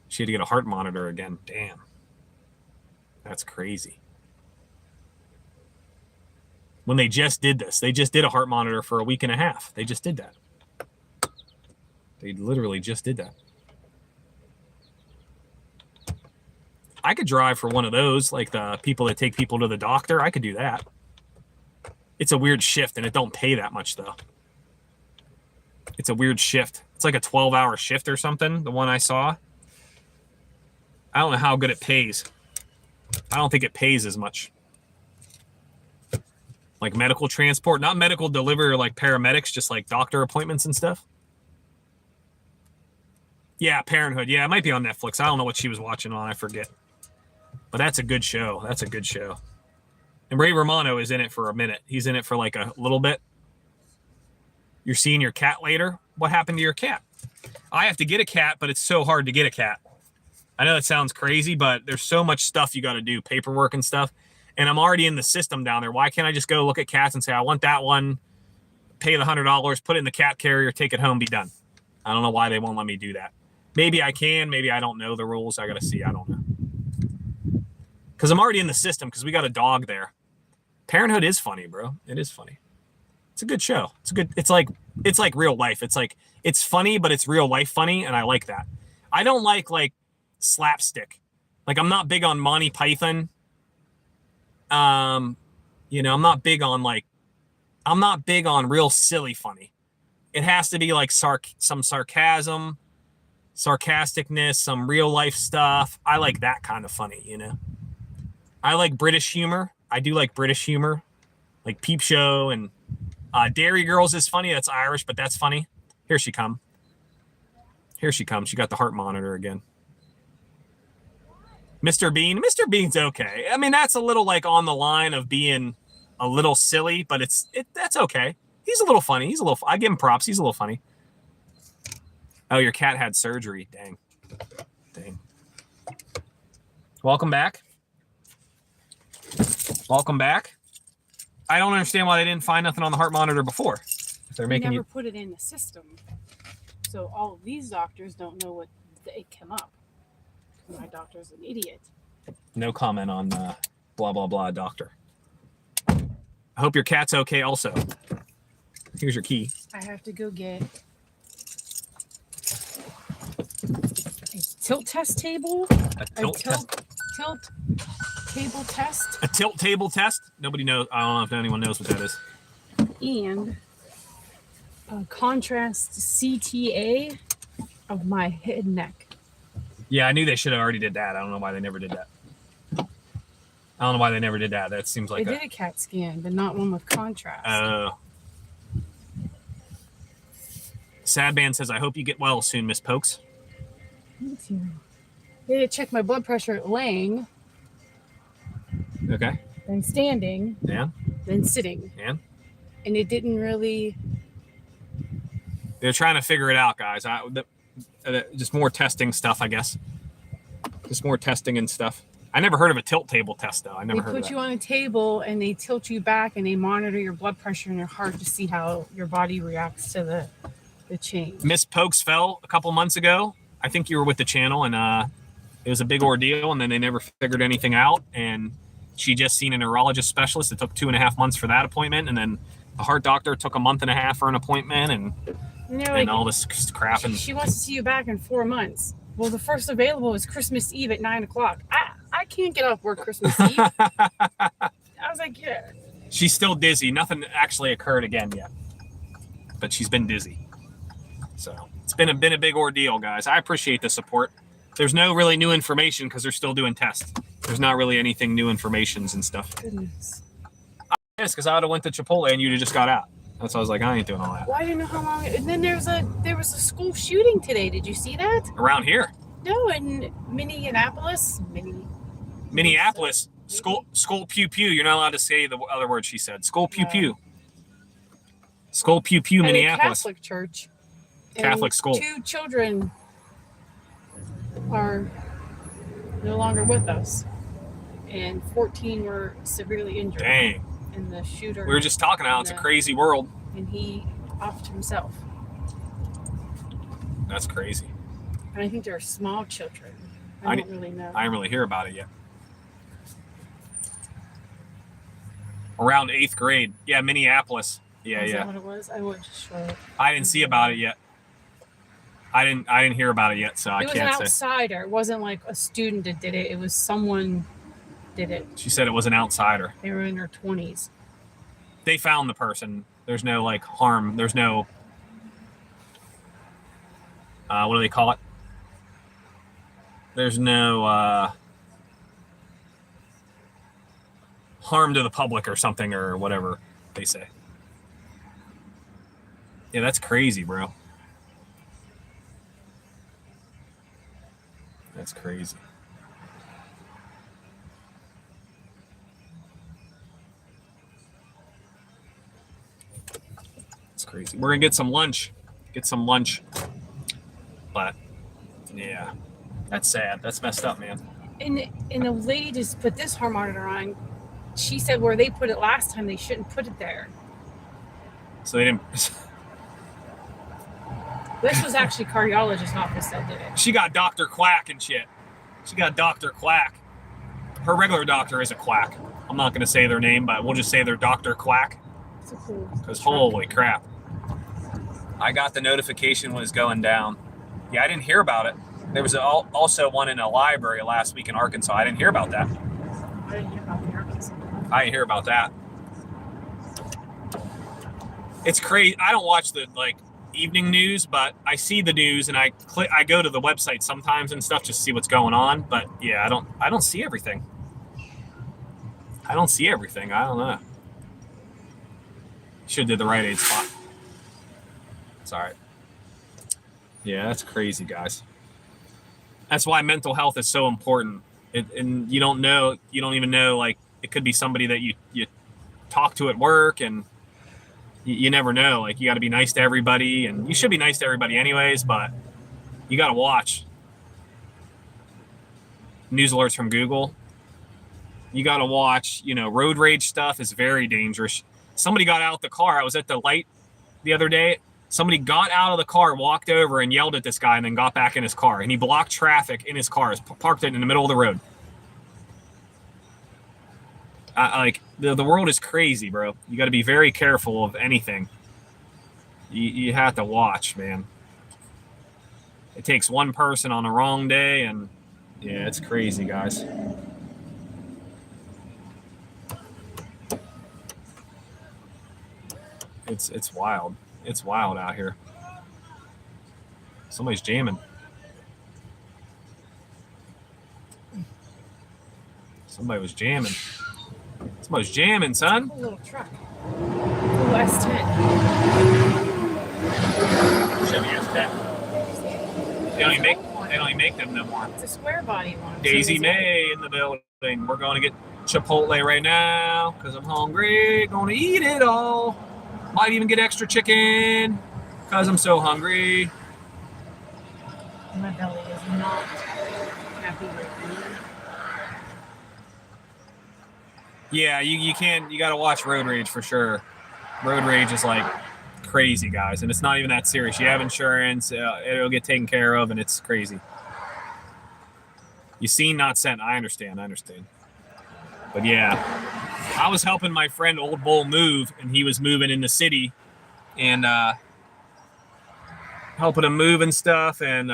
Speaker 1: she had to get a heart monitor again. Damn. That's crazy. When they just did this, they just did a heart monitor for a week and a half. They just did that. They literally just did that. I could drive for one of those, like the people that take people to the doctor. I could do that. It's a weird shift, and it don't pay that much, though. It's a weird shift. It's like a 12-hour shift or something, the one I saw. I don't know how good it pays. I don't think it pays as much. Like medical transport, not medical delivery or like paramedics, just like doctor appointments and stuff. Yeah, Parenthood. Yeah, it might be on Netflix. I don't know what she was watching on. I forget. But that's a good show. And Ray Romano is in it for a minute. He's in it for like a little bit. You're seeing your cat later. What happened to your cat? I have to get a cat, but it's so hard to get a cat. I know that sounds crazy, but there's so much stuff you got to do, paperwork and stuff. And I'm already in the system down there. Why can't I just go look at cats and say, I want that one, pay the $100, put it in the cat carrier, take it home, be done? I don't know why they won't let me do that. Maybe I can. Maybe I don't know the rules. I got to see. I don't know. Because I'm already in the system because we got a dog there. Parenthood is funny, bro. It is funny. It's a good show. It's like real life. It's funny, but it's real life funny, and I like that. I don't like slapstick. Like, I'm not big on Monty Python. I'm not big on real silly funny. It has to be like some sarcasm, sarcasticness, some real life stuff. I like that kind of funny, I like British humor. I do like British humor, like Peep Show and Dairy Girls is funny. That's Irish, but that's funny. Here she comes. She got the heart monitor again. Mr. Bean. Mr. Bean's okay. I mean, that's a little like on the line of being a little silly, but that's okay. He's a little funny. I give him props. He's a little funny. Oh, your cat had surgery. Dang. Welcome back. I don't understand why they didn't find nothing on the heart monitor before. If they're making
Speaker 2: never put it in the system. So all of these doctors don't know what it came up. My doctor's an idiot.
Speaker 1: No comment on blah, blah, blah, doctor. I hope your cat's okay also. Here's your key.
Speaker 2: I have to go get a tilt test table.
Speaker 1: A tilt
Speaker 2: table test.
Speaker 1: A tilt table test? Nobody knows. I don't know if anyone knows what that is.
Speaker 2: And contrast CTA of my head and neck.
Speaker 1: Yeah, I knew they should have already did that. I don't know why they never did that. I don't know why they never did that. That seems like
Speaker 2: They did a CAT scan, but not one with contrast.
Speaker 1: Sad Man says, I hope you get well soon, Miss Pokes.
Speaker 2: Thank you. They did check my blood pressure laying,
Speaker 1: Okay.
Speaker 2: then standing,
Speaker 1: Yeah.
Speaker 2: then sitting.
Speaker 1: And
Speaker 2: it didn't really.
Speaker 1: they're trying to figure it out, guys. Just more testing stuff, I guess. Just more testing and stuff. I never heard of a tilt table test, though. I never
Speaker 2: They
Speaker 1: heard of
Speaker 2: put
Speaker 1: that.
Speaker 2: you on a table and they tilt you back and they monitor your blood pressure and your heart to see how your body reacts to the change.
Speaker 1: Miss Pokes fell a couple months ago. I think you were with the channel, and it was a big ordeal, and then they never figured anything out. And she just seen a neurologist specialist. It took 2.5 months for that appointment, and then the heart doctor took 1.5 months for an appointment, and
Speaker 2: Like,
Speaker 1: all this crap. And
Speaker 2: she wants to see you back in 4 months. Well, the first available is Christmas Eve at 9 o'clock. I can't get off work Christmas Eve. I was like, yeah.
Speaker 1: She's still dizzy. Nothing actually occurred again yet, but she's been dizzy. So it's been a big ordeal, guys. I appreciate the support. There's no really new information because they're still doing tests. There's not really anything new informations and stuff.
Speaker 2: Goodness.
Speaker 1: Yes, because I would have went to Chipotle and you'd have just got out. That's why I was like, I ain't doing all that.
Speaker 2: Well, I didn't know how long. And then there was a school shooting today. Did you see that?
Speaker 1: Around here,
Speaker 2: No, in Minneapolis.
Speaker 1: Minneapolis, school pew pew. You're not allowed to say the other word she said. School pew pew. School pew pew,
Speaker 2: At a
Speaker 1: Minneapolis.
Speaker 2: Catholic church.
Speaker 1: Catholic school.
Speaker 2: 2 children are no longer with us, and 14 were severely injured.
Speaker 1: Dang.
Speaker 2: And the shooter.
Speaker 1: We were just talking about it's a crazy world.
Speaker 2: And he offed himself.
Speaker 1: That's crazy.
Speaker 2: And I think they're small children. I don't really know.
Speaker 1: I didn't really hear about it yet. Around 8th grade. Yeah, Minneapolis. Yeah,
Speaker 2: Is
Speaker 1: yeah.
Speaker 2: that what it was? I wasn't sure.
Speaker 1: I didn't see about it yet. I didn't hear about it yet, so I
Speaker 2: It was an
Speaker 1: can't say.
Speaker 2: outsider. It wasn't like a student that did it. It was someone did it.
Speaker 1: She said it was an outsider.
Speaker 2: They were in their 20s.
Speaker 1: They found the person. There's no like harm. There's no what do they call it? There's no harm to the public or something or whatever they say. Yeah, that's crazy, bro. That's crazy. It's crazy. We're gonna get some lunch. But yeah, that's sad. That's messed up, man.
Speaker 2: And the lady just put this heart monitor on. She said where they put it last time, they shouldn't put it there.
Speaker 1: So they didn't.
Speaker 2: This was actually cardiologist's office that did it.
Speaker 1: She got Dr. Quack and shit. She got Dr. Quack. Her regular doctor is a quack. I'm not gonna say their name, but we'll just say they're Dr. Quack.
Speaker 2: It's a cool.
Speaker 1: Because holy crap. I got the notification when it was going down. Yeah, I didn't hear about it. There was also one in a library last week in Arkansas. I didn't hear about that.
Speaker 2: I didn't hear about the Arkansas.
Speaker 1: I didn't hear about that. It's crazy. I don't watch the evening news, but I see the news and I go to the website sometimes and stuff just to see what's going on. But yeah, I don't see everything. I don't know. Should have did the Rite Aid spot. It's all right. Yeah, that's crazy, guys. That's why mental health is so important. And you don't even know, it could be somebody that you talk to at work, and you never know. You got to be nice to everybody, and you should be nice to everybody anyways, but you got to watch. News alerts from Google. You got to watch, road rage stuff is very dangerous. Somebody got out the car. I was at the light the other day. Somebody got out of the car, walked over and yelled at this guy and then got back in his car. And he blocked traffic in his car, parked it in the middle of the road. The world is crazy, bro. You got to be very careful of anything. You have to watch, man. It takes one person on the wrong day, and yeah, it's crazy, guys. It's wild. It's wild out here. Somebody's jamming. Somebody was jamming. Somebody's jamming, son.
Speaker 2: Cool little truck. Cool S10.
Speaker 1: Chevy S10. They don't even make them no more.
Speaker 2: It's a square body one.
Speaker 1: Daisy May in the building. We're going to get Chipotle right now because I'm hungry. Going to eat it all. Might even get extra chicken because I'm so hungry.
Speaker 2: My belly is not happy right now.
Speaker 1: Yeah, you can't. You got to watch Road Rage for sure. Road Rage is like crazy, guys, and it's not even that serious. You have insurance, it'll get taken care of, and it's crazy. You seen, not sent. I understand. But yeah, I was helping my friend Old Bull move, and he was moving in the city, and helping him move and stuff, and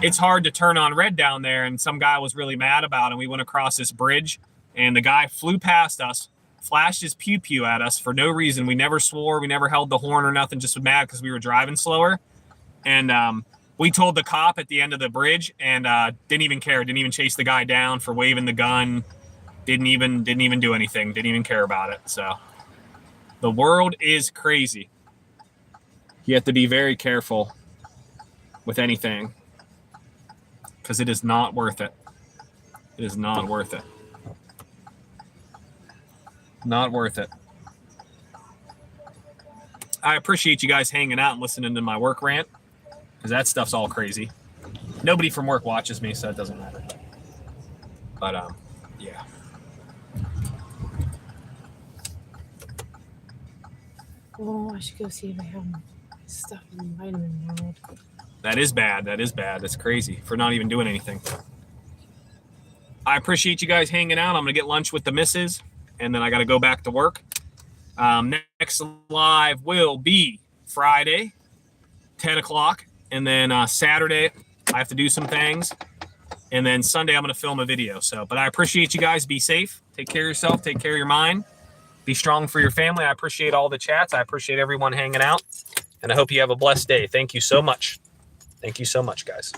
Speaker 1: it's hard to turn on red down there, and some guy was really mad about it. We went across this bridge, and the guy flew past us, flashed his pew-pew at us for no reason. We never swore, we never held the horn or nothing, just mad because we were driving slower. And we told the cop at the end of the bridge, and didn't even care, didn't even chase the guy down for waving the gun, didn't even do anything, didn't even care about it. So the world is crazy. You have to be very careful with anything because it is not worth it. It is not worth it. Not worth it. I appreciate you guys hanging out and listening to my work rant because that stuff's all crazy. Nobody from work watches me, so it doesn't matter. But yeah.
Speaker 2: Oh, I should go see if I have stuff in the vitamin world.
Speaker 1: That is bad. That's crazy for not even doing anything. I appreciate you guys hanging out. I'm gonna get lunch with the missus, and then I got to go back to work. Next live will be Friday, 10 o'clock. And then Saturday, I have to do some things. And then Sunday, I'm going to film a video. But I appreciate you guys. Be safe. Take care of yourself. Take care of your mind. Be strong for your family. I appreciate all the chats. I appreciate everyone hanging out. And I hope you have a blessed day. Thank you so much. Thank you so much, guys.